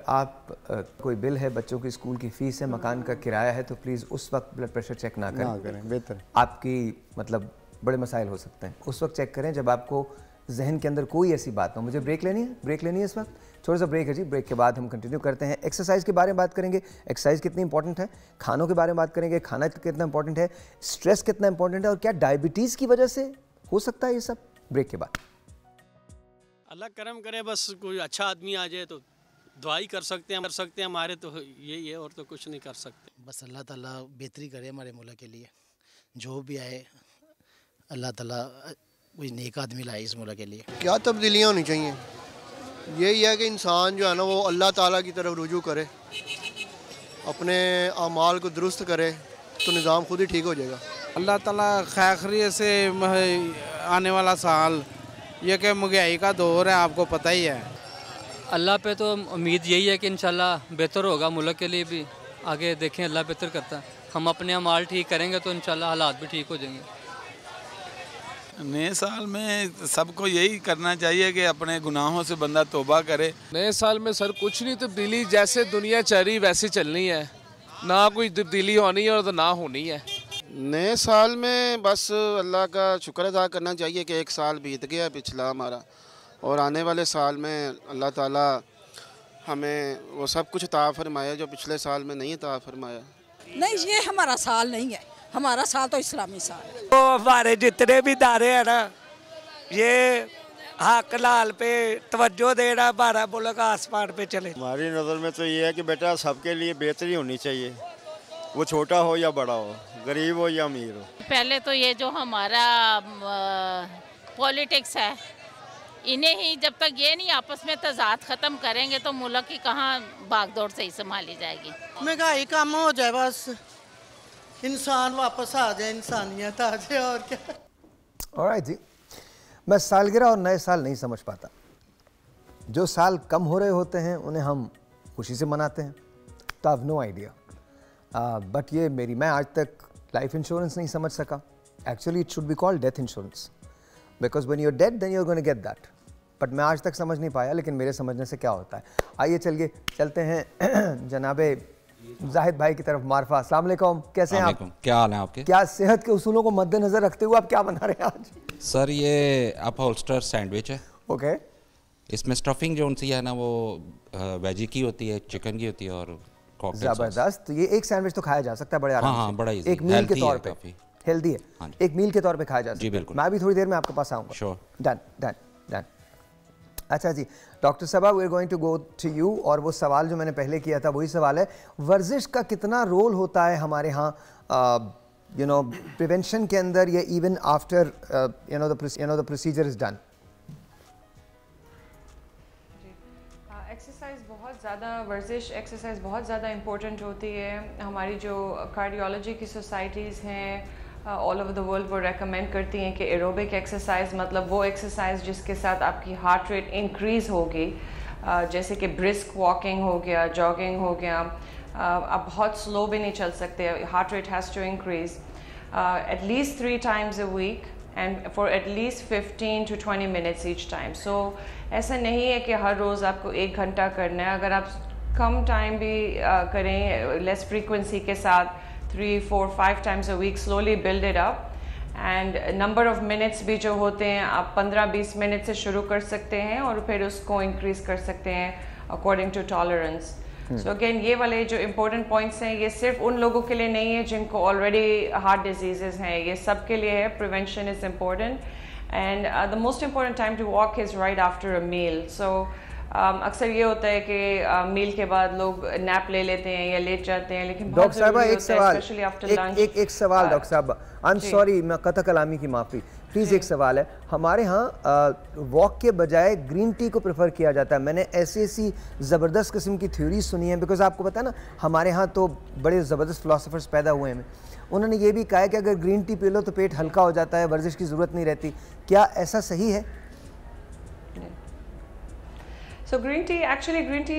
आप कोई बिल है, बच्चों की स्कूल की फ़ीस है, मकान का किराया है, तो प्लीज़ उस वक्त ब्लड प्रेशर चेक ना करें। बेहतर आपकी मतलब बड़े मसाइल हो सकते हैं। उस वक्त चेक करें जब आपको जहन के अंदर कोई ऐसी बात ना हो। मुझे ब्रेक लेनी है इस वक्त, थोड़ा सा ब्रेक है जी। ब्रेक के बाद हम कंटिन्यू करते हैं। एक्सरसाइज के बारे में बात करेंगे, एक्सरसाइज कितनी इंपॉर्टेंट है, खानों के बारे में बात करेंगे, खाना कितना इंपॉर्टेंट है, स्ट्रेस कितना इंपॉर्टेंट है, और क्या डायबिटीज़ की वजह से हो सकता है ये सब, ब्रेक के बाद। अल्लाह करम करे, बस कोई अच्छा आदमी आ जाए तो दुआई कर सकते हैं हमारे, तो यही है, और तो कुछ नहीं कर सकते। बस अल्लाह ताला बेहतरी करे हमारे मुल्क के लिए, जो भी आए अल्लाह ताला कोई नेक आदमी लाए इस मुल्क के लिए। क्या तब्दीलियाँ होनी चाहिए? यही है कि इंसान जो है ना वो अल्लाह ताला की तरफ रुजू करे, अपने अमाल को दुरुस्त करे, तो निज़ाम खुद ही ठीक हो जाएगा। अल्लाह ताला खैरियत से आने वाला साल, ये कि महंगाई का दौर है, आपको पता ही है। अल्लाह पे तो उम्मीद यही है कि इंशाल्लाह बेहतर होगा मुल्क के लिए भी। आगे देखें, अल्लाह बेहतर करता है। हम अपने अमाल ठीक करेंगे तो इंशाल्लाह हालात भी ठीक हो जाएंगे। नए साल में सबको यही करना चाहिए कि अपने गुनाहों से बंदा तौबा करे। नए साल में सर कुछ नहीं तब्दीली, जैसे दुनिया चल रही वैसे चलनी है, ना कोई तब्दीली होनी है और ना होनी है। नए साल में बस अल्लाह का शुक्र अदा करना चाहिए कि एक साल बीत गया पिछला हमारा, और आने वाले साल में अल्लाह ताला हमें वो सब कुछ अता फरमाया जो पिछले साल में नहीं अता फरमाया। नहीं, ये हमारा साल नहीं है, हमारा साल तो इस्लामी साल है। तो हमारे जितने भी दारे हैं ना, ये हक लाल पे तवज्जो देना, हमारा मुल्क आसमान पे चले। हमारी नज़र में तो ये है कि बेटा सबके लिए बेहतरी होनी चाहिए, वो छोटा हो या बड़ा हो, गरीब हो या अमीर हो। पहले तो ये जो हमारा पॉलिटिक्स है, इन्हें ही जब तक ये नहीं आपस में तजाद ख़त्म करेंगे तो मुल्क की कहाँ भागदौड़ सही संभाली जाएगी। महंगाई कम हो जाए, बस इंसान वापस आ जाए, इंसानियत आ जाए, और क्या। ऑलराइट जी, मैं सालगिरह और नए साल नहीं समझ पाता। जो साल कम हो रहे होते हैं उन्हें हम खुशी से मनाते हैं, तो I have no idea. But ये मैं आज तक लाइफ इंश्योरेंस नहीं समझ सका। Actually it should be called death insurance, because when you are dead then you are going to get that. But मैं आज तक समझ नहीं पाया, लेकिन मेरे समझने से क्या होता है। आइए चलते हैं जनाबे जाहिद भाई की तरफ। मारफा, अस्सलाम वालेकुम, कैसे हैं आप? क्या हाल है आपके? क्या सेहत के उसूलों को मद्देनजर रखते हुए आप क्या बना रहे हैं आज? सर ये अपहोल्स्टर सैंडविच है। ओके। इसमें स्टफिंग जो सी है ना वो वेजी की होती है, चिकन की होती है और कॉकटेल। जबरदस्त। तो ये एक सैंडविच तो खाया जा सकता है बड़े आराम से। हाँ, बड़ा इजी, एक मील के तौर पे हेल्दी है, एक मील के तौर पे खाया जा सकता है। जी बिल्कुल। मैं भी थोड़ी देर में आपके पास आऊँगा। श्योर। डन। अच्छा जी, डॉक्टर साहब we are going to go to you. और वो सवाल जो मैंने पहले किया था वही सवाल है, वर्जिश का कितना रोल होता है हमारे यहाँ प्रिवेंशन के अंदर, या even after the procedure is done? Exercise बहुत ज़्यादा, वर्जिश एक्सरसाइज बहुत ज़्यादा इम्पोर्टेंट होती है। हमारी जो कार्डियोलॉजी की सोसाइटीज़ हैं ऑल ओवर द वर्ल्ड वो रेकमेंड करती हैं कि एरोबिक एक्सरसाइज, मतलब वो एक्सरसाइज जिसके साथ आपकी हार्ट रेट इंक्रीज़ होगी, जैसे कि ब्रिस्क वॉकिंग हो गया, जॉगिंग हो गया, आप बहुत स्लो भी नहीं चल सकते, heart rate has to increase at least 3 times a week and for at least 15 to 20 minutes each time. So ऐसा नहीं है कि हर रोज़ आपको 1 घंटा करना है, अगर आप कम टाइम भी करें लेस फ्रीक्वेंसी के साथ 3, 4, 5 times a week, slowly build it up. And number of minutes भी जो होते हैं आप 15-20 मिनट से शुरू कर सकते हैं और फिर उसको इंक्रीज कर सकते हैं according to tolerance. So again ये वाले जो इम्पोर्टेंट पॉइंट्स हैं ये सिर्फ उन लोगों के लिए नहीं है जिनको ऑलरेडी हार्ट डिजीजेस हैं, ये सब के लिए है. Prevention is important and the most important time to walk is right after a meal. So अक्सर ये होता है कि मील के बाद लोग नैप ले लेते हैं या लेट जाते हैं, लेकिन डॉक्टर साहबा एक सवाल, एक सवाल डॉक्टर साहब, आई एम सॉरी, मैं कथा कलामी की माफ़ी, प्लीज़ एक सवाल है. हमारे यहाँ वॉक के बजाय ग्रीन टी को प्रेफर किया जाता है. मैंने ऐसी ज़बरदस्त किस्म की थ्योरी सुनी है, बिकॉज आपको पता है ना हमारे यहाँ तो बड़े ज़बरदस्त फ़िलासफ़र्स पैदा हुए हैं. उन्होंने ये भी कहा है कि अगर ग्रीन टी पी लो तो पेट हल्का हो जाता है, वर्जिश की ज़रूरत नहीं रहती. क्या ऐसा सही है? सो ग्रीन टी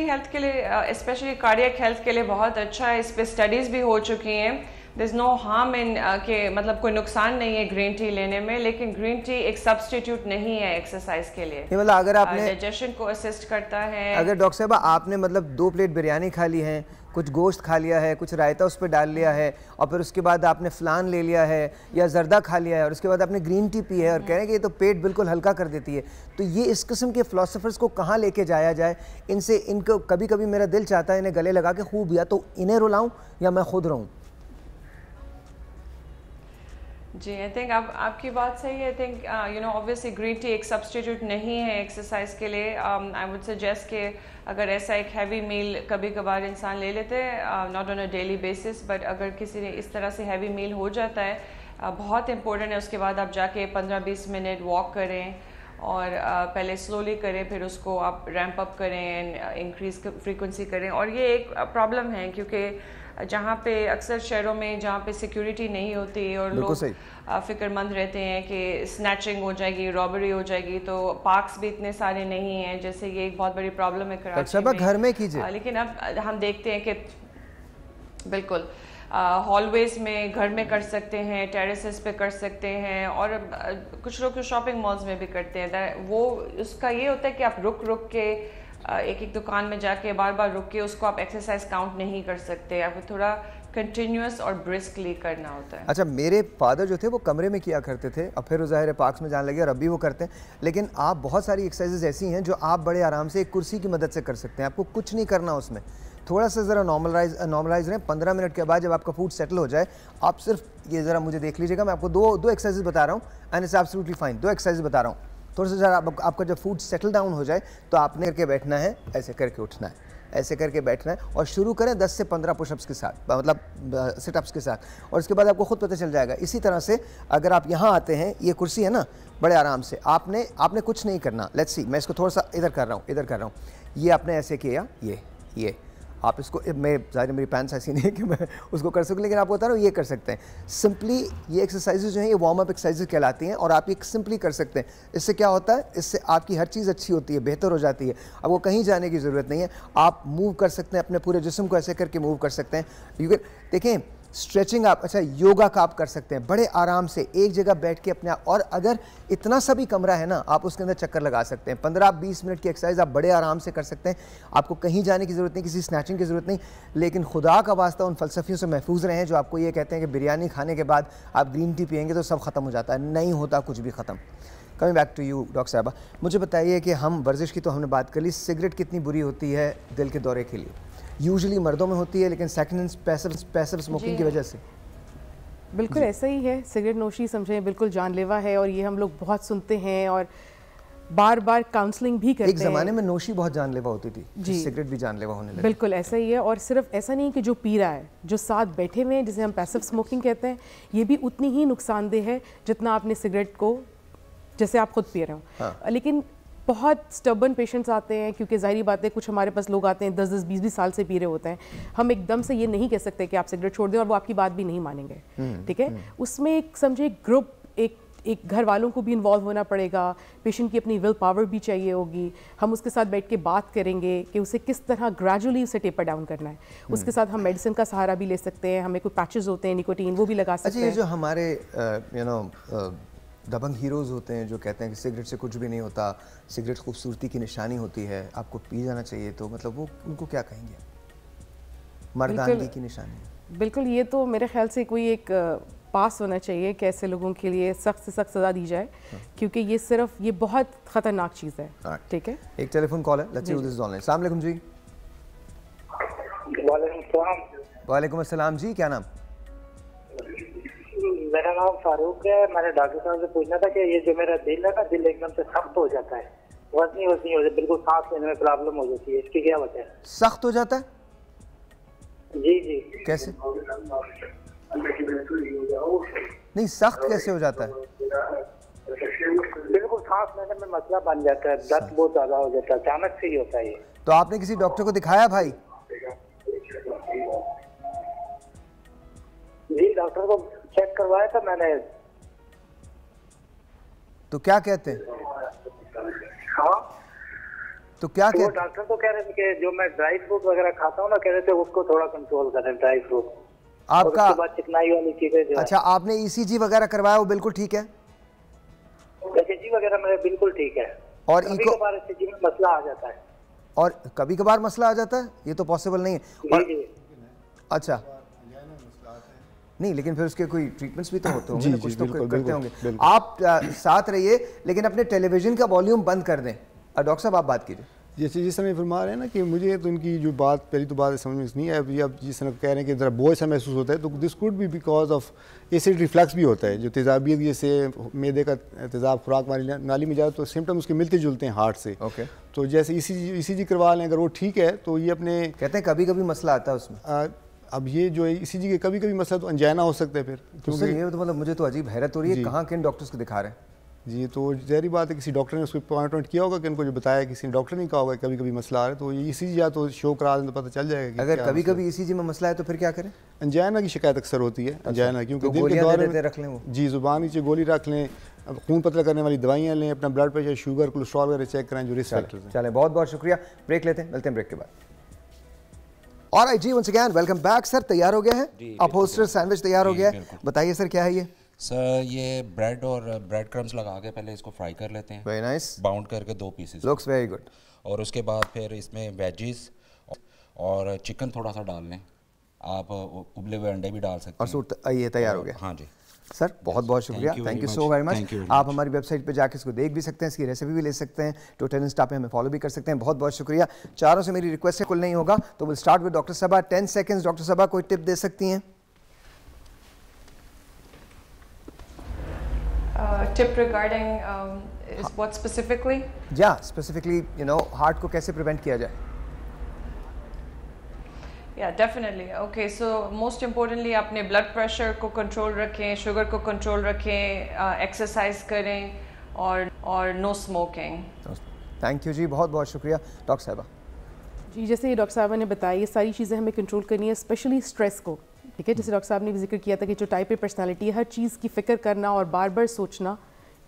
हेल्थ के लिए, स्पेशली कार्डियक हेल्थ के लिए बहुत अच्छा है. इस पर स्टडीज़ भी हो चुकी हैं. There is no harm in के मतलब कोई नुकसान नहीं है ग्रीन टी लेने में, लेकिन ग्रीन टी एक सब्स्टिट्यूट नहीं है एक्सरसाइज के लिए. मतलब अगर आपने डाइजेशन को असिस्ट करता है. अगर डॉक्टर साहब आपने मतलब 2 प्लेट बिरयानी खा ली है, कुछ गोश्त खा लिया है, कुछ रायता उस पर डाल लिया है, और फिर उसके बाद आपने फ़लान ले लिया है या जर्दा खा लिया है, और उसके बाद आपने ग्रीन टी पी है और कह रहे हैं कि ये तो पेट बिल्कुल हल्का कर देती है, तो ये इस किस्म के फ़िलासफ़र्स को कहाँ लेके जाया जाए? इनको कभी कभी मेरा दिल चाहता है इन्हें गले लगा के खूब या तो इन्हें रुलाऊं या मैं खुद रहूं. जी, आई थिंक आपकी बात सही है. I think you know obviously green tea एक सब्स्टिट्यूट नहीं है एक्सरसाइज के लिए. आई वुड सजेस्ट कि अगर ऐसा एक हैवी मील कभी कभार इंसान ले लेते हैं, not on a daily basis, but अगर किसी ने इस तरह से हैवी मील हो जाता है, बहुत इंपॉर्टेंट है उसके बाद आप जाके 15-20 मिनट वॉक करें और पहले स्लोली करें, फिर उसको आप रैंप अप करें एंड इंक्रीज फ्रीक्वेंसी करें. और ये एक प्रॉब्लम है क्योंकि जहाँ पे अक्सर शहरों में जहाँ पे सिक्योरिटी नहीं होती और लोग फिक्रमंद रहते हैं कि स्नैचिंग हो जाएगी, रॉबरी हो जाएगी, तो पार्क्स भी इतने सारे नहीं हैं. जैसे ये एक बहुत बड़ी प्रॉब्लम है कराची में. घर में कीजिए. लेकिन अब हम देखते हैं कि बिल्कुल हॉलवेज में घर में कर सकते हैं, टेरेसेस पे कर सकते हैं, और कुछ लोग शॉपिंग मॉल्स में भी करते हैं. वो उसका ये होता है कि आप रुक के एक दुकान में जाके बार बार रुक के उसको आप एक्सरसाइज काउंट नहीं कर सकते, आपको थोड़ा कंटिन्यूस और ब्रिस्कली करना होता है. अच्छा, मेरे फादर जो थे वो कमरे में किया करते थे, अब फिर ज़ाहिर है पार्क्स में जाने लगे और अभी वो करते हैं. लेकिन आप बहुत सारी एक्सरसाइजेज ऐसी हैं जो आप बड़े आराम से एक कुर्सी की मदद से कर सकते हैं. आपको कुछ नहीं करना उसमें, थोड़ा सा ज़रा नॉर्मलाइज रहें. 15 मिनट के बाद जब आपका फूड सेटल हो जाए, आप सिर्फ ये ज़रा मुझे देख लीजिएगा, मैं आपको दो एक्सरसाइज बता रहा हूँ and it's absolutely fine. 2 exercise बता रहा हूँ. थोड़ा सा ज़रा आपका जब फूड सेटल डाउन हो जाए तो आपने करके बैठना है, ऐसे करके उठना है, ऐसे करके बैठना है, और शुरू करें 10 से 15 पुशअप्स के साथ, मतलब सिटअप्स के साथ, और उसके बाद आपको खुद पता चल जाएगा. इसी तरह से अगर आप यहाँ आते हैं, ये कुर्सी है ना, बड़े आराम से आपने कुछ नहीं करना. लेट्स सी, मैं इसको थोड़ा सा इधर कर रहा हूँ, ये आपने ऐसे किया, ये आप इसको, मैं ज़ाहिर मेरी पैंट्स ऐसी नहीं है कि मैं उसको कर सकूँ, लेकिन आपको बता रहा हूँ ये कर सकते हैं. सिंपली ये एक्सरसाइजेज जो हैं ये वार्म अप एक्सरसाइजेज कहलाती हैं, और आप ये सिंपली कर सकते हैं. इससे क्या होता है, इससे आपकी हर चीज़ अच्छी होती है, बेहतर हो जाती है. आपको कहीं जाने की ज़रूरत नहीं है, आप मूव कर सकते हैं, अपने पूरे जिस्म को ऐसे करके मूव कर सकते हैं. यू कैन, देखें स्ट्रेचिंग आप, अच्छा योगा का आप कर सकते हैं बड़े आराम से एक जगह बैठ के अपने आप. और अगर इतना सा भी कमरा है ना, आप उसके अंदर चक्कर लगा सकते हैं. 15-20 मिनट की एक्सरसाइज आप बड़े आराम से कर सकते हैं. आपको कहीं जाने की ज़रूरत नहीं, किसी स्नैचिंग की ज़रूरत नहीं. लेकिन खुदा का वास्ता उन फ़लसफ़ियों से महफूज रहें जो आपको ये कहते हैं कि बिरयानी खाने के बाद आप ग्रीन टी पियेंगे तो सब ख़त्म हो जाता है. नहीं होता कुछ भी ख़त्म. Coming back to you doctor साहबा, मुझे बताइए कि हम वर्जिश की तो हमने बात कर ली, सिगरेट कितनी बुरी होती है दिल के दौरे के लिए? यूजुअली मर्दों में होती है, लेकिन सेकेंड पैसिव स्मोकिंग की वजह से. बिल्कुल ऐसा ही है. सिगरेट नोशी समझें बिल्कुल जानलेवा है, और ये हम लोग बहुत सुनते हैं और बार बार काउंसलिंग भी करते हैं. एक ज़माने में नोशी बहुत जानलेवा होती थी, जी सिगरेट भी जानलेवा होने लगी. बिल्कुल ऐसा ही है. और सिर्फ ऐसा नहीं कि जो पी रहा है, जो साथ बैठे हुए हैं, जिसे हम पैसिव स्मोकिंग कहते हैं, ये भी उतनी ही नुकसानदेह है जितना आपने सिगरेट को, जैसे आप खुद पी रहे हो. हाँ. लेकिन बहुत स्टबर्न पेशेंट्स आते हैं, क्योंकि जाहिर बात है कुछ हमारे पास लोग आते हैं 10-10, 20-20 साल से पी रहे होते हैं. हम एकदम से ये नहीं कह सकते कि आप सिगरेट छोड़ दें और वो आपकी बात भी नहीं मानेंगे. ठीक है, उसमें एक समझे ग्रुप, एक एक घर वालों को भी इन्वॉल्व होना पड़ेगा, पेशेंट की अपनी विल पावर भी चाहिए होगी, हम उसके साथ बैठ के बात करेंगे कि उसे किस तरह ग्रेजुअली उसे टेपर डाउन करना है। उसके साथ हम मेडिसिन का सहारा भी ले सकते हैं, हमें कोई पैचेस होते हैं निकोटीन वो भी लगा सकते हैं। अच्छा, ये जो हमारे दबंग हीरोज़ होते हैं जो कहते हैं कि सिगरेट से कुछ भी नहीं होता, सिगरेट खूबसूरती की निशानी होती है, आपको पी जाना चाहिए, तो मतलब वो उनको क्या कहेंगे? मर्दानगी की निशानी। बिल्कुल, ये तो मेरे ख्याल से कोई एक पास होना चाहिए कि ऐसे लोगों के लिए सख्त से सख्त सज़ा दी जाए, क्योंकि ये बहुत ख़तरनाक चीज़ है। ठीक है, एक टेलीफोन कॉल है, let's see who this is online. अस्सलाम वालेकुम जी। वालेकुम अस्सलाम जी, क्या नाम? मेरा नाम फारूक है। मैंने डॉक्टर साहब से पूछना था कि ये जो मेरा दिल है ना, दिल एकदम से सख्त हो जाता है, वजनी हो जाती है, बिल्कुल सांस लेने में प्रॉब्लम हो जाती है, इसकी क्या वजह है? सख्त हो जाता है? जी जी। कैसे? नहीं, सख्त कैसे हो जाता है? बिल्कुल सांस लेने में मसला बन जाता है, दर्द बहुत ज्यादा हो जाता है, अचानक से ही होता है ये। तो आपने किसी डॉक्टर को दिखाया भाई? जी, डॉक्टर को चेक करवाया था मैंने। तो क्या कहते हैं? हाँ, तो क्या कहते हैं? डॉक्टर तो कह रहे थे कि जो मैं ड्राई फ्रूट वगैरह खाता हूँ ना, कह रहे थे उसको थोड़ा कंट्रोल करें, ड्राई फ्रूट। आपका उसके बाद चिकनाई वाली चीजें जो अच्छा, आपने ईसीजी वगैरह करवाया, वो बिल्कुल ठीक है? ईसीजी वगैरह मेरा बिल्कुल ठीक है, और कभी कभार ईसीजी में मसला आ जाता है। और कभी कभार मसला आ जाता है? ये तो पॉसिबल नहीं है। और अच्छा, नहीं, लेकिन फिर उसके कोई ट्रीटमेंट्स भी तो होते होंगे ना, कुछ तो करते होंगे। आप साथ रहिए, लेकिन अपने टेलीविजन का वॉल्यूम बंद कर दें। डॉक्टर साहब, आप बात कीजिए। जैसे जिस समय फरमा रहे हैं ना कि मुझे तो उनकी जो बात पहली तो बात समझ में नहीं है, अभी अब जिस समय कह रहे हैं कि ज़रा बोझ सा महसूस होता है, तो this could be because of acid reflux भी होता है, जो तेज़ाबियत जैसे मैदे का तेज़ाब खुराक वाली नाली में जाए तो सिम्टम उसके मिलते जुलते हैं हार्ट से। ओके, तो जैसे ईसीजी करवा लें, अगर वो ठीक है तो ये अपने कहते हैं कभी कभी मसला आता है उसमें। अब ये जो है ईसीजी के कभी कभी मसला तो अनजाना हो सकता है फिर, क्योंकि ये तो मतलब मुझे तो अजीब हैरत हो रही है, कहाँ किन डॉक्टर्स को दिखा रहे हैं जी। तो ज़ाहिर बात है किसी डॉक्टर ने उसको पॉइंट आउट किया होगा कि इनको जो बताया, किसी डॉक्टर ने कहा होगा कभी कभी मसला आ रहा है, तो ये ईसीजी या तो शो करा दें तो पता चल जाएगा। अगर कभी कभी ईसीजी में मसला है तो फिर क्या करें? अनजाना की शिकायत अक्सर होती है, अनजाना, क्योंकि दिल के दौरे में रख लें वो जी, जुबान नीचे गोली रख लें, खून पतला करने वाली दवाइयाँ लें, अपना ब्लड प्रेशर, शुगर, कोलेस्ट्रॉल वगैरह चेक कराएं जो रिस्क फैक्टर्स हैं। चलें, बहुत बहुत शुक्रिया। ब्रेक लेते हैं, मिलते हैं ब्रेक के बाद। ऑलराइट जी, once again welcome back. Sir तैयार हो गया है? अपहोल्स्टर सैंडविच तैयार हो गया है, बताइए सर क्या है ये? सर ये ब्रेड और ब्रेड क्रम्स लगा के पहले इसको फ्राई कर लेते हैं, वेरी नाइस, बाउंड करके 2 पीसेस, लुक्स वेरी गुड। और उसके बाद फिर इसमें वेजीज और चिकन थोड़ा सा डाल लें, आप उबले हुए अंडे भी डाल सकते हैं। और सूट ये तैयार हो गया? हाँ जी सर, बहुत बहुत शुक्रिया, thank you so very much. आप हमारी वेबसाइट पे जाके इसको देख भी सकते हैं, इसकी रेसिपी भी ले सकते हैं, ट्विटर इंस्टा पे हमें फॉलो भी कर सकते हैं। बहुत बहुत शुक्रिया। चारों से मेरी रिक्वेस्ट है, कुल नहीं होगा तो will start with doctor Saba. 10 seconds. Doctor Saba, कोई टिप दे सकती हैं? Tip regarding is what specifically? Yeah, specifically, heart को कैसे prevent किया जाए? Yeah, definitely. Okay, so most importantly, अपने blood pressure को control रखें, sugar को control रखें, exercise करें और no smoking. Thank you जी, बहुत बहुत शुक्रिया। डॉक्टर साहबा जी, जैसे ये डॉक्टर साहबा ने बताया, ये सारी चीज़ें हमें कंट्रोल करनी है, स्पेशली स्ट्रेस को। ठीक है, जैसे डॉक्टर साहब ने भी जिक्र किया था कि जो टाइप ए पर्सनालिटी है, हर चीज़ की फ़िक्र करना और बार बार सोचना,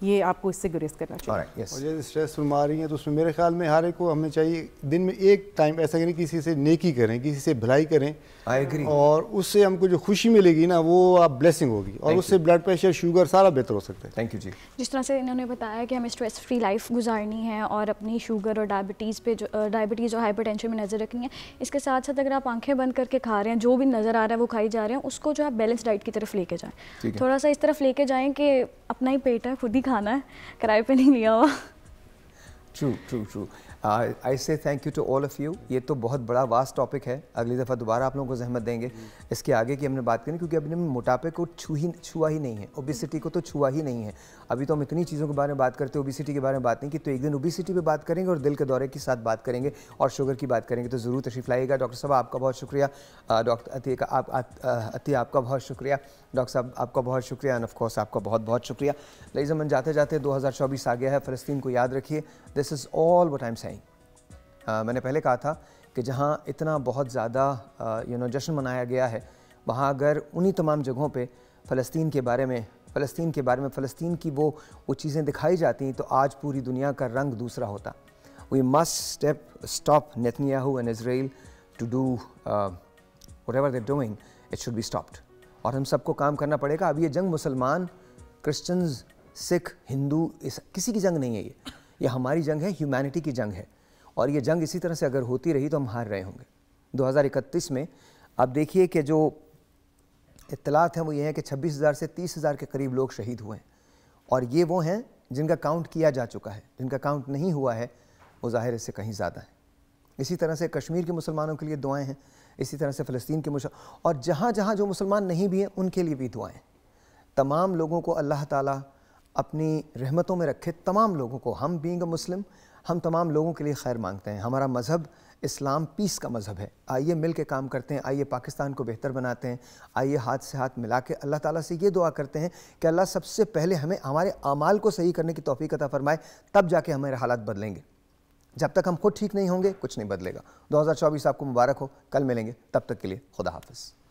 ये आपको इससे गुरेज करना चाहिए। और जैसे स्ट्रेस फरमा रही हैं तो उसमें मेरे ख्याल में हर एक को हमें चाहिए दिन में एक टाइम ऐसा करें, किसी से नेकी करें, किसी से भलाई करें, आई एग्री, और उससे हमको जो खुशी मिलेगी ना, वो आप ब्लेसिंग होगी, और उससे ब्लड प्रेशर, शुगर सारा बेहतर हो सकता है। थैंक यू जी। जिस तरह से इन्होंने बताया कि हमें स्ट्रेस फ्री लाइफ गुजारनी है और अपनी शुगर और डायबिटीज़ और हाइपरटेंशन में नज़र रखनी है, इसके साथ साथ अगर आप आंखें बंद करके खा रहे हैं, जो भी नज़र आ रहा है वो खाई जा रहे हैं, उसको जो आप बैलेंस डाइट की तरफ लेके जाएँ, थोड़ा सा इस तरफ लेके जाएँ कि अपना ही पेट है, खुद ही खाना है, किराए पे नहीं लिया हुआ। True true true. I say thank you to all of you. ये तो बहुत बड़ा वास्ट टॉपिक है, अगली दफ़ा दोबारा आप लोगों को जहमत देंगे इसके आगे की हमने बात करें, क्योंकि अभी हमने मोटापे को छुआ ही नहीं है, ओबिसिटी को तो छुआ ही नहीं है। अभी तो हम इतनी चीज़ों के बारे में बात करते हैं, ओबिसिटी के बारे में बात नहीं की, तो एक दिन ओबिसिटी पे बात करेंगे और दिल के दौरे के साथ बात करेंगे और शुगर की बात करेंगे, तो ज़रूर तशरीफ़ लाइएगा। डॉक्टर साहब आपका बहुत शुक्रिया, डॉक्टर अतिया आपका बहुत शुक्रिया, डॉक्टर साहब आपका बहुत शुक्रिया, एंड ऑफ कोर्स आपका बहुत बहुत शुक्रिया। लईज़ अमन, जाते जाते 2024 आ गया है, फ़लस्तीन को याद रखिए। This is all what I am saying. मैंने पहले कहा था कि जहाँ इतना बहुत ज़्यादा जश्न मनाया गया है, वहाँ अगर उन्हीं तमाम जगहों पे फ़लस्तीन के बारे में फ़लस्तीन के बारे में, फ़लस्तीन की वो चीज़ें दिखाई जाती तो आज पूरी दुनिया का रंग दूसरा होता। We must stop Netanyahu and Israel to do whatever they are doing, it should be stopped. और हम सबको काम करना पड़ेगा। अब ये जंग मुसलमान, क्रिश्चियंस, सिख, हिंदू, किसी की जंग नहीं है। ये हमारी जंग है, ह्यूमैनिटी की जंग है। और ये जंग इसी तरह से अगर होती रही तो हम हार रहे होंगे। 2031 में आप देखिए कि जो इत्तलात हैं वो ये है कि 26,000 से 30,000 के करीब लोग शहीद हुए हैं। और ये वो हैं जिनका काउंट किया जा चुका है, जिनका काउंट नहीं हुआ है वो ज़ाहिर इससे कहीं ज़्यादा है। इसी तरह से कश्मीर के मुसलमानों के लिए दुआएं हैं, इसी तरह से फ़लस्तीन के और जहाँ जहाँ जो मुसलमान नहीं भी हैं उनके लिए भी दुआएं। तमाम लोगों को अल्लाह ताला अपनी रहमतों में रखे, तमाम लोगों को। हम बीइंग अ मुस्लिम, हम तमाम लोगों के लिए खैर मांगते हैं। हमारा मज़हब इस्लाम पीस का मज़हब है। आइए मिल के काम करते हैं, आइए पाकिस्तान को बेहतर बनाते हैं, आइए हाथ से हाथ मिला के अल्लाह ताला से ये दुआ करते हैं कि अल्लाह सबसे पहले हमें हमारे आमाल को सही करने की तौफीक अता फरमाए, तब जाके हमारे हालात बदलेंगे। जब तक हम खुद ठीक नहीं होंगे कुछ नहीं बदलेगा। 2024 आपको मुबारक हो। कल मिलेंगे, तब तक के लिए खुदा हाफ़िज़।